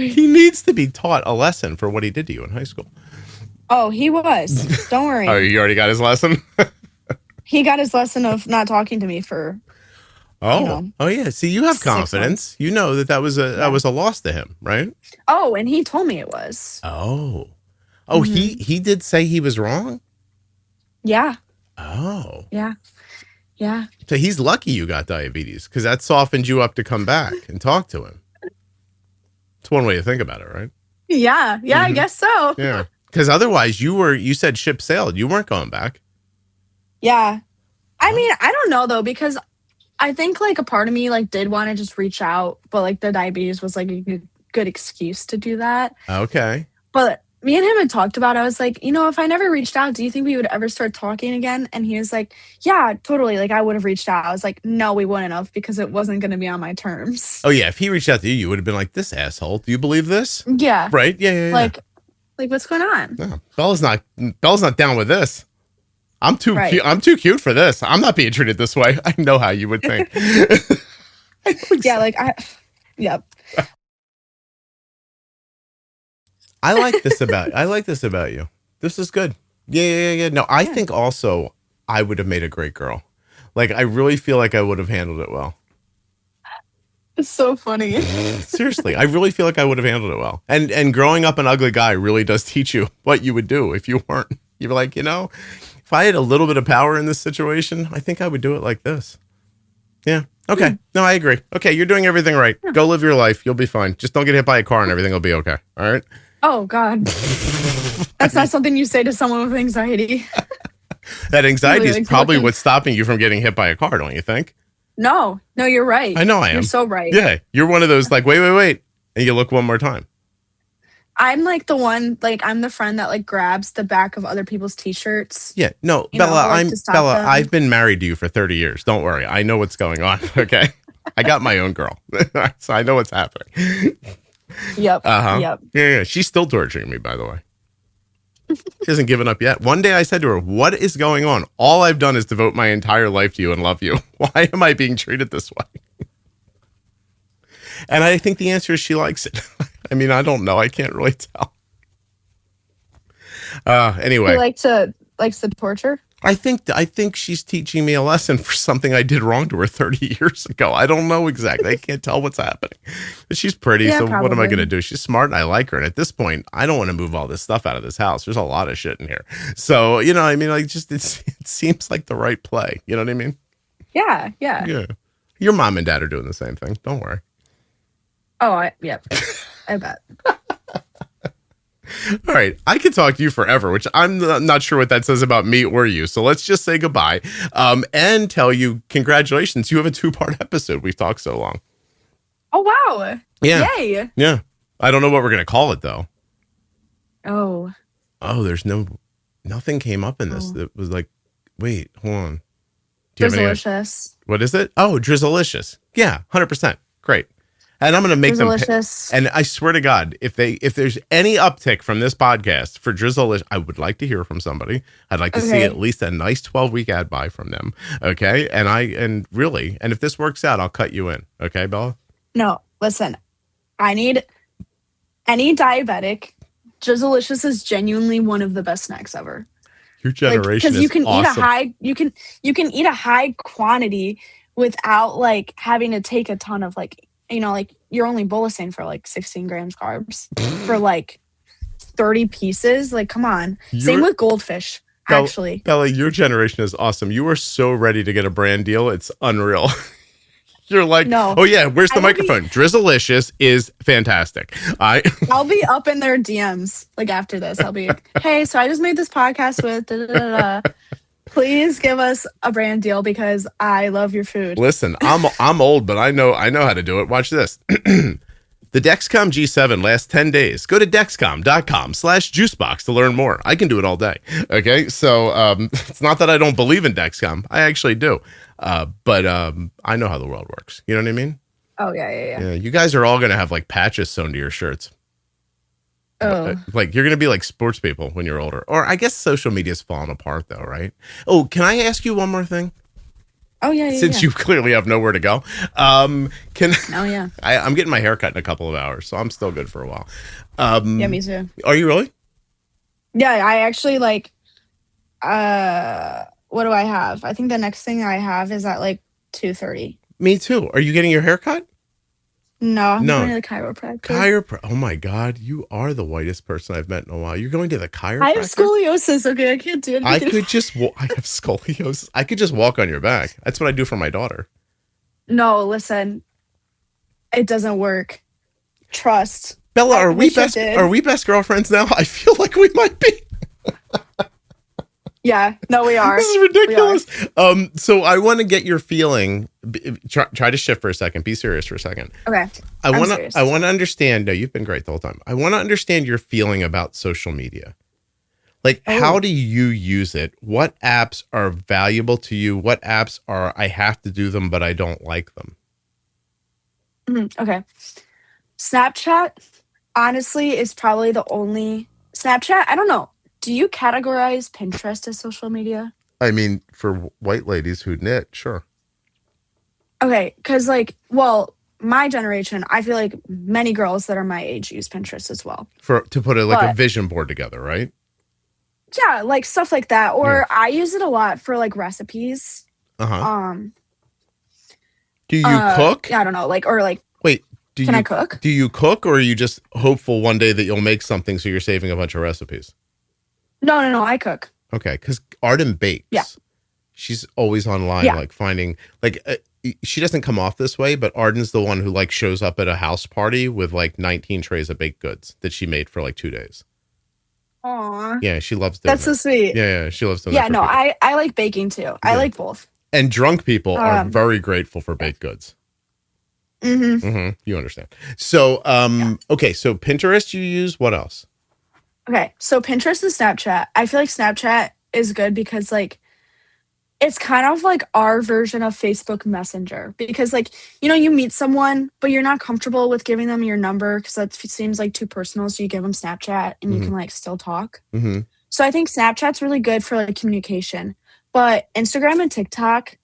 Speaker 1: he needs to be taught a lesson for what he did to you in high school.
Speaker 2: Oh, he was. Don't worry.
Speaker 1: Oh, you already got his lesson?
Speaker 2: He got his lesson of not talking to me for.
Speaker 1: Oh yeah. See, you have confidence. You know that was a loss to him, right?
Speaker 2: Oh, and he told me it was.
Speaker 1: Oh, he did say he was wrong?
Speaker 2: Yeah.
Speaker 1: Oh.
Speaker 2: Yeah.
Speaker 1: So he's lucky you got diabetes because that softened you up to come back and talk to him. It's one way to think about it, right?
Speaker 2: Yeah, I guess so.
Speaker 1: Yeah. Because otherwise you said ship sailed. You weren't going back.
Speaker 2: Yeah. I mean, I don't know though, because I think like a part of me like did want to just reach out, but like the diabetes was like a good excuse to do that.
Speaker 1: Okay.
Speaker 2: But me and him had talked about, I was like, if I never reached out, do you think we would ever start talking again? And he was like, yeah, totally. Like, I would have reached out. I was like, no, we wouldn't have, because it wasn't going to be on my terms.
Speaker 1: Oh yeah, if he reached out to you, you would have been like, this asshole. Do you believe this?
Speaker 2: Yeah.
Speaker 1: Right? Yeah.
Speaker 2: Like what's going on?
Speaker 1: No, Bella's not down with this. I'm too
Speaker 2: Right.
Speaker 1: cute. I'm too cute for this. I'm not being treated this way. I know how you would think.
Speaker 2: Yep.
Speaker 1: I like this about you. This is good. Yeah. No, I think also I would have made a great girl. Like, I really feel like I would have handled it well.
Speaker 2: It's so funny.
Speaker 1: Seriously, I really feel like I would have handled it well. And growing up an ugly guy really does teach you what you would do if you weren't. You're like, if I had a little bit of power in this situation, I think I would do it like this. Yeah. Okay. No, I agree. Okay, you're doing everything right. Yeah. Go live your life. You'll be fine. Just don't get hit by a car and everything will be okay. All right?
Speaker 2: Oh, God. That's not something you say to someone with anxiety.
Speaker 1: That anxiety is probably what's stopping you from getting hit by a car, don't you think?
Speaker 2: No, you're right.
Speaker 1: I know I am.
Speaker 2: You're so right.
Speaker 1: Yeah, you're one of those like, wait. And you look one more time.
Speaker 2: I'm like the one, like, I'm the friend that like grabs the back of other people's t-shirts.
Speaker 1: Yeah, no, Bella, I've been married to you for 30 years. Don't worry. I know what's going on. Okay. I got my own girl. So I know what's happening.
Speaker 2: Yep.
Speaker 1: Yep. Yeah. She's still torturing me, by the way. She hasn't given up yet. One day I said to her, what is going on? All I've done is devote my entire life to you and love you. Why am I being treated this way? And I think the answer is she likes it. I mean, I don't know. I can't really tell. Anyway.
Speaker 2: She likes the torture?
Speaker 1: I think she's teaching me a lesson for something I did wrong to her 30 years ago. I don't know exactly. I can't tell what's happening. But she's pretty, so probably. What am I going to do? She's smart and I like her. And at this point, I don't want to move all this stuff out of this house. There's a lot of shit in here. So, I mean, like, just it seems like the right play. You know what I mean?
Speaker 2: Yeah.
Speaker 1: Your mom and dad are doing the same thing. Don't worry.
Speaker 2: Oh, yep. I bet.
Speaker 1: All right. I could talk to you forever, which I'm not sure what that says about me or you. So let's just say goodbye and tell you congratulations. You have a 2-part episode. We've talked so long.
Speaker 2: Oh, wow.
Speaker 1: Yeah.
Speaker 2: Yay.
Speaker 1: Yeah. I don't know what we're going to call it, though.
Speaker 2: Oh,
Speaker 1: there's nothing came up in this. It was like, wait, hold on.
Speaker 2: Drizzleicious.
Speaker 1: What is it? Oh, Drizzleicious. Yeah, 100%. Great. And I'm going to make them. And I swear to God, if there's any uptick from this podcast for Drizzleicious, I would like to hear from somebody. I'd like to see at least a nice 12-week ad buy from them. Okay. And if this works out, I'll cut you in. Okay, Bella?
Speaker 2: No, listen, I need any diabetic. Drizzleicious is genuinely one of the best snacks ever.
Speaker 1: Your generation
Speaker 2: because you can
Speaker 1: awesome.
Speaker 2: you can eat a high quantity without like having to take a ton of like, like you're only bolusing for like 16 grams carbs for like 30 pieces. Like, come on. Same with goldfish, actually.
Speaker 1: Bella, your generation is awesome. You are so ready to get a brand deal. It's unreal. You're like, no. Oh yeah, where's the microphone? Drizzleicious is fantastic.
Speaker 2: I'll be up in their DMs like after this. I'll be like, hey, so I just made this podcast with please give us a brand deal because I love your food.
Speaker 1: Listen, I'm old, but I know how to do it. Watch this. The Dexcom G7 lasts 10 days. Go to dexcom.com/juicebox to learn more. I can do it all day. Okay. So, it's not that I don't believe in Dexcom. I actually do. But I know how the world works. You know what I mean?
Speaker 2: Oh yeah.
Speaker 1: You guys are all going to have like patches sewn to your shirts.
Speaker 2: Oh.
Speaker 1: Like you're going to be like sports people when you're older. Or I guess social media's falling apart though, right? Oh, can I ask you one more thing?
Speaker 2: Oh yeah.
Speaker 1: Since you clearly have nowhere to go,
Speaker 2: Oh yeah.
Speaker 1: I'm getting my hair cut in a couple of hours, so I'm still good for a while.
Speaker 2: Yeah, me too.
Speaker 1: Are you really?
Speaker 2: Yeah, I actually like. What do I have? I think the next thing I have is at like 2:30.
Speaker 1: Me too. Are you getting your hair cut?
Speaker 2: No, I'm going to the chiropractor.
Speaker 1: Oh my God, you are the whitest person I've met in a while. You're going to the chiropractor?
Speaker 2: I have scoliosis. Okay, I can't do it.
Speaker 1: I have scoliosis. I could just walk on your back. That's what I do for my daughter.
Speaker 2: No, listen, it doesn't work. Trust.
Speaker 1: Bella, are we best girlfriends now? I feel like we might be.
Speaker 2: Yeah, no, we are.
Speaker 1: This is ridiculous. So I want to get your feeling. Try to shift for a second. Be serious for a second.
Speaker 2: Okay.
Speaker 1: I want to understand. No, you've been great the whole time. I want to understand your feeling about social media. Like, how do you use it? What apps are valuable to you? What apps are I have to do them, but I don't like them?
Speaker 2: Okay. Snapchat, honestly, is probably the only Snapchat. I don't know. Do you categorize Pinterest as social media?
Speaker 1: I mean, for white ladies who knit, sure.
Speaker 2: Okay, because my generation, I feel like many girls that are my age use Pinterest as well.
Speaker 1: To put a vision board together, right?
Speaker 2: Yeah, like stuff like that. Or I use it a lot for like recipes.
Speaker 1: Do you cook?
Speaker 2: I don't know.
Speaker 1: Wait,
Speaker 2: can I cook?
Speaker 1: Do you cook, or are you just hopeful one day that you'll make something so you're saving a bunch of recipes?
Speaker 2: No, I cook.
Speaker 1: Okay, because Arden bakes.
Speaker 2: Yeah.
Speaker 1: She's always online, like finding, she doesn't come off this way, but Arden's the one who like shows up at a house party with like 19 trays of baked goods that she made for like 2 days.
Speaker 2: Aww.
Speaker 1: Yeah, she loves doing
Speaker 2: That's so sweet.
Speaker 1: Yeah, she loves doing
Speaker 2: that. Yeah, no, I like baking too. Yeah. I like both.
Speaker 1: And drunk people are very grateful for baked goods. You understand. So, okay, so Pinterest you use, what else?
Speaker 2: Okay, so Pinterest and Snapchat. I feel like Snapchat is good because like it's kind of like our version of Facebook Messenger because like, you meet someone, but you're not comfortable with giving them your number because that seems like too personal. So you give them Snapchat and you can like still talk. So I think Snapchat's really good for like communication, but Instagram and TikTok,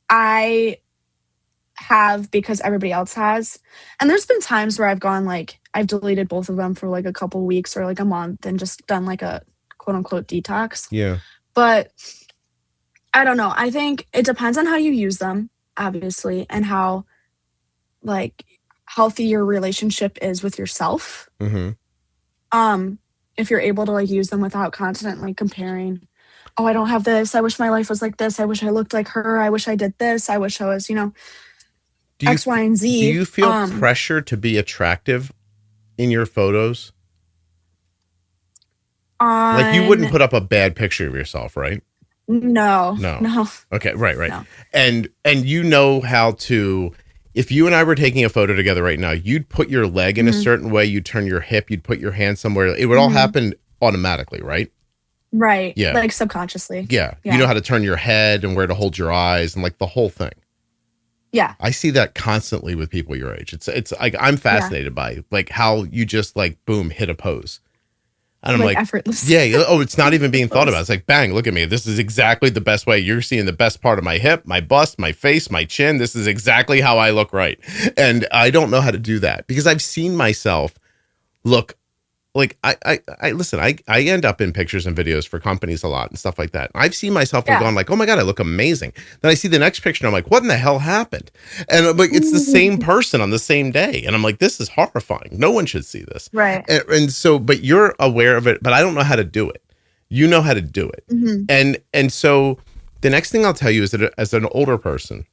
Speaker 2: I have because everybody else has. And there's been times where I've gone like, I've deleted both of them for like a couple weeks or like a month and just done like a quote unquote detox.
Speaker 1: Yeah.
Speaker 2: But I don't know. I think it depends on how you use them, obviously, and how like healthy your relationship is with yourself. If you're able to like use them without constantly comparing, oh, I don't have this. I wish my life was like this. I wish I looked like her. I wish I did this. I wish I was, X, Y, and Z.
Speaker 1: Do you feel pressure to be attractive in your photos? Like you wouldn't put up a bad picture of yourself, right?
Speaker 2: No.
Speaker 1: Okay, right.
Speaker 2: No.
Speaker 1: And you know how to, if you and I were taking a photo together right now, you'd put your leg in a certain way, you'd turn your hip, you'd put your hand somewhere. It would all happen automatically, right?
Speaker 2: Right.
Speaker 1: Yeah.
Speaker 2: Like subconsciously.
Speaker 1: Yeah. You know how to turn your head and where to hold your eyes and like the whole thing.
Speaker 2: Yeah.
Speaker 1: I see that constantly with people your age. It's like I'm fascinated by like how you just like boom hit a pose. And I'm like
Speaker 2: effortless.
Speaker 1: Yeah. Oh, it's not even being thought about. It's like, bang, look at me. This is exactly the best way. You're seeing the best part of my hip, my bust, my face, my chin. This is exactly how I look right. And I don't know how to do that because I've seen myself look like I listen, I end up in pictures and videos for companies a lot and stuff like that. I've seen myself and gone like, oh my God, I look amazing. Then I see the next picture and I'm like, what in the hell happened? And I'm like, it's the same person on the same day. And I'm like, this is horrifying. No one should see this.
Speaker 2: Right.
Speaker 1: And so, but you're aware of it, but I don't know how to do it. You know how to do it. And so the next thing I'll tell you is that as an older person,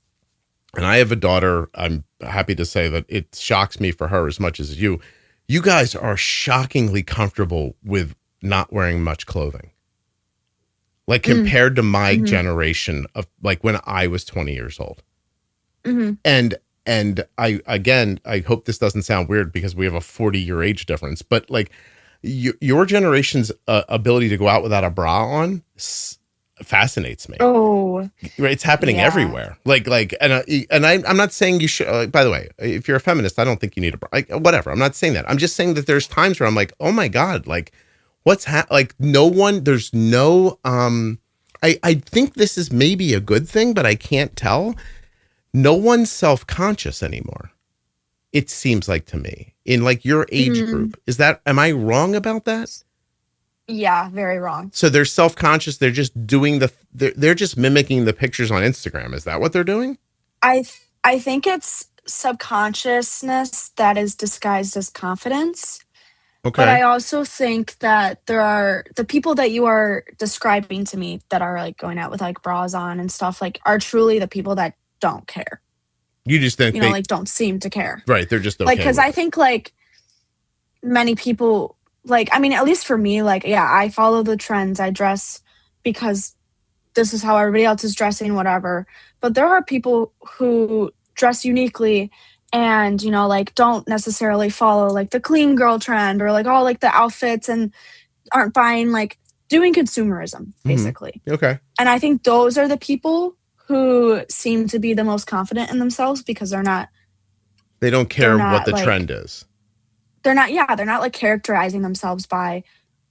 Speaker 1: and I have a daughter, I'm happy to say that it shocks me for her as much as you guys are shockingly comfortable with not wearing much clothing. Like compared to my generation of like when I was 20 years old. And I hope this doesn't sound weird because we have a 40-year age difference, but like your generation's ability to go out without a bra on fascinates me.
Speaker 2: Oh,
Speaker 1: it's happening everywhere. I'm not saying you should. By the way, if you're a feminist, I don't think you need a bra. Whatever. I'm not saying that. I'm just saying that there's times where I'm like, oh my God, like what's like no one. There's no. I think this is maybe a good thing, but I can't tell. No one's self-conscious anymore. It seems like to me in like your age group. Am I wrong about that?
Speaker 2: Yeah, very wrong.
Speaker 1: So they're self-conscious. They're just doing they're just mimicking the pictures on Instagram. Is that what they're doing?
Speaker 2: I think it's subconsciousness that is disguised as confidence. Okay. But I also think that there are the people that you are describing to me that are like going out with like bras on and stuff like are truly the people that don't care.
Speaker 1: You just think
Speaker 2: they like don't seem to care.
Speaker 1: Right. They're just okay.
Speaker 2: Like, because I think like many people, like, I mean, at least for me, like, yeah, I follow the trends. I dress because this is how everybody else is dressing, whatever. But there are people who dress uniquely and, you know, like don't necessarily follow like the clean girl trend or like all like the outfits and aren't buying, like doing consumerism, basically.
Speaker 1: Okay.
Speaker 2: And I think those are the people who seem to be the most confident in themselves because
Speaker 1: they don't care what the trend is.
Speaker 2: They're not like characterizing themselves by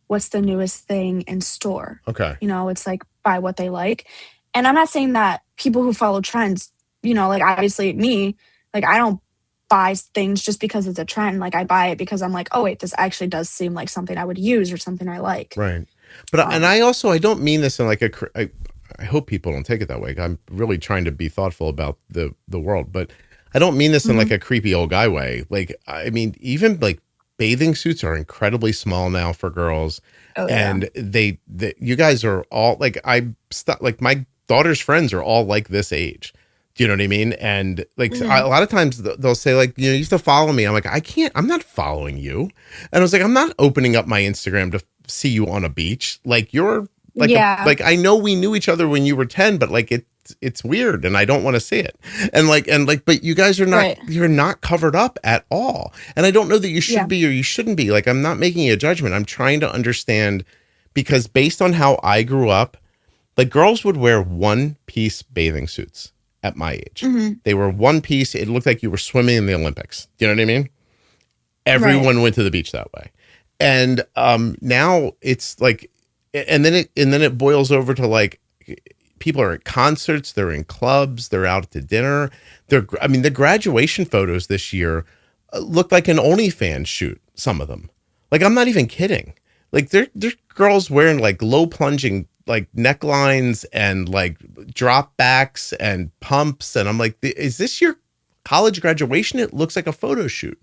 Speaker 2: what's the newest thing in store.
Speaker 1: Okay.
Speaker 2: You know, it's like by what they like. And I'm not saying that people who follow trends, you know, like obviously me, like I don't buy things just because it's a trend. Like I buy it because I'm like, oh wait, this actually does seem like something I would use or something I like.
Speaker 1: Right. But and I don't mean this in like I hope people don't take it that way. I'm really trying to be thoughtful about the world, but I don't mean this in like a creepy old guy way. Like, I mean, even like bathing suits are incredibly small now for girls.
Speaker 2: Oh, yeah.
Speaker 1: And you guys are all like, like my daughter's friends are all like this age. Do you know what I mean? And like a lot of times they'll say like, you know, you used to follow me. I'm like, I'm not following you. And I was like, I'm not opening up my Instagram to see you on a beach. Like you're like, like I know we knew each other when you were 10, but like it's weird and I don't want to see it. And like, but you guys are not, you're not covered up at all. And I don't know that you should be or you shouldn't be. Like, I'm not making a judgment. I'm trying to understand because based on how I grew up, like girls would wear one-piece bathing suits at my age. They were one piece. It looked like you were swimming in the Olympics. Do you know what I mean? Everyone went to the beach that way. And now it's like, and then it boils over to like, people are at concerts, they're in clubs, they're out to dinner. The graduation photos this year look like an OnlyFans shoot, some of them. Like, I'm not even kidding. Like, they're girls wearing like low plunging like necklines and like drop backs and pumps. And I'm like, is this your college graduation? It looks like a photo shoot.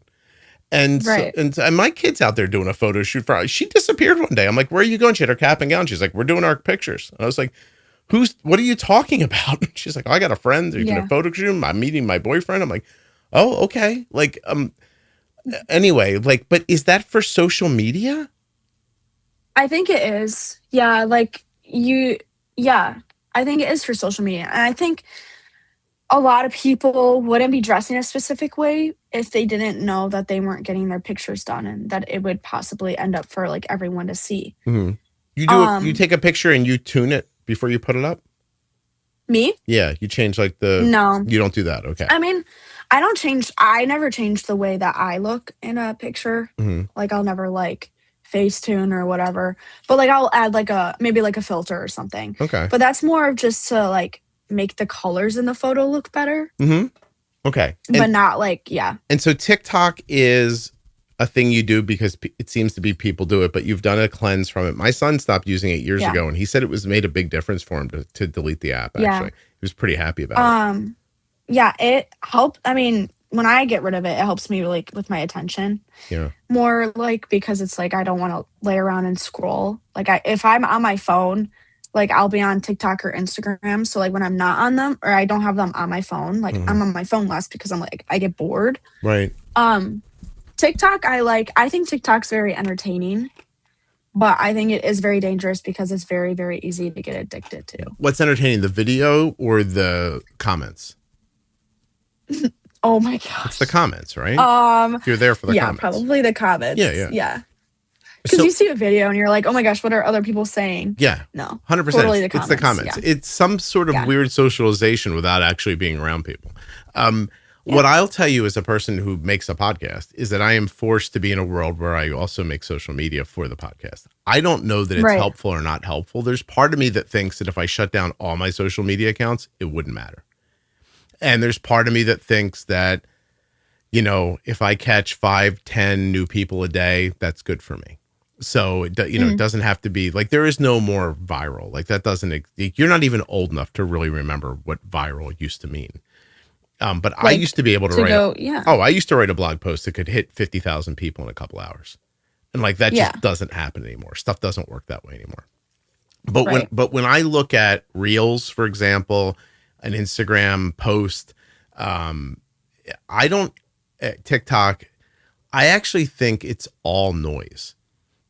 Speaker 1: And and my kid's out there doing a photo shoot she disappeared one day. I'm like, where are you going? She had her cap and gown. She's like, we're doing our pictures. And I was like, what are you talking about? She's like, I got a friend. They're going to photo shoot. I'm meeting my boyfriend. I'm like, oh, okay. Like, anyway, like, but is that for social media?
Speaker 2: I think it is. Yeah. Like I think it is for social media. And I think a lot of people wouldn't be dressing a specific way if they didn't know that they weren't getting their pictures done and that it would possibly end up for like everyone to see.
Speaker 1: You you take a picture and you tune it before you put it up?
Speaker 2: Me?
Speaker 1: Yeah, you change like
Speaker 2: No.
Speaker 1: You don't do that. Okay.
Speaker 2: I mean, I never change the way that I look in a picture. Like I'll never like Facetune or whatever. But like I'll add like maybe like a filter or something.
Speaker 1: Okay.
Speaker 2: But that's more of just to like make the colors in the photo look better.
Speaker 1: Okay.
Speaker 2: But not like,
Speaker 1: And so TikTok is a thing you do because it seems to be people do it, but you've done a cleanse from it. My son stopped using it years ago and he said it made a big difference for him to delete the app. Actually, he was pretty happy about it.
Speaker 2: Yeah, it helped. I mean, when I get rid of it, it helps me like with my attention.
Speaker 1: Yeah.
Speaker 2: More like because it's like I don't want to lay around and scroll. Like if I'm on my phone, like I'll be on TikTok or Instagram. So like when I'm not on them or I don't have them on my phone, like I'm on my phone less because I'm like I get bored.
Speaker 1: Right.
Speaker 2: TikTok, I think TikTok's very entertaining, but I think it is very dangerous because it's very, very easy to get addicted to.
Speaker 1: What's entertaining, the video or the comments?
Speaker 2: Oh my gosh.
Speaker 1: It's the comments, right? You're there for the comments.
Speaker 2: Yeah, probably the comments.
Speaker 1: Yeah.
Speaker 2: Because you see a video and you're like, oh my gosh, what are other people saying?
Speaker 1: Yeah.
Speaker 2: No.
Speaker 1: 100%.
Speaker 2: Totally
Speaker 1: It's the comments. Yeah. It's some sort of weird socialization without actually being around people. What I'll tell you as a person who makes a podcast is that I am forced to be in a world where I also make social media for the podcast. I don't know that it's helpful or not helpful. There's part of me that thinks that if I shut down all my social media accounts, it wouldn't matter. And there's part of me that thinks that, you know, if I catch 5-10 new people a day, that's good for me. So, it doesn't have to be like, there is no more viral. Like that doesn't, you're not even old enough to really remember what viral used to mean. But like I used to be able to write. I used to write a blog post that could hit 50,000 people in a couple hours. And like, that just doesn't happen anymore. Stuff doesn't work that way anymore. But when I look at Reels, for example, an Instagram post, TikTok, I actually think it's all noise.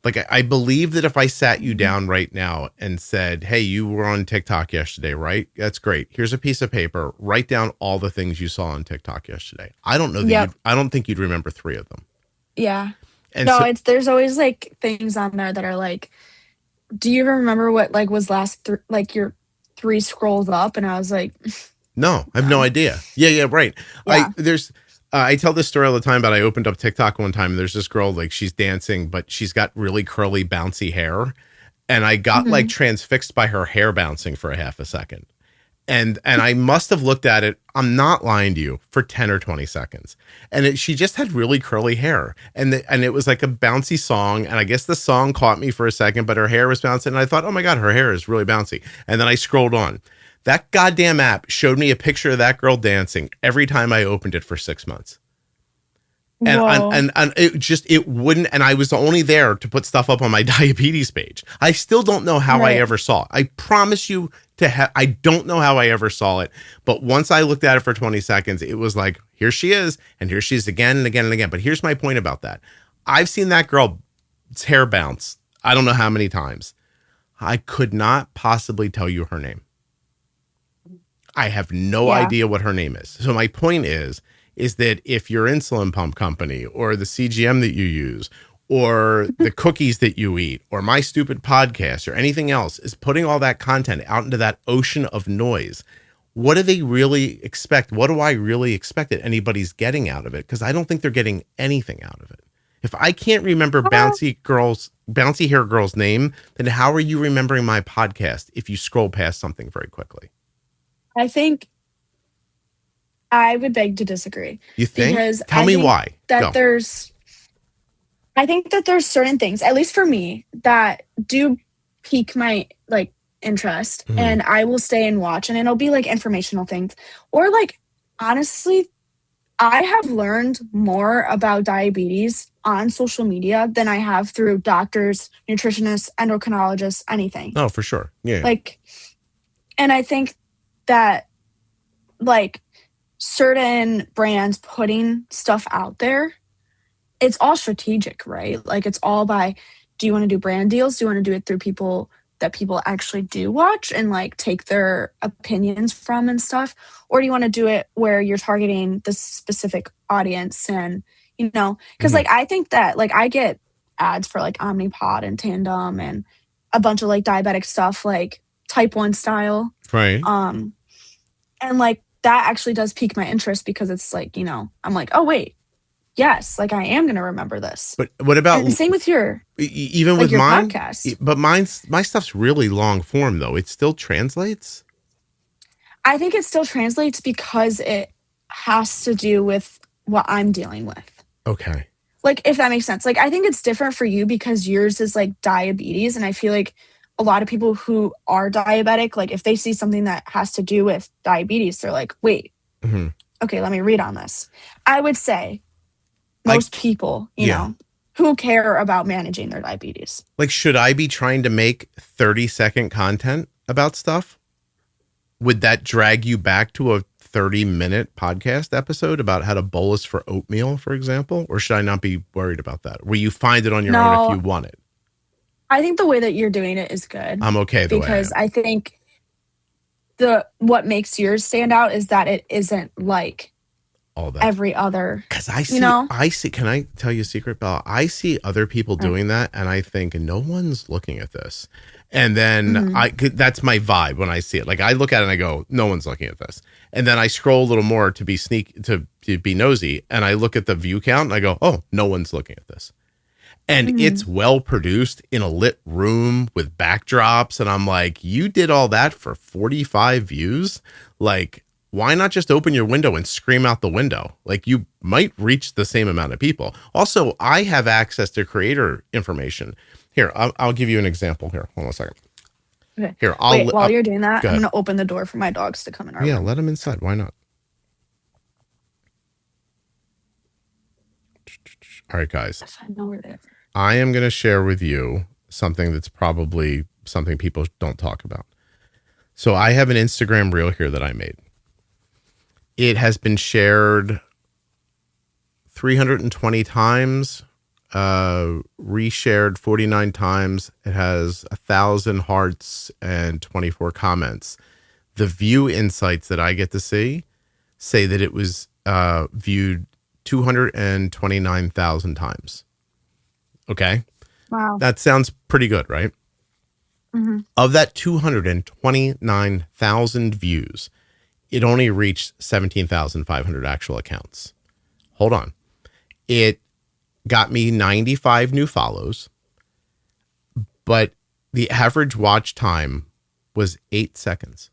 Speaker 1: Like, I believe that if I sat you down right now and said, hey, you were on TikTok yesterday, right? That's great. Here's a piece of paper. Write down all the things you saw on TikTok yesterday. I don't know that I don't think you'd remember 3 of them.
Speaker 2: Yeah.
Speaker 1: And
Speaker 2: no, there's always like things on there that are like, do you even remember what like was last like your 3 scrolls up? And I was like,
Speaker 1: no, I have no idea. Yeah, right.
Speaker 2: Yeah.
Speaker 1: I tell this story all the time, but I opened up TikTok one time and there's this girl, like she's dancing, but she's got really curly, bouncy hair. And I got like transfixed by her hair bouncing for a half a second. And I must have looked at it, I'm not lying to you, for 10 or 20 seconds. And she just had really curly hair. And it was like a bouncy song. And I guess the song caught me for a second, but her hair was bouncing. And I thought, oh my God, her hair is really bouncy. And then I scrolled on. That goddamn app showed me a picture of that girl dancing every time I opened it for 6 months. And it wouldn't, and I was only there to put stuff up on my diabetes page. I still don't know how I ever saw it. I promise you I don't know how I ever saw it. But once I looked at it for 20 seconds, it was like, here she is, and here she is again and again and again. But here's my point about that. I've seen that girl's hair bounce, I don't know how many times. I could not possibly tell you her name. I have no idea what her name is. So my point is that if your insulin pump company or the CGM that you use or the cookies that you eat or my stupid podcast or anything else is putting all that content out into that ocean of noise, what do they really expect? What do I really expect that anybody's getting out of it? Because I don't think they're getting anything out of it. If I can't remember bouncy hair girl's name, then how are you remembering my podcast if you scroll past something very quickly?
Speaker 2: I think I would beg to disagree.
Speaker 1: You think?
Speaker 2: Because
Speaker 1: Tell me why.
Speaker 2: I think that there's certain things, at least for me, that do pique my like interest, and I will stay and watch, and it'll be like informational things. Or like, honestly, I have learned more about diabetes on social media than I have through doctors, nutritionists, endocrinologists, anything.
Speaker 1: Oh, for sure. Yeah.
Speaker 2: Like, and I think that like certain brands putting stuff out there, it's all strategic, right? Like it's all by, do you want to do brand deals? Do you want to do it through people that people actually do watch and like take their opinions from and stuff? Or do you want to do it where you're targeting the specific audience? And, you know, because like I think that like I get ads for like Omnipod and Tandem and a bunch of like diabetic stuff, like type 1 style.
Speaker 1: Right.
Speaker 2: And like that actually does pique my interest because it's like, you know, I'm like, oh wait, yes, like I am going to remember this.
Speaker 1: But what about,
Speaker 2: and same with your,
Speaker 1: even
Speaker 2: like
Speaker 1: with
Speaker 2: your
Speaker 1: mine
Speaker 2: podcast.
Speaker 1: But my stuff's really long form though. It still translates.
Speaker 2: I think it still translates because it has to do with what I'm dealing with.
Speaker 1: Okay.
Speaker 2: Like, if that makes sense. Like, I think it's different for you because yours is like diabetes. And I feel like a lot of people who are diabetic, like if they see something that has to do with diabetes, they're like, wait, okay, let me read on this. I would say most people, you know, who care about managing their diabetes.
Speaker 1: Like, should I be trying to make 30-second content about stuff? Would that drag you back to a 30-minute podcast episode about how to bolus for oatmeal, for example? Or should I not be worried about that? Will you find it on your own if you want it?
Speaker 2: I think the way that you're doing it is good.
Speaker 1: I'm okay the way I am.
Speaker 2: Because I think what makes yours stand out is that it isn't like
Speaker 1: all that
Speaker 2: every other.
Speaker 1: Because I see. Can I tell you a secret, Bella? I see other people doing that, and I think no one's looking at this. And then that's my vibe when I see it. Like I look at it and I go, no one's looking at this. And then I scroll a little more to be nosy, and I look at the view count and I go, oh, no one's looking at this. And it's well produced in a lit room with backdrops. And I'm like, you did all that for 45 views? Like, why not just open your window and scream out the window? Like, you might reach the same amount of people. Also, I have access to creator information. Here, I'll give you an example here. Hold on a second.
Speaker 2: Okay.
Speaker 1: Here,
Speaker 2: while you're doing that, I'm going to open the door for my dogs to come in our room.
Speaker 1: Let them inside. Why not? All right, guys.
Speaker 2: I know where they are.
Speaker 1: I am going to share with you something that's probably something people don't talk about. So I have an Instagram reel here that I made. It has been shared 320 times. reshared 49 times. It has 1,000 hearts and 24 comments. The view insights that I get to see say that it was viewed 229,000 times. Okay.
Speaker 2: Wow.
Speaker 1: That sounds pretty good, right?
Speaker 2: Mm-hmm.
Speaker 1: Of that 229,000 views, it only reached 17,500 actual accounts. Hold on. It got me 95 new follows, but the average watch time was 8 seconds.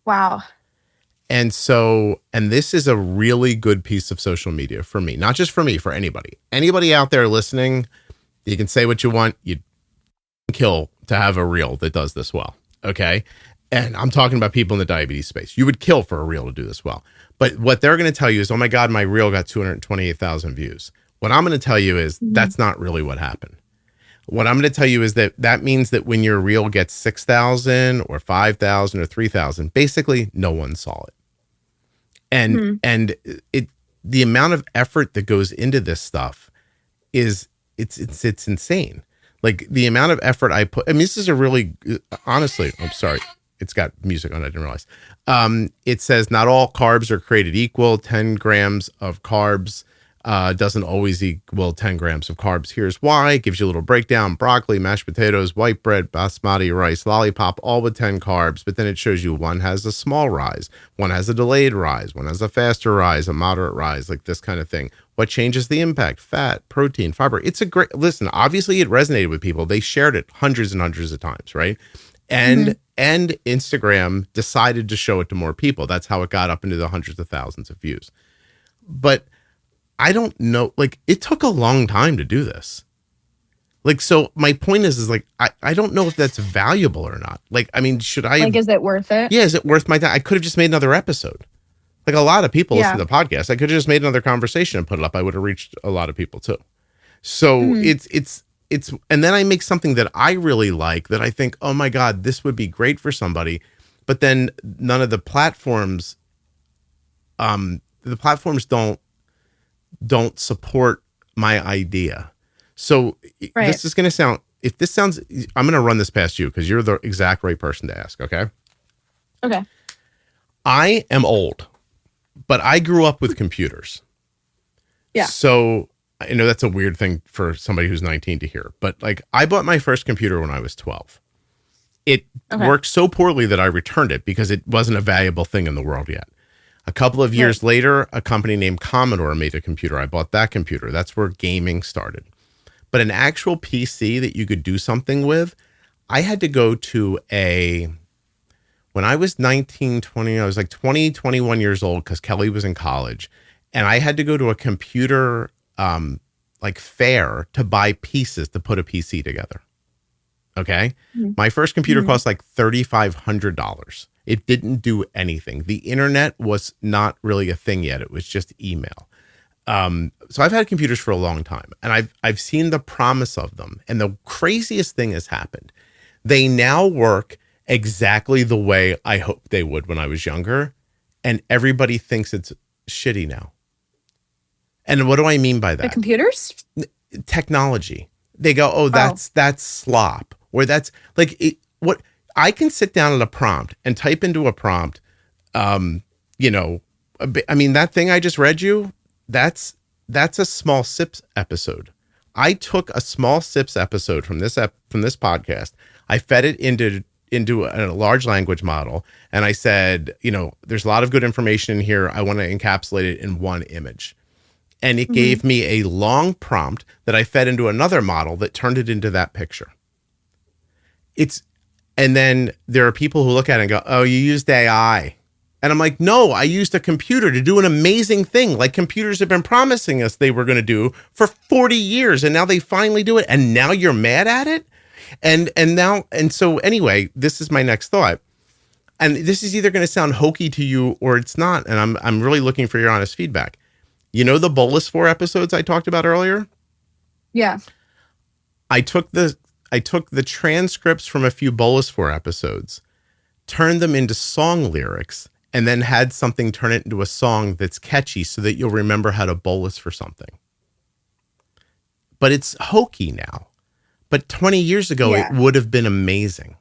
Speaker 2: Wow.
Speaker 1: And so, and this is a really good piece of social media for me, not just for me, for anybody. Anybody out there listening, you can say what you want. You'd kill to have a reel that does this well. Okay. And I'm talking about people in the diabetes space. You would kill for a reel to do this well. But what they're going to tell you is, oh my God, my reel got 228,000 views. What I'm going to tell you is that's not really what happened. What I'm going to tell you is that means that when your reel gets 6,000 or 5,000 or 3,000, basically no one saw it. And the amount of effort that goes into this stuff is it's insane. Like the amount of effort I put. I mean, this is a really honestly. I'm sorry, it's got music on it. I didn't realize. It says not all carbs are created equal. 10 grams of carbs doesn't always equal 10 grams of carbs. Here's why. It gives you a little breakdown: broccoli, mashed potatoes, white bread, basmati rice, lollipop, all with 10 carbs. But then it shows you one has a small rise, one has a delayed rise, one has a faster rise, a moderate rise, like this kind of thing. What changes the impact? Fat, protein, fiber. It's a great, listen, obviously it resonated with people. They shared it hundreds and hundreds of times, right? And Instagram decided to show it to more people. That's how it got up into the hundreds of thousands of views. But I don't know, like it took a long time to do this. Like, so my point is like, I don't know if that's valuable or not. Like, I mean, should I,
Speaker 2: like, is it worth it?
Speaker 1: Yeah. Is it worth my time? I could have just made another episode. Like a lot of people listen to the podcast. I could have just made another conversation and put it up. I would have reached a lot of people too. So it's, and then I make something that I really like that I think, oh my God, this would be great for somebody. But then none of the platforms don't support my idea. So this is going to sound, if this sounds, I'm going to run this past you because you're the exact right person to ask. Okay.
Speaker 2: Okay.
Speaker 1: I am old, but I grew up with computers.
Speaker 2: Yeah.
Speaker 1: So I know that's a weird thing for somebody who's 19 to hear, but like I bought my first computer when I was 12. It worked so poorly that I returned it because it wasn't a valuable thing in the world yet. A couple of years later, a company named Commodore made a computer. I bought that computer. That's where gaming started. But an actual PC that you could do something with, I had to go to when I was 19, 20, I was like 20, 21 years old because Kelly was in college. And I had to go to a computer like fair to buy pieces to put a PC together. Okay. My first computer cost like $3,500. It didn't do anything. The internet was not really a thing yet. It was just email. So I've had computers for a long time and I've seen the promise of them. And the craziest thing has happened. They now work exactly the way I hoped they would when I was younger. And everybody thinks it's shitty now. And what do I mean by that?
Speaker 2: The computers?
Speaker 1: Technology. They go, oh, that's slop. Or that's like what I can sit down at a prompt and type into a prompt. I mean, that thing I just read you, that's a small sips episode. I took a small sips episode from this podcast. I fed it into a large language model. And I said, there's a lot of good information in here. I want to encapsulate it in one image. And it gave me a long prompt that I fed into another model that turned it into that picture. And then there are people who look at it and go, oh, you used AI. And I'm like, no, I used a computer to do an amazing thing. Like computers have been promising us they were going to do for 40 years. And now they finally do it. And now you're mad at it. And so anyway, this is my next thought. And this is either going to sound hokey to you or it's not. And I'm really looking for your honest feedback. You know, the Bolus 4 episodes I talked about earlier?
Speaker 2: Yeah.
Speaker 1: I took the transcripts from a few Bolus 4 episodes, turned them into song lyrics, and then had something turn it into a song that's catchy so that you'll remember how to bolus for something. but it's hokey now. But 20 years ago, it would have been amazing.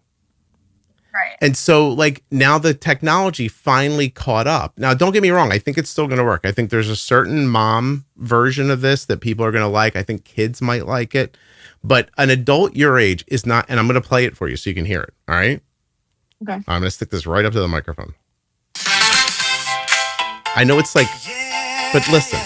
Speaker 2: Right.
Speaker 1: And so like now the technology finally caught up. Now, don't get me wrong. I think it's still going to work. I think there's a certain mom version of this that people are going to like. I think kids might like it, but an adult your age is not, and I'm going to play it for you so you can hear it. All right.
Speaker 2: Okay.
Speaker 1: I'm going to stick this right up to the microphone. I know it's like, but listen.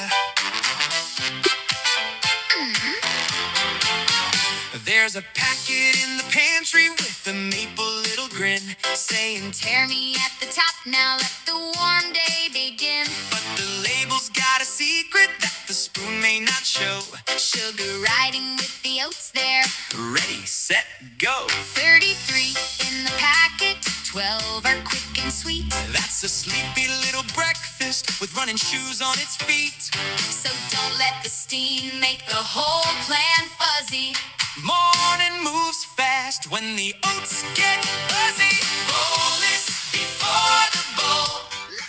Speaker 3: There's a packet in the pantry with a maple little grin saying,
Speaker 4: tear me at the top, now let the warm day begin.
Speaker 3: But the label's got a secret that the spoon may not show.
Speaker 4: Sugar riding with the oats there.
Speaker 3: Ready, set, go.
Speaker 4: 33 in the packet, 12 are quick and sweet.
Speaker 3: That's a sleepy little breakfast with running shoes on its feet.
Speaker 4: So don't let the steam make the whole plan fuzzy.
Speaker 3: Morning moves fast when the oats get fuzzy. Bolus before the bowl.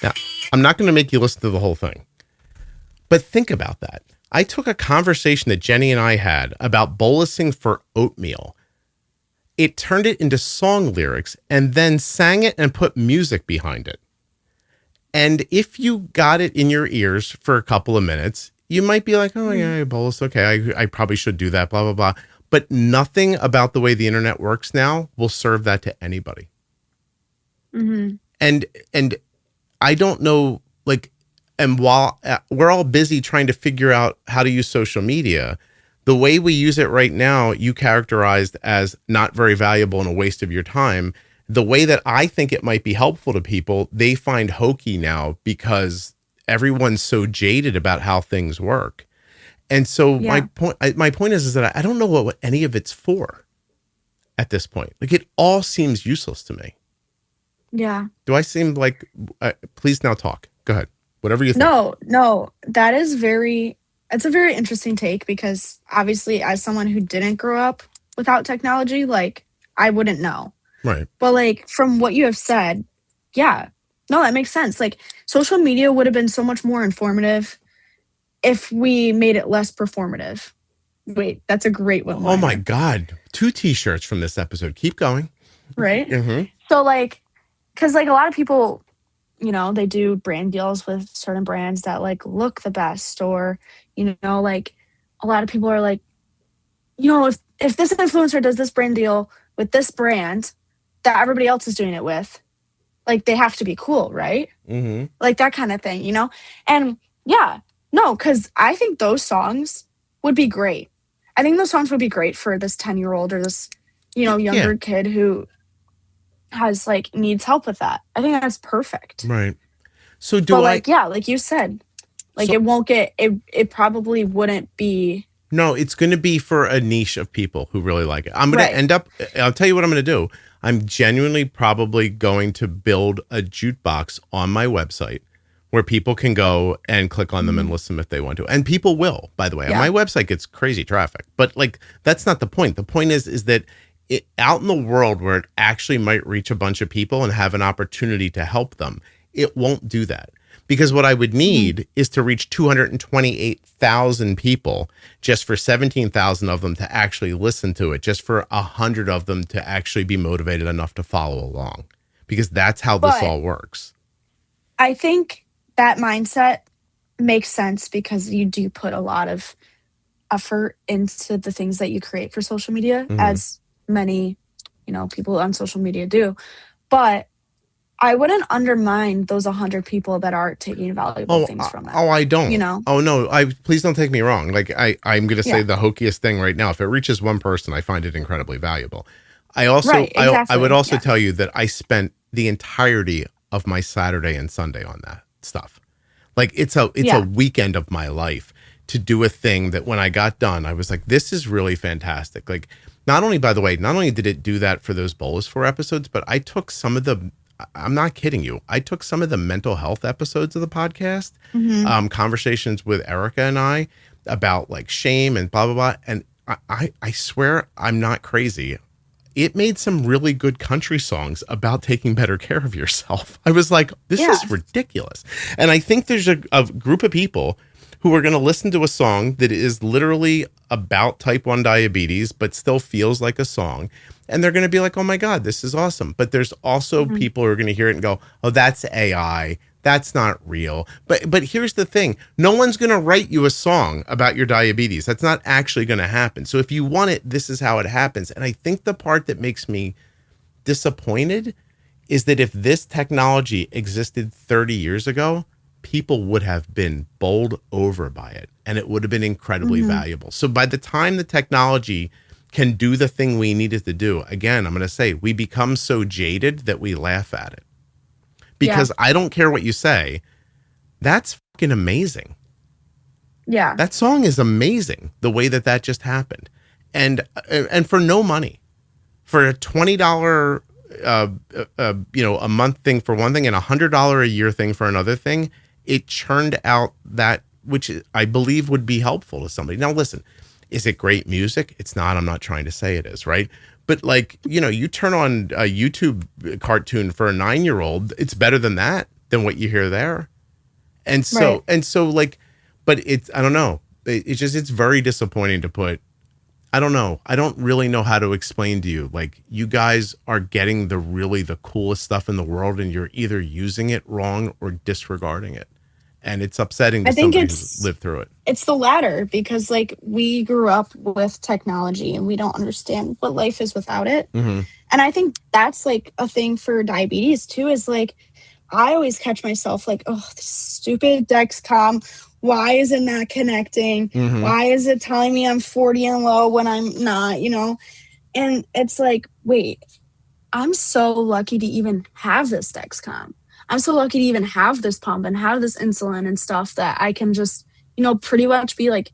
Speaker 1: Now, I'm not going to make you listen to the whole thing, but think about that. I took a conversation that Jenny and I had about bolusing for oatmeal. It turned it into song lyrics and then sang it and put music behind it. And if you got it in your ears for a couple of minutes, you might be like, oh yeah, bolus. Okay. I probably should do that, blah, blah, blah. But nothing about the way the internet works now will serve that to anybody.
Speaker 2: Mm-hmm.
Speaker 1: And I don't know, like, and while we're all busy trying to figure out how to use social media, the way we use it right now, you characterized as not very valuable and a waste of your time. The way that I think it might be helpful to people, they find hokey now because everyone's so jaded about how things work. And so my point is that I don't know what any of it's for at this point. Like it all seems useless to me.
Speaker 2: Yeah.
Speaker 1: Do I seem like, please now talk. Go ahead. Whatever you think.
Speaker 2: No, that is it's a very interesting take because obviously as someone who didn't grow up without technology, like I wouldn't know.
Speaker 1: Right.
Speaker 2: But like from what you have said, yeah, no, that makes sense. Like social media would have been so much more informative if we made it less performative. Wait, that's a great one.
Speaker 1: Oh my God. 2 t-shirts from this episode. Keep going.
Speaker 2: Right.
Speaker 1: Mm-hmm.
Speaker 2: So like, cause like a lot of people, you know, they do brand deals with certain brands that like look the best or, you know, like a lot of people are like, you know, if this influencer does this brand deal with this brand that everybody else is doing it with, like they have to be cool, right?
Speaker 1: Mm-hmm.
Speaker 2: Like that kind of thing, you know? And yeah, no, because I think those songs would be great. I think those songs would be great for this 10-year-old or this, you know, younger kid who has like needs help with that. I think that's perfect.
Speaker 1: Right. So
Speaker 2: like you said, like it won't get it probably wouldn't be.
Speaker 1: No, it's going to be for a niche of people who really like it. I'm going to end up, I'll tell you what I'm going to do. I'm genuinely probably going to build a jukebox on my website where people can go and click on them and listen if they want to. And people will, by the way. My website gets crazy traffic. But like that's not the point. The point is that it out in the world where it actually might reach a bunch of people and have an opportunity to help them, it won't do that. Because what I would need is to reach 228,000 people just for 17,000 of them to actually listen to it, just for 100 of them to actually be motivated enough to follow along. Because that's how this all works.
Speaker 2: I think that mindset makes sense because you do put a lot of effort into the things that you create for social media, as many, you know, people on social media do. But I wouldn't undermine those 100 people that are taking valuable things from that.
Speaker 1: Oh, I don't.
Speaker 2: You know?
Speaker 1: Oh, no. Please don't take me wrong. Like, I'm going to say the hokiest thing right now. If it reaches one person, I find it incredibly valuable. I also, I would also tell you that I spent the entirety of my Saturday and Sunday on that stuff. Like, it's a weekend of my life to do a thing that when I got done, I was like, this is really fantastic. Like, not only did it do that for those Bolus 4 episodes, but I took some of the, I'm not kidding you, I took some of the mental health episodes of the podcast, conversations with Erica and I about like shame and blah, blah, blah. And I swear I'm not crazy. It made some really good country songs about taking better care of yourself. I was like, this is ridiculous. And I think there's a group of people who are going to listen to a song that is literally about type 1 diabetes, but still feels like a song. And they're going to be like, oh my God, this is awesome. But there's also people who are going to hear it and go, oh, that's AI. That's not real. But here's the thing. No one's going to write you a song about your diabetes. That's not actually going to happen. So if you want it, this is how it happens. And I think the part that makes me disappointed is that if this technology existed 30 years ago, people would have been bowled over by it, and it would have been incredibly valuable. So by the time the technology can do the thing we need it to do, again, I'm going to say we become so jaded that we laugh at it. Because I don't care what you say, that's fucking amazing.
Speaker 2: Yeah.
Speaker 1: That song is amazing, the way that just happened. And for no money. For a $20 a month thing for one thing and $100 a year thing for another thing, it churned out that which I believe would be helpful to somebody. Now, listen, is it great music? It's not. I'm not trying to say it is, right? But like, you turn on a YouTube cartoon for a 9-year-old, it's better than what you hear there. And so, but it's, I don't know. It's very disappointing to put, I don't know. I don't really know how to explain to you. Like, you guys are getting the coolest stuff in the world, and you're either using it wrong or disregarding it. And it's upsetting to somebody who's lived through it.
Speaker 2: It's the latter, because like we grew up with technology and we don't understand what life is without it. And I think that's like a thing for diabetes too, is like, I always catch myself like, oh, this stupid Dexcom. Why isn't that connecting? Why is it telling me I'm 40 and low when I'm not, And it's like, wait, I'm so lucky to even have this Dexcom. I'm so lucky to even have this pump and have this insulin and stuff that I can just, pretty much be like,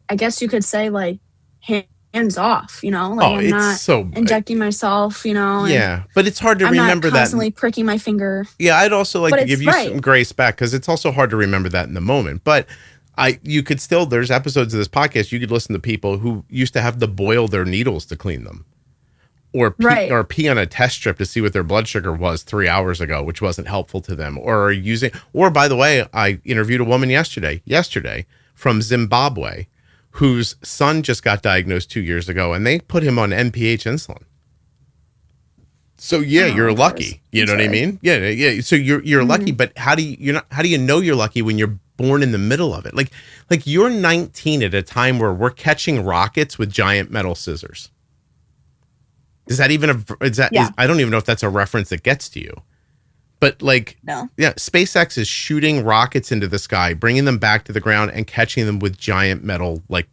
Speaker 2: I guess you could say like hands off, like I'm not injecting myself,
Speaker 1: Yeah, but it's hard to remember that.
Speaker 2: I'm not constantly pricking my finger.
Speaker 1: Yeah, I'd also like to give you some grace back, because it's also hard to remember that in the moment. But you could still, there's episodes of this podcast, you could listen to people who used to have to boil their needles to clean them. Or pee on a test strip to see what their blood sugar was 3 hours ago, which wasn't helpful to them. Or by the way, I interviewed a woman yesterday from Zimbabwe, whose son just got diagnosed 2 years ago, and they put him on NPH insulin. So you're lucky. You know what I mean? Yeah. So you're lucky, but how do you know you're lucky when you're born in the middle of it? Like you're 19 at a time where we're catching rockets with giant metal scissors. Is that even I don't even know if that's a reference that gets to you. But like, no. Yeah, SpaceX is shooting rockets into the sky, bringing them back to the ground and catching them with giant metal, like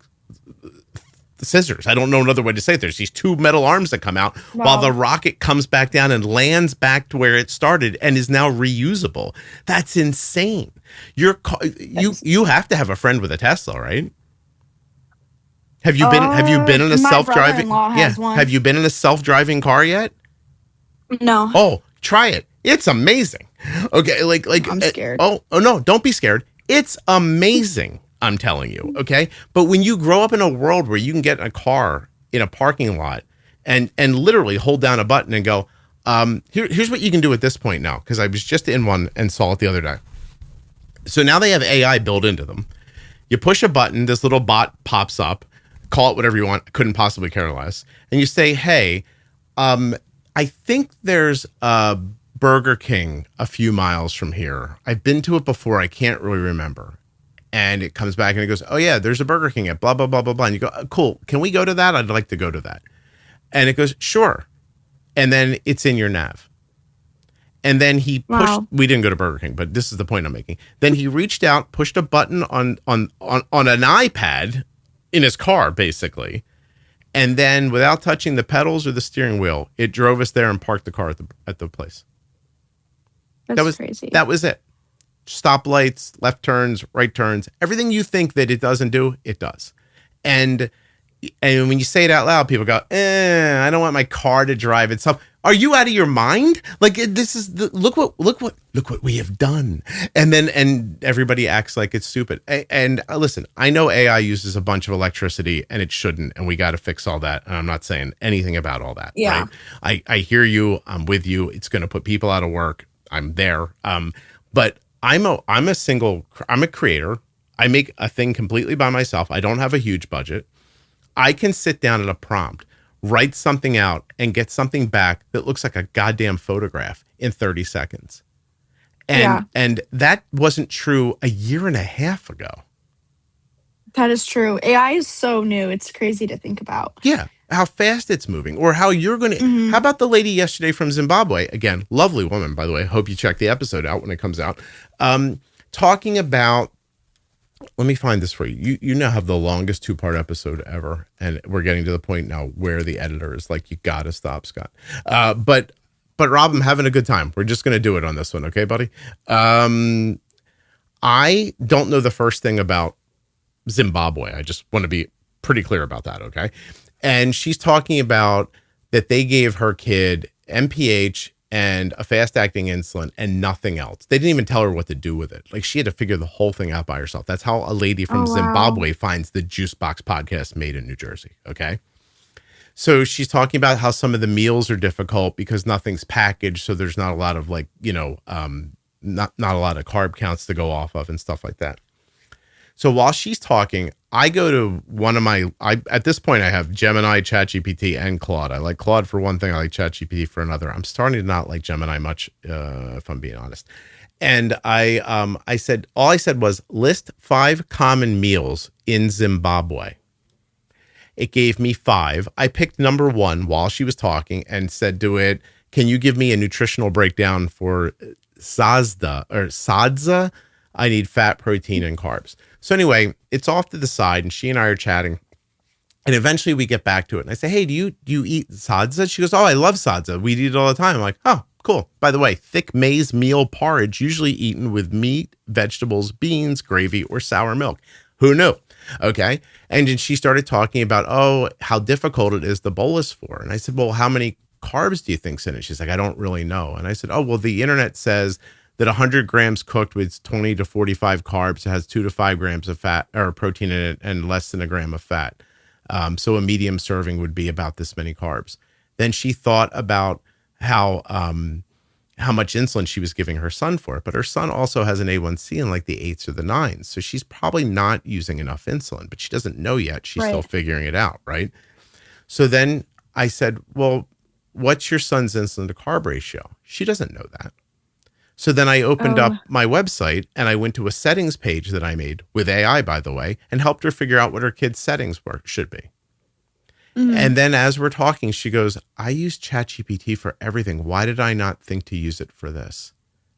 Speaker 1: scissors. I don't know another way to say it. There's these two metal arms that come out while the rocket comes back down and lands back to where it started and is now reusable. That's insane. You have to have a friend with a Tesla, right? Have you been in a self-driving? Have you been in a self-driving car yet?
Speaker 2: No.
Speaker 1: Oh, try it. It's amazing. Okay, like
Speaker 2: I'm scared.
Speaker 1: Oh no, don't be scared. It's amazing. I'm telling you. Okay, but when you grow up in a world where you can get in a car in a parking lot and literally hold down a button and go, here's what you can do at this point now, because I was just in one and saw it the other day. So now they have AI built into them. You push a button, this little bot pops up. Call it whatever you want. Couldn't possibly care less. And you say, hey, I think there's a Burger King a few miles from here. I've been to it before. I can't really remember. And it comes back and it goes, oh yeah, there's a Burger King at blah, blah, blah, blah, blah. And you go, cool. Can we go to that? I'd like to go to that. And it goes, sure. And then it's in your nav. And then he pushed, we didn't go to Burger King, but this is the point I'm making. Then he reached out, pushed a button on an iPad in his car, basically. And then without touching the pedals or the steering wheel, it drove us there and parked the car at the place.
Speaker 2: That was crazy.
Speaker 1: That was it. Stoplights, left turns, right turns, everything you think that it doesn't do, it does. And when you say it out loud, people go, I don't want my car to drive itself. Are you out of your mind? Like, this is look what we have done. And everybody acts like it's stupid. And listen, I know AI uses a bunch of electricity and it shouldn't, and we got to fix all that. And I'm not saying anything about all that.
Speaker 2: Yeah.
Speaker 1: Right? I hear you. I'm with you. It's going to put people out of work. I'm there. But I'm a creator. I make a thing completely by myself. I don't have a huge budget. I can sit down at a prompt, write something out, and get something back that looks like a goddamn photograph in 30 seconds. And that wasn't true a year and a half ago.
Speaker 2: That is true. AI is so new. It's crazy to think about.
Speaker 1: Yeah. How fast it's moving, or how you're going to, how about the lady yesterday from Zimbabwe? Again, lovely woman, by the way. Hope you check the episode out when it comes out. Talking about, let me find this for you. You now have the longest 2-part episode ever. And we're getting to the point now where the editor is like, you got to stop, Scott. But Rob, I'm having a good time. We're just going to do it on this one. Okay, buddy? I don't know the first thing about Zimbabwe. I just want to be pretty clear about that. Okay. And she's talking about that they gave her kid MPH and a fast-acting insulin and nothing else. They didn't even tell her what to do with it. Like, she had to figure the whole thing out by herself. That's how a lady from Zimbabwe finds the Juicebox podcast made in New Jersey. Okay. So she's talking about how some of the meals are difficult because nothing's packaged. So there's not a lot of not a lot of carb counts to go off of and stuff like that. So while she's talking, I go to one of at this point, I have Gemini, ChatGPT, and Claude. I like Claude for one thing. I like ChatGPT for another. I'm starting to not like Gemini much, if I'm being honest. And all I said was list 5 common meals in Zimbabwe. It gave me 5. I picked number 1 while she was talking and said to it, can you give me a nutritional breakdown for sadza? I need fat, protein, and carbs. So anyway, it's off to the side, and she and I are chatting, and eventually we get back to it. And I say, hey, do you eat sadza? She goes, oh, I love sadza. We eat it all the time. I'm like, oh, cool. By the way, thick maize meal porridge, usually eaten with meat, vegetables, beans, gravy, or sour milk. Who knew? Okay. And then she started talking about, how difficult it is to bolus for. And I said, well, how many carbs do you think's in it? She's like, I don't really know. And I said, oh, well, the internet says that 100 grams cooked with 20 to 45 carbs has 2 to 5 grams of fat or protein in it and less than a gram of fat. So a medium serving would be about this many carbs. Then she thought about how much insulin she was giving her son for it. But her son also has an A1C in like the 8s or the 9s. So she's probably not using enough insulin, but she doesn't know yet. She's still figuring it out, right? So then I said, well, what's your son's insulin to carb ratio? She doesn't know that. So then I opened up my website and I went to a settings page that I made with AI, by the way, and helped her figure out what her kid's settings should be. Mm-hmm. And then as we're talking, she goes, I use ChatGPT for everything. Why did I not think to use it for this?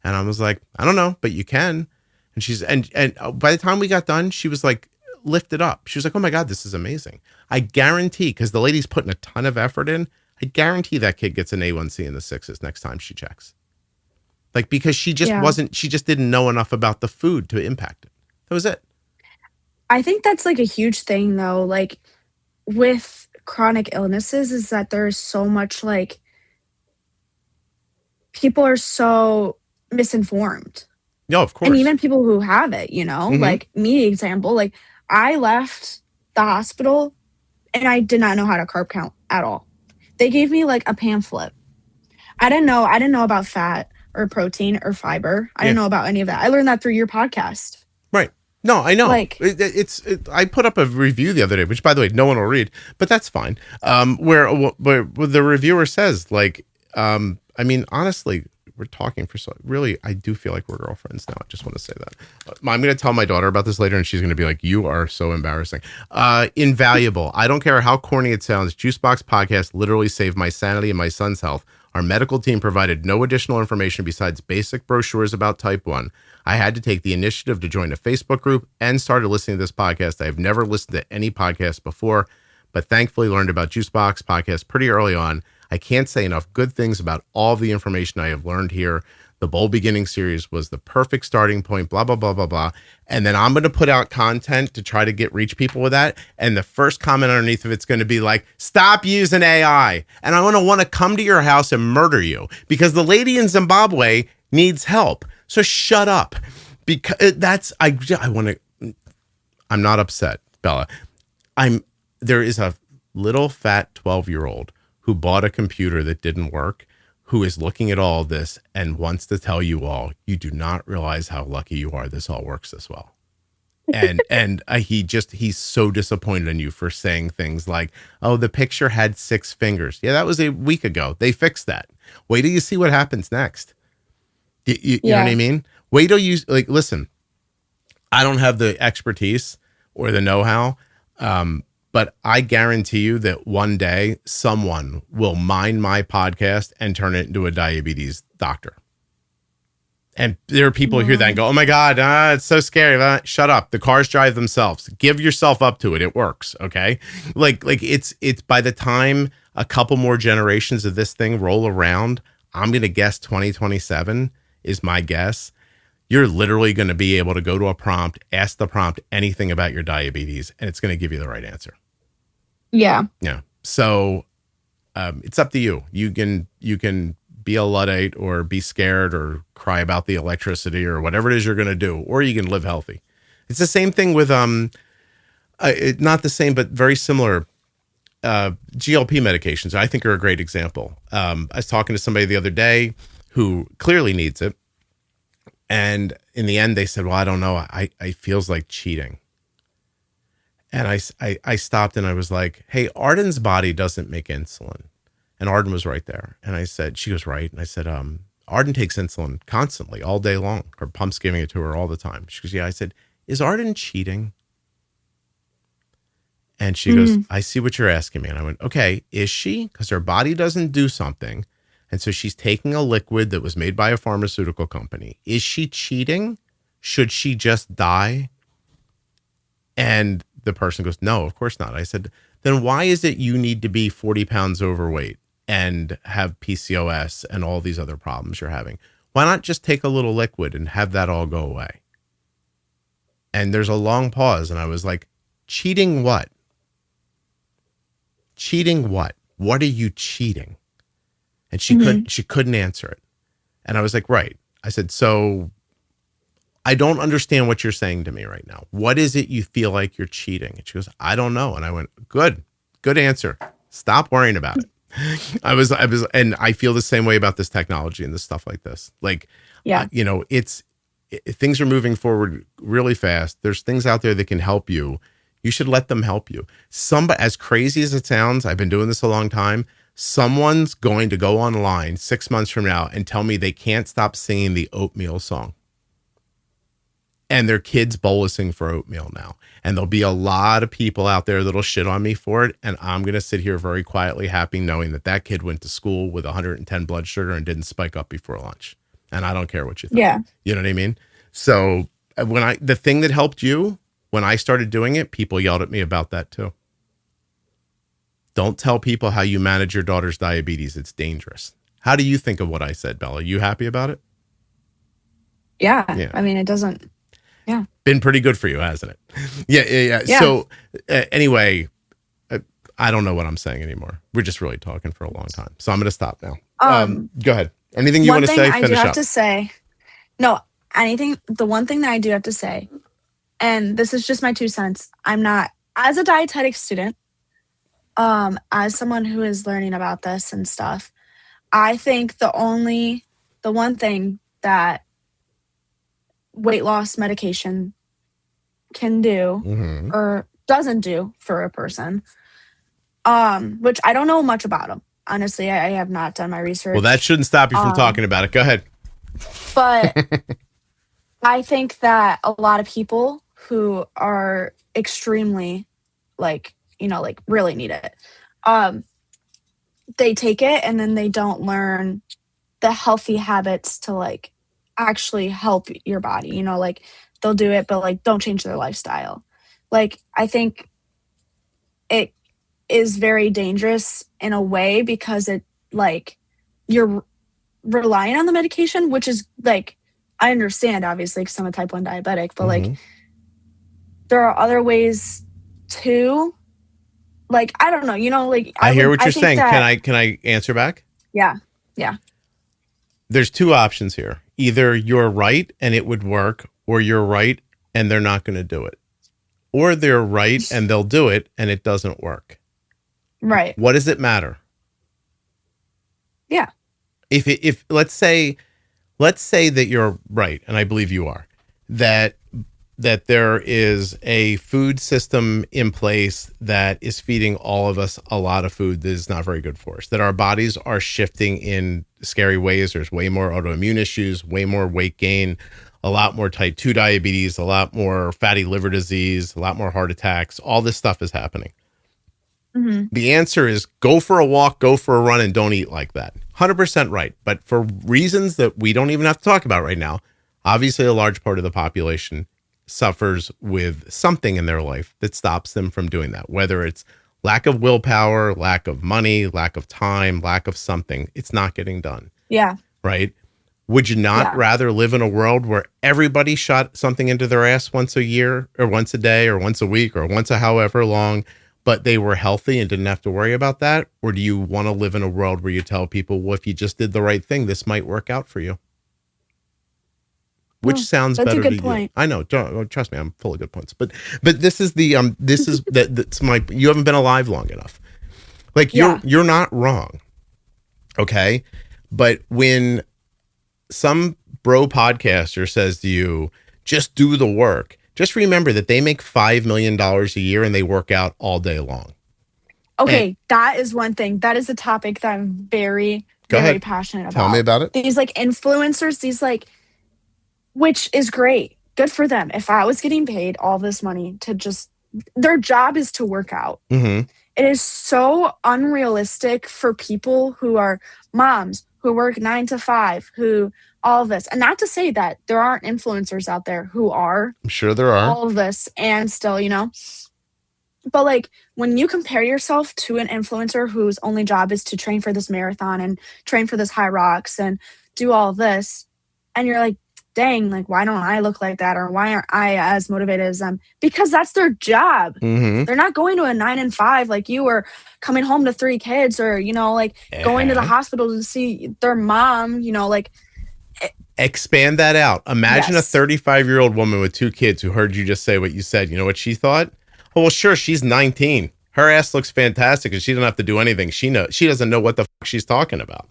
Speaker 1: And I was like, I don't know, but you can. And she's, and by the time we got done, she was like, lifted up. She was like, oh my God, this is amazing. I guarantee, because the lady's putting a ton of effort in, I guarantee that kid gets an A1C in the 6s next time she checks. Like, because she just she just didn't know enough about the food to impact it. That was it.
Speaker 2: I think that's like a huge thing though. Like with chronic illnesses is that there's so much like people are so misinformed.
Speaker 1: No, of course.
Speaker 2: And even people who have it, like me, example, like I left the hospital and I did not know how to carb count at all. They gave me like a pamphlet. I didn't know about fat or protein or fiber. I didn't know about any of that. I learned that through your podcast.
Speaker 1: Right. No, I know.
Speaker 2: Like,
Speaker 1: I put up a review the other day, which by the way, no one will read, but that's fine. Where the reviewer says like, I mean, honestly, we're talking for really, I do feel like we're girlfriends now. I just want to say that. I'm going to tell my daughter about this later and she's going to be like, you are so embarrassing. Invaluable. I don't care how corny it sounds. Juicebox Podcast literally saved my sanity and my son's health. Our medical team provided no additional information besides basic brochures about type 1. I had to take the initiative to join a Facebook group and started listening to this podcast. I have never listened to any podcast before, but thankfully learned about Juicebox Podcast pretty early on. I can't say enough good things about all the information I have learned here. The Bowl Beginning series was the perfect starting point, blah, blah, blah, blah, blah. And then I'm going to put out content to try to reach people with that. And the first comment underneath of it's going to be like, stop using AI. And I'm going to want to come to your house and murder you because the lady in Zimbabwe needs help. So shut up. Because I want to, I'm not upset, Bella. There is a little fat 12-year-old who bought a computer that didn't work, who is looking at all this and wants to tell you all, you do not realize how lucky you are this all works this well. And he's so disappointed in you for saying things like, oh, the picture had 6 fingers. Yeah, that was a week ago. They fixed that. Wait till you see what happens next. You know what I mean? Wait till you, like, listen, I don't have the expertise or the know-how, but I guarantee you that one day someone will mine my podcast and turn it into a diabetes doctor. And there are people who hear that and go, oh my God, it's so scary. Shut up. The cars drive themselves. Give yourself up to it. It works. Okay. Like it's by the time a couple more generations of this thing roll around, I'm going to guess 2027 is my guess. You're literally going to be able to go to a prompt, ask the prompt anything about your diabetes, and it's going to give you the right answer.
Speaker 2: Yeah.
Speaker 1: Yeah. So it's up to you. You can be a Luddite or be scared or cry about the electricity or whatever it is you're going to do, or you can live healthy. It's the same thing with, not the same, but very similar, GLP medications, I think are a great example. I was talking to somebody the other day who clearly needs it. And in the end, they said, well, I don't know. I feels like cheating. And I stopped and I was like, hey, Arden's body doesn't make insulin. And Arden was right there. And I said, she was right. And I said, Arden takes insulin constantly all day long. Her pump's giving it to her all the time. She goes, yeah. I said, is Arden cheating? And she goes, I see what you're asking me. And I went, okay, is she? Because her body doesn't do something. And so she's taking a liquid that was made by a pharmaceutical company. Is she cheating? Should she just die? And the person goes, no, of course not. I said, then why is it you need to be 40 pounds overweight and have PCOS and all these other problems you're having? Why not just take a little liquid and have that all go away? And there's a long pause. And I was like, cheating what? Cheating what? What are you cheating? And she couldn't answer it. And I was like, right. I said, so I don't understand what you're saying to me right now. What is it you feel like you're cheating? And she goes, I don't know. And I went, good answer. Stop worrying about it. I was, and I feel the same way about this technology and this stuff like this. Like, things are moving forward really fast. There's things out there that can help you. You should let them help you. As crazy as it sounds, I've been doing this a long time. Someone's going to go online 6 months from now and tell me they can't stop singing the oatmeal song. And their kids bolusing for oatmeal now. And there'll be a lot of people out there that'll shit on me for it. And I'm going to sit here very quietly happy knowing that kid went to school with 110 blood sugar and didn't spike up before lunch. And I don't care what you think.
Speaker 2: Yeah.
Speaker 1: You know what I mean? So the thing that helped you, when I started doing it, people yelled at me about that too. Don't tell people how you manage your daughter's diabetes. It's dangerous. How do you think of what I said, Bella? You happy about it?
Speaker 2: Yeah. I mean, it doesn't. Yeah.
Speaker 1: Been pretty good for you, hasn't it? Yeah. So anyway, I don't know what I'm saying anymore. We're just really talking for a long time. So I'm going to stop now. Go ahead. Anything you want to say?
Speaker 2: One thing I do have to say. No, the one thing that I do have to say, and this is just my 2 cents. I'm not, as a dietetic student, as someone who is learning about this and stuff, I think the one thing that weight loss medication can do or doesn't do for a person, which I don't know much about them. Honestly, I have not done my research.
Speaker 1: Well, that shouldn't stop you from talking about it. Go ahead.
Speaker 2: But I think that a lot of people who are extremely really need it, they take it and then they don't learn the healthy habits to actually help your body. They'll do it, but don't change their lifestyle. I think it is very dangerous in a way because it you're relying on the medication, which is I understand obviously because I'm a type 1 diabetic, but there are other ways too. I don't know,
Speaker 1: I hear what you're saying. Can I answer back?
Speaker 2: Yeah.
Speaker 1: There's 2 options here. Either you're right and it would work, or you're right and they're not going to do it. Or they're right and they'll do it and it doesn't work.
Speaker 2: Right.
Speaker 1: What does it matter?
Speaker 2: Yeah.
Speaker 1: If let's say that you're right, and I believe you are, that that there is a food system in place that is feeding all of us a lot of food that is not very good for us, that our bodies are shifting in scary ways. There's way more autoimmune issues, way more weight gain, a lot more type 2 diabetes, a lot more fatty liver disease, a lot more heart attacks. All this stuff is happening. Mm-hmm. The answer is go for a walk, go for a run, and don't eat like that. 100% right. But for reasons that we don't even have to talk about right now, obviously a large part of the population suffers with something in their life that stops them from doing that, whether it's lack of willpower, lack of money, lack of time, lack of something. It's not getting done.
Speaker 2: Yeah.
Speaker 1: Right? Would you not rather live in a world where everybody shot something into their ass once a year or once a day or once a week or once a however long, but they were healthy and didn't have to worry about that? Or do you want to live in a world where you tell people, well, if you just did the right thing, this might work out for you? Which sounds better to you? I know. Don't, trust me, I'm full of good points. But this is the that's my. You haven't been alive long enough. Like you're not wrong, okay? But when some bro podcaster says to you, just do the work, just remember that they make $5 million a year and they work out all day long.
Speaker 2: Okay, that is one thing. That is a topic that I'm very passionate about.
Speaker 1: Tell me about it.
Speaker 2: These like influencers, which is great. Good for them. If I was getting paid all this money to their job is to work out. Mm-hmm. It is so unrealistic for people who are moms, who work 9 to 5, who all of this. And not to say that there aren't influencers out there who are.
Speaker 1: I'm sure there are.
Speaker 2: All of this and still, But like when you compare yourself to an influencer whose only job is to train for this marathon and train for this high rocks and do all of this, and you're like, dang, like, why don't I look like that? Or why aren't I as motivated as them? Because that's their job. Mm-hmm. They're not going to a 9 and 5 like you, or coming home to 3 kids, or, going to the hospital to see their mom,
Speaker 1: Expand that out. Imagine a 35-year-old woman with 2 kids who heard you just say what you said. You know what she thought? Oh, well, sure, she's 19. Her ass looks fantastic and she doesn't have to do anything. She doesn't know what the fuck she's talking about.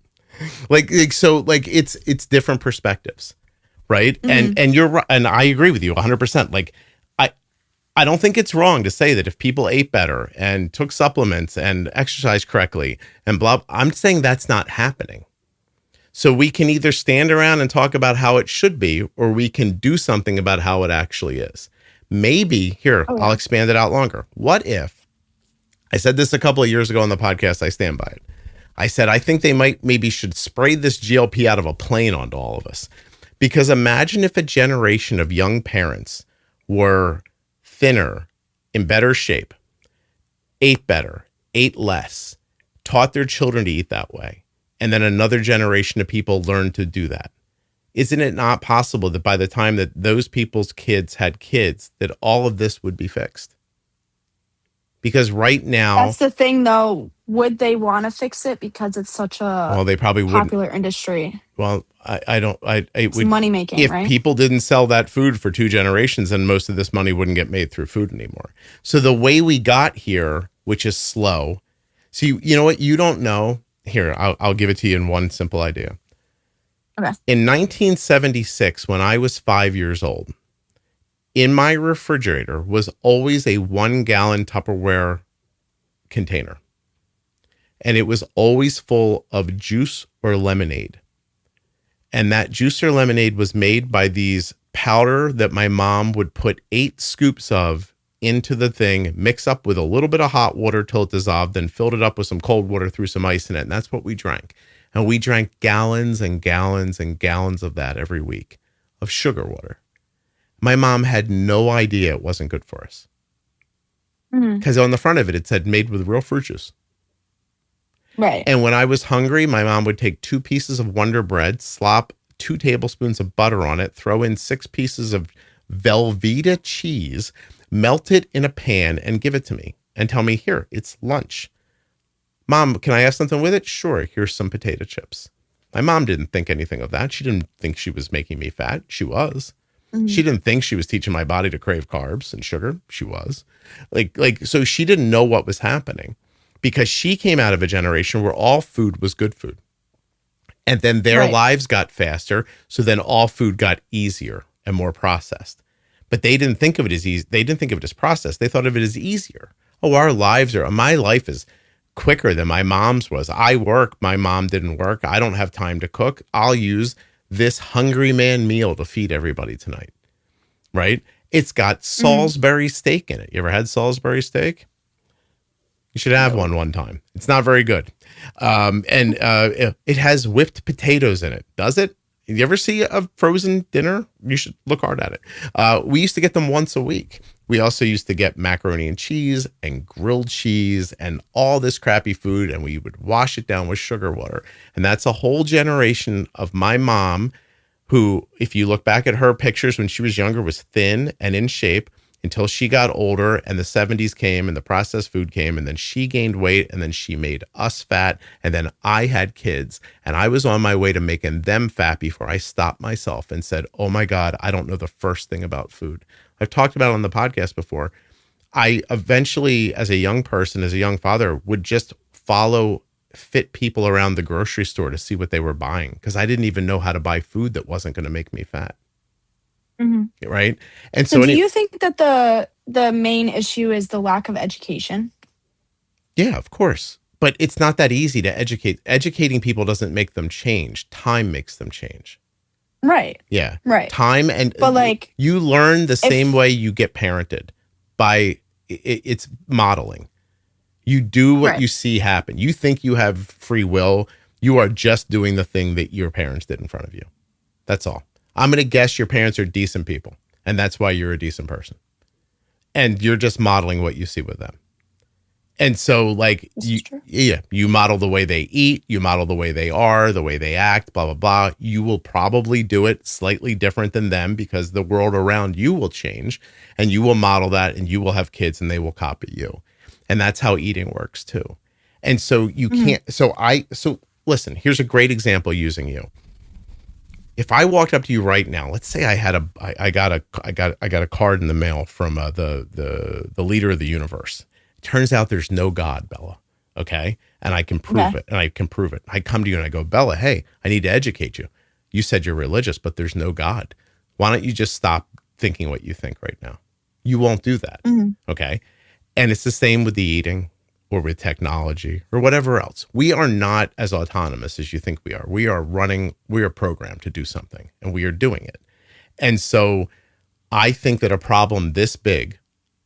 Speaker 1: It's different perspectives. Right. Mm-hmm. And you're right. And I agree with you 100%. Like, I don't think it's wrong to say that if people ate better and took supplements and exercised correctly and blah, I'm saying that's not happening. So we can either stand around and talk about how it should be, or we can do something about how it actually is. Maybe I'll expand it out longer. What if I said this a couple of years ago on the podcast? I stand by it. I said, I think they maybe should spray this GLP out of a plane onto all of us. Because imagine if a generation of young parents were thinner, in better shape, ate better, ate less, taught their children to eat that way, and then another generation of people learned to do that. Isn't it not possible that by the time that those people's kids had kids, that all of this would be fixed? Because right now...
Speaker 2: That's the thing, though. Would they want to fix it because it's such a
Speaker 1: they probably
Speaker 2: popular industry?
Speaker 1: Well,
Speaker 2: It's money making,
Speaker 1: if
Speaker 2: right?
Speaker 1: people didn't sell that food for 2 generations, then most of this money wouldn't get made through food anymore. So the way we got here, which is slow. See, you know what? You don't know. Here, I'll give it to you in one simple idea.
Speaker 2: Okay.
Speaker 1: In 1976, when I was 5 years old, in my refrigerator was always a 1-gallon Tupperware container. And it was always full of juice or lemonade. And that juice or lemonade was made by these powder that my mom would put 8 scoops of into the thing, mix up with a little bit of hot water till it dissolved, then filled it up with some cold water, threw some ice in it. And that's what we drank. And we drank gallons and gallons and gallons of that every week, of sugar water. My mom had no idea it wasn't good for us. Because on the front of it, it said made with real fruit juice.
Speaker 2: Right.
Speaker 1: And when I was hungry, my mom would take 2 pieces of Wonder Bread, slop 2 tablespoons of butter on it, throw in 6 pieces of Velveeta cheese, melt it in a pan, and give it to me and tell me, here, it's lunch. Mom, can I have something with it? Sure, here's some potato chips. My mom didn't think anything of that. She didn't think she was making me fat. She was. Mm-hmm. She didn't think she was teaching my body to crave carbs and sugar. She was. So she didn't know what was happening. Because she came out of a generation where all food was good food. And then their lives got faster. So then all food got easier and more processed. but they didn't think of it as easy. They didn't think of it as process. They thought of it as easier. Oh, my life is quicker than my mom's was. I work, my mom didn't work. I don't have time to cook. I'll use this hungry man meal to feed everybody tonight. Right? It's got Salisbury steak in it. You ever had Salisbury steak? You should have one time. It's not very good. It has whipped potatoes in it. Does it? You ever see a frozen dinner? You should look hard at it. We used to get them once a week. We also used to get macaroni and cheese and grilled cheese and all this crappy food, and we would wash it down with sugar water. And that's a whole generation of my mom who, if you look back at her pictures when she was younger, was thin and in shape until she got older and the 70s came and the processed food came, and then she gained weight, and then she made us fat, and then I had kids, and I was on my way to making them fat before I stopped myself and said, oh my God, I don't know the first thing about food. I've talked about it on the podcast before. I eventually, as a young person, as a young father, would just follow fit people around the grocery store to see what they were buying, because I didn't even know how to buy food that wasn't going to make me fat. Right. And
Speaker 2: so do you think that the main issue is the lack of education?
Speaker 1: Yeah, of course. But it's not that easy to educate. Educating people doesn't make them change. Time makes them change.
Speaker 2: Right.
Speaker 1: Yeah.
Speaker 2: Right.
Speaker 1: Time and
Speaker 2: but like
Speaker 1: you learn the same way you get parented by it's modeling. You do what you see happen. You think you have free will. You are just doing the thing that your parents did in front of you. That's all. I'm going to guess your parents are decent people, and that's why you're a decent person. And you're just modeling what you see with them. And so, like, you model the way they eat, you model the way they are, the way they act, blah, blah, blah. You will probably do it slightly different than them because the world around you will change, and you will model that, and you will have kids, and they will copy you. And that's how eating works too. And so you can't, so listen, here's a great example using you. If I walked up to you right now, let's say I got a card in the mail from the leader of the universe. It turns out there's no God, Bella. Okay. And I can prove it. I come to you and I go, Bella, hey, I need to educate you. You said you're religious, but there's no God. Why don't you just stop thinking what you think right now? You won't do that. Okay. And it's the same with the eating or with technology or whatever else. We are not as autonomous as you think we are. We are programmed to do something, and we are doing it. And so I think that a problem this big,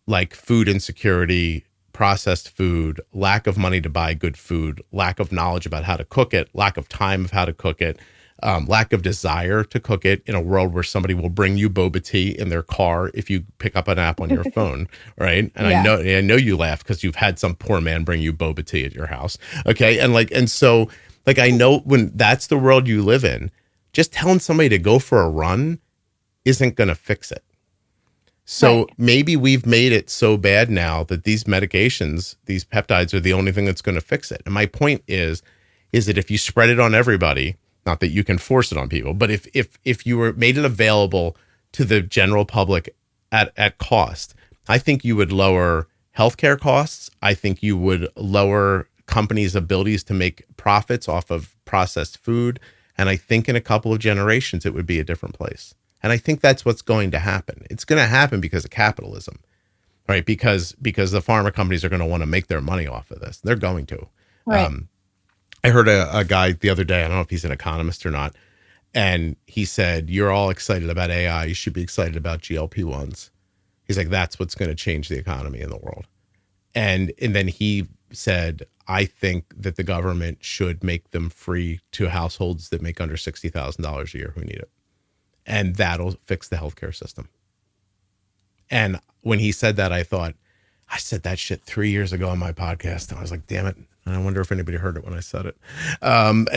Speaker 1: like food insecurity, processed food, lack of money to buy good food, lack of knowledge about how to cook it, lack of time of how to cook it, lack of desire to cook it in a world where somebody will bring you boba tea in their car if you pick up an app on your phone, right? And I know you laugh because you've had some poor man bring you boba tea at your house, okay? And so I know when that's the world you live in, just telling somebody to go for a run isn't going to fix it. So maybe we've made it so bad now that these medications, these peptides, are the only thing that's going to fix it. And my point is that if you spread it on everybody, not that you can force it on people, but if you were made it available to the general public at cost, I think you would lower healthcare costs. I think you would lower companies' abilities to make profits off of processed food. And I think in a couple of generations, it would be a different place. And I think that's what's going to happen. It's going to happen because of capitalism, right? Because the pharma companies are going to want to make their money off of this. They're going to. Right. I heard a guy the other day, I don't know if he's an economist or not, and he said, you're all excited about AI. You should be excited about GLP-1s. He's like, that's what's going to change the economy in the world. And then he said, I think that the government should make them free to households that make under $60,000 a year who need it. And that'll fix the healthcare system. And when he said that, I thought, I said that shit 3 years ago on my podcast. And I was like, damn it. And I wonder if anybody heard it when I said it. And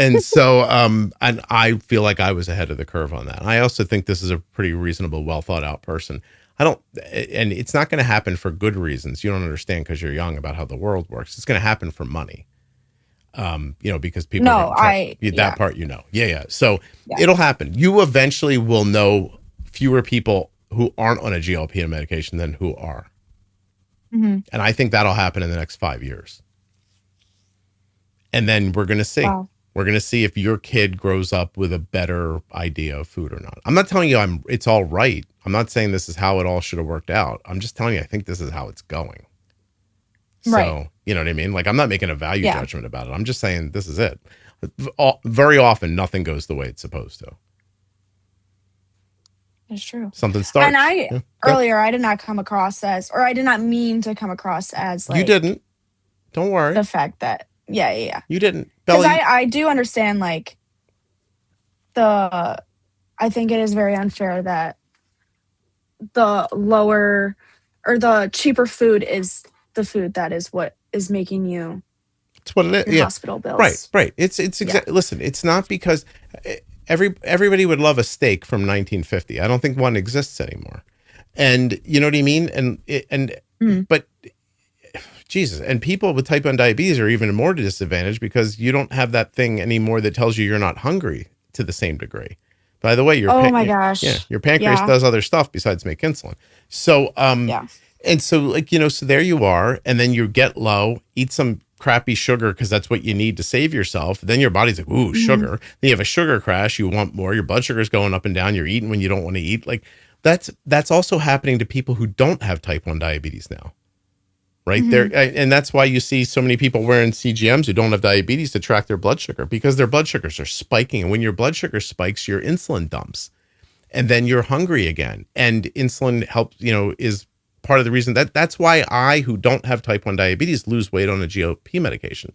Speaker 1: I feel like I was ahead of the curve on that. And I also think this is a pretty reasonable, well thought out person. And it's not going to happen for good reasons. You don't understand because you're young about how the world works. It's going to happen for money. Because people that part, Yeah. So it'll happen. You eventually will know fewer people who aren't on a GLP medication than who are. Mm-hmm. And I think that'll happen in the next 5 years. And then we're going to see. Wow. We're going to see if your kid grows up with a better idea of food or not. I'm not telling you it's all right. I'm not saying this is how it all should have worked out. I'm just telling you, I think this is how it's going. So,
Speaker 2: Right.
Speaker 1: you know what I mean? Like, I'm not making a value judgment about it. I'm just saying this is it. Very often, nothing goes the way it's supposed to.
Speaker 2: That's true.
Speaker 1: Something starts.
Speaker 2: And earlier, I did not come across as, or I did not mean to come across as like.
Speaker 1: You didn't. Don't worry.
Speaker 2: The fact that, yeah.
Speaker 1: You didn't.
Speaker 2: Because I do understand, like, I think it is very unfair that the lower or the cheaper food is the food that is what is making you.
Speaker 1: It's what it is.
Speaker 2: Hospital bills.
Speaker 1: Right. It's exactly. Listen, it's not because everybody would love a steak from 1950. I don't think one exists anymore. And you know what I mean? But Jesus, and people with type 1 diabetes are even more disadvantaged because you don't have that thing anymore that tells you you're not hungry to the same degree. By the way, your pancreas does other stuff besides make insulin. So, and so like, you know, so there you are. And then you get low, eat some crappy sugar because that's what you need to save yourself. Then your body's like, ooh, sugar. Then you have a sugar crash. You want more. Your blood sugar's going up and down. You're eating when you don't want to eat. Like that's also happening to people who don't have type 1 diabetes now. Right there. And that's why you see so many people wearing CGMs who don't have diabetes to track their blood sugar because their blood sugars are spiking. And when your blood sugar spikes, your insulin dumps and then you're hungry again. And insulin helps, you know, is part of the reason that's why I, who don't have type 1 diabetes, lose weight on a GLP medication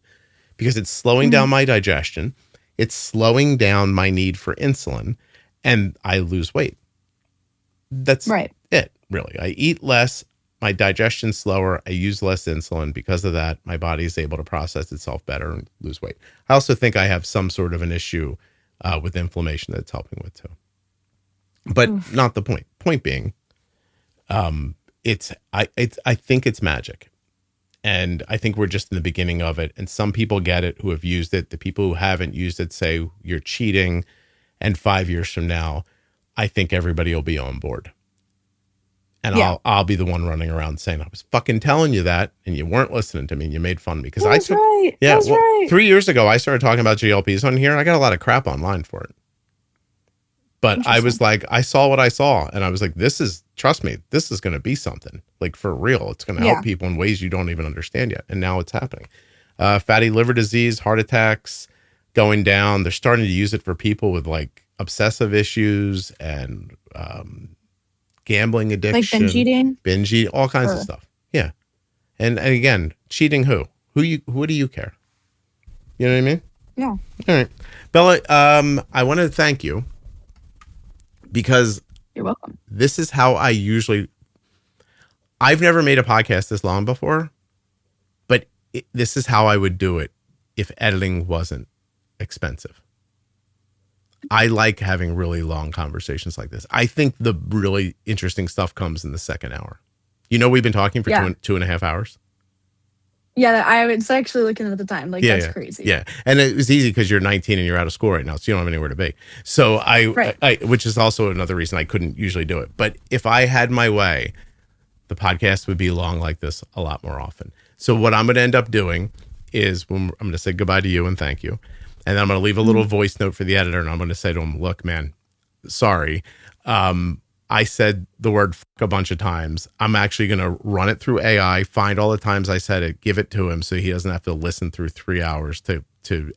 Speaker 1: because it's slowing down my digestion. It's slowing down my need for insulin and I lose weight. That's it, really. I eat less. My digestion's slower. I use less insulin. Because of that, my body is able to process itself better and lose weight. I also think I have some sort of an issue with inflammation that's helping with too. But not the point. Point being, I think it's magic. And I think we're just in the beginning of it. And some people get it who have used it. The people who haven't used it say you're cheating. And 5 years from now, I think everybody will be on board. And I'll be the one running around saying, I was fucking telling you that, and you weren't listening to me, and you made fun of me. Because
Speaker 2: That's right.
Speaker 1: 3 years ago, I started talking about GLPs on here, and I got a lot of crap online for it. But I was like, I saw what I saw, and I was like, trust me, this is going to be something. Like, for real. It's going to help people in ways you don't even understand yet. And now it's happening. Fatty liver disease, heart attacks going down. They're starting to use it for people with, like, obsessive issues and gambling addiction,
Speaker 2: like
Speaker 1: binge eating, all kinds of stuff. Yeah. And again, cheating who do you care? You know what I mean?
Speaker 2: Yeah.
Speaker 1: All right. Bella, I want to thank you because
Speaker 2: you're welcome.
Speaker 1: This is how I've never made a podcast this long before, but this is how I would do it if editing wasn't expensive. I like having really long conversations like this. I think the really interesting stuff comes in the second hour. You know, we've been talking for 2.5 hours.
Speaker 2: Yeah, I was actually looking at the time. Like, that's crazy.
Speaker 1: Yeah. And it was easy because you're 19 and you're out of school right now, so you don't have anywhere to be. So I which is also another reason I couldn't usually do it. But if I had my way, the podcast would be long like this a lot more often. So what I'm going to end up doing is I'm going to say goodbye to you and thank you. And then I'm going to leave a little voice note for the editor, and I'm going to say to him, look, man, sorry. I said the word fuck a bunch of times. I'm actually going to run it through AI, find all the times I said it, give it to him so he doesn't have to listen through 3 hours to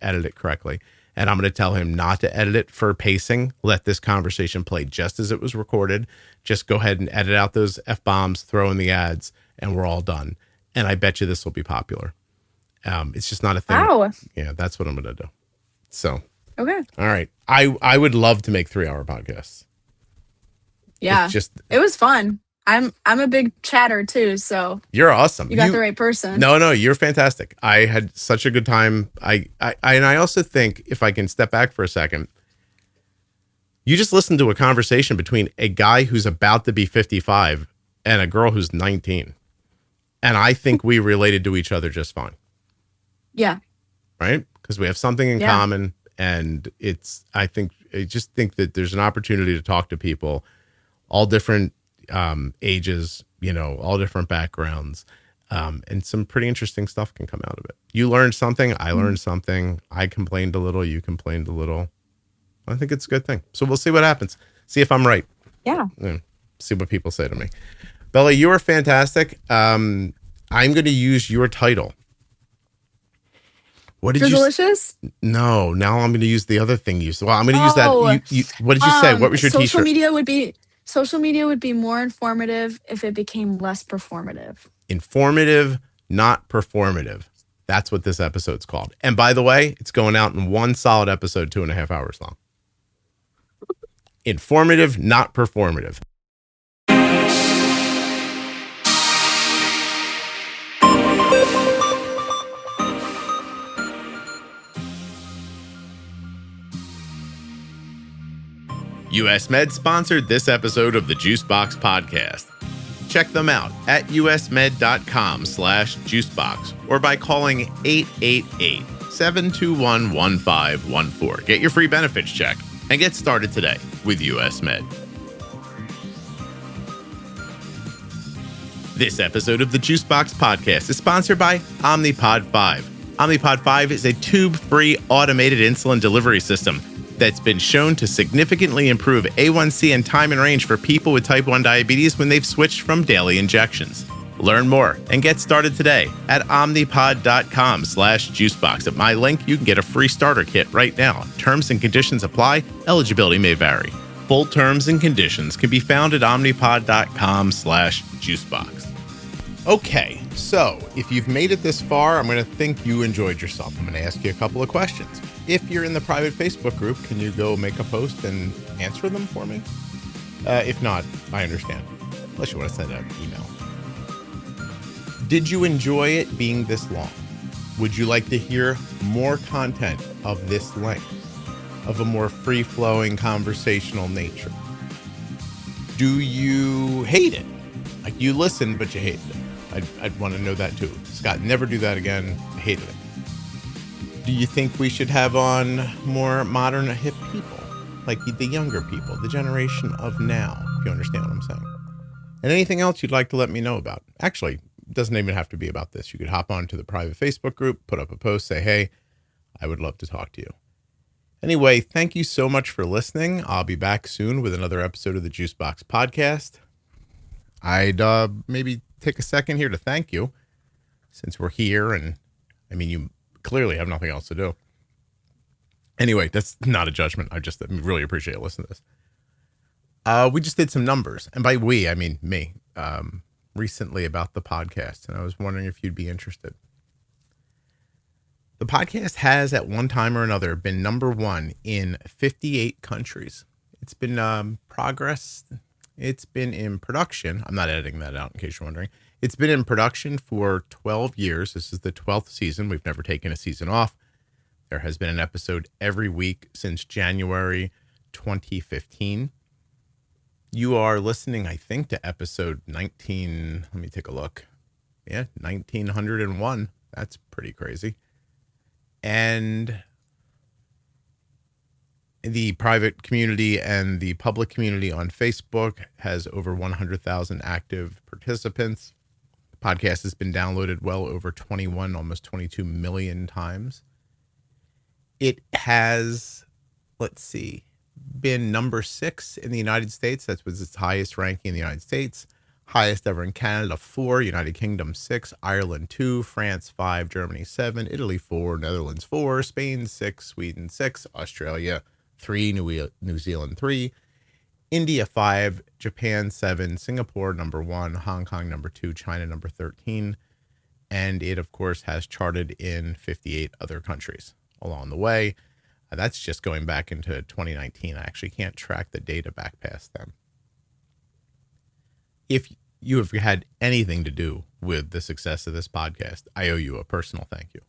Speaker 1: edit it correctly. And I'm going to tell him not to edit it for pacing. Let this conversation play just as it was recorded. Just go ahead and edit out those F-bombs, throw in the ads, and we're all done. And I bet you this will be popular. It's just not a thing.
Speaker 2: Wow.
Speaker 1: Yeah, that's what I'm going to do. So,
Speaker 2: okay.
Speaker 1: All right. I would love to make 3-hour podcasts.
Speaker 2: Yeah. It was fun. I'm a big chatter too, so
Speaker 1: you're awesome.
Speaker 2: You got the right person.
Speaker 1: No, you're fantastic. I had such a good time. And I also think, if I can step back for a second, you just listened to a conversation between a guy who's about to be 55 and a girl who's 19. And I think we related to each other just fine.
Speaker 2: Yeah.
Speaker 1: Right? Because we have something in common, and I just think that there's an opportunity to talk to people, all different ages, all different backgrounds, and some pretty interesting stuff can come out of it. You learned something, I learned something, I complained a little, you complained a little. I think it's a good thing. So we'll see what happens. See if I'm right.
Speaker 2: Yeah.
Speaker 1: See what people say to me. Bella, you are fantastic. I'm going to use your title. What did you
Speaker 2: delicious?
Speaker 1: No, now I'm going to use the other thing you said. Well, I'm going to use that. What did you say? What was your
Speaker 2: social
Speaker 1: t-shirt?
Speaker 2: Social media would be more informative if it became less performative.
Speaker 1: Informative, not performative. That's what this episode's called. And by the way, it's going out in one solid episode, 2.5 hours long. Informative, not performative. US Med sponsored this episode of the Juicebox Podcast. Check them out at usmed.com/juicebox or by calling 888-721-1514. Get your free benefits check and get started today with US Med. This episode of the Juicebox Podcast is sponsored by Omnipod 5. Omnipod 5 is a tube-free automated insulin delivery system that's been shown to significantly improve A1C and time in range for people with type 1 diabetes when they've switched from daily injections. Learn more and get started today at omnipod.com/juicebox. At my link, you can get a free starter kit right now. Terms and conditions apply. Eligibility may vary. Full terms and conditions can be found at omnipod.com/juicebox. Okay, so if you've made it this far, I'm going to think you enjoyed yourself. I'm going to ask you a couple of questions. If you're in the private Facebook group, can you go make a post and answer them for me? If not, I understand. Unless you want to send an email. Did you enjoy it being this long? Would you like to hear more content of this length, of a more free-flowing conversational nature? Do you hate it? Like you listened, but you hated it. I'd want to know that too. Scott, never do that again. I hated it. Do you think we should have on more modern, hip people? Like the younger people, the generation of now, if you understand what I'm saying. And anything else you'd like to let me know about? Actually, it doesn't even have to be about this. You could hop onto the private Facebook group, put up a post, say, hey, I would love to talk to you. Anyway, thank you so much for listening. I'll be back soon with another episode of the Juicebox Podcast. I'd maybe take a second here to thank you since we're here. And I mean, you clearly have nothing else to do. Anyway, that's not a judgment. I just really appreciate listening to this. We just did some numbers. And by we, I mean me, recently about the podcast. And I was wondering if you'd be interested. The podcast has at one time or another been number one in 58 countries. It's been progress. It's been in production. I'm not editing that out in case you're wondering. It's been in production for 12 years. This is the 12th season. We've never taken a season off. There has been an episode every week since January 2015. You are listening, I think, to episode 19. Let me take a look. Yeah, 1901. That's pretty crazy. And the private community and the public community on Facebook has over 100,000 active participants. The podcast has been downloaded well over 21, almost 22 million times. It has, been number 6 in the United States. That was its highest ranking in the United States. Highest ever in Canada, 4, United Kingdom 6, Ireland 2, France 5, Germany 7, Italy 4, Netherlands 4, Spain 6, Sweden 6, Australia 3, New Zealand 3, India 5, Japan 7, Singapore number 1, Hong Kong number 2, China number 13, and it of course has charted in 58 other countries along the way. That's just going back into 2019. I actually can't track the data back past then. If you have had anything to do with the success of this podcast, I owe you a personal thank you.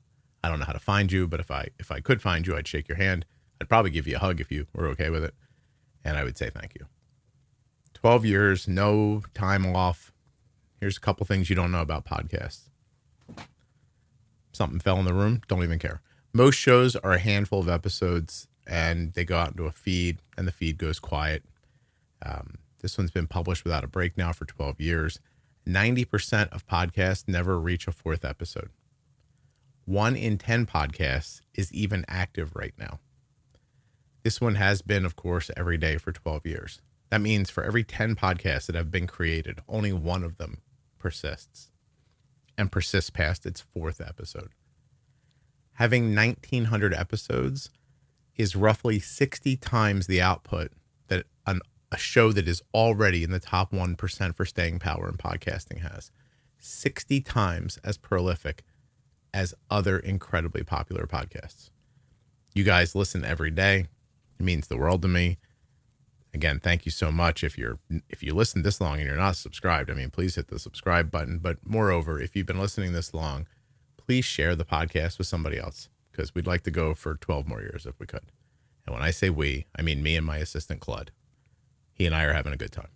Speaker 1: I don't know how to find you, but if I could find you, I'd shake your hand. I'd probably give you a hug if you were okay with it. And I would say thank you. 12 years, no time off. Here's a couple things you don't know about podcasts. Something fell in the room. Don't even care. Most shows are a handful of episodes and they go out into a feed and the feed goes quiet. This one's been published without a break now for 12 years. 90% of podcasts never reach a 4th episode. 1 in 10 podcasts is even active right now. This one has been, of course, every day for 12 years. That means for every 10 podcasts that have been created, only one of them persists and persists past its 4th episode. Having 1,900 episodes is roughly 60 times the output that a show that is already in the top 1% for staying power in podcasting has. 60 times as prolific as other incredibly popular podcasts. You guys listen every day. It means the world to me. Again, thank you so much. If you listen this long and you're not subscribed, I mean, please hit the subscribe button. But moreover, if you've been listening this long, please share the podcast with somebody else, because we'd like to go for 12 more years if we could. And when I say we, I mean me and my assistant, Claude. He and I are having a good time.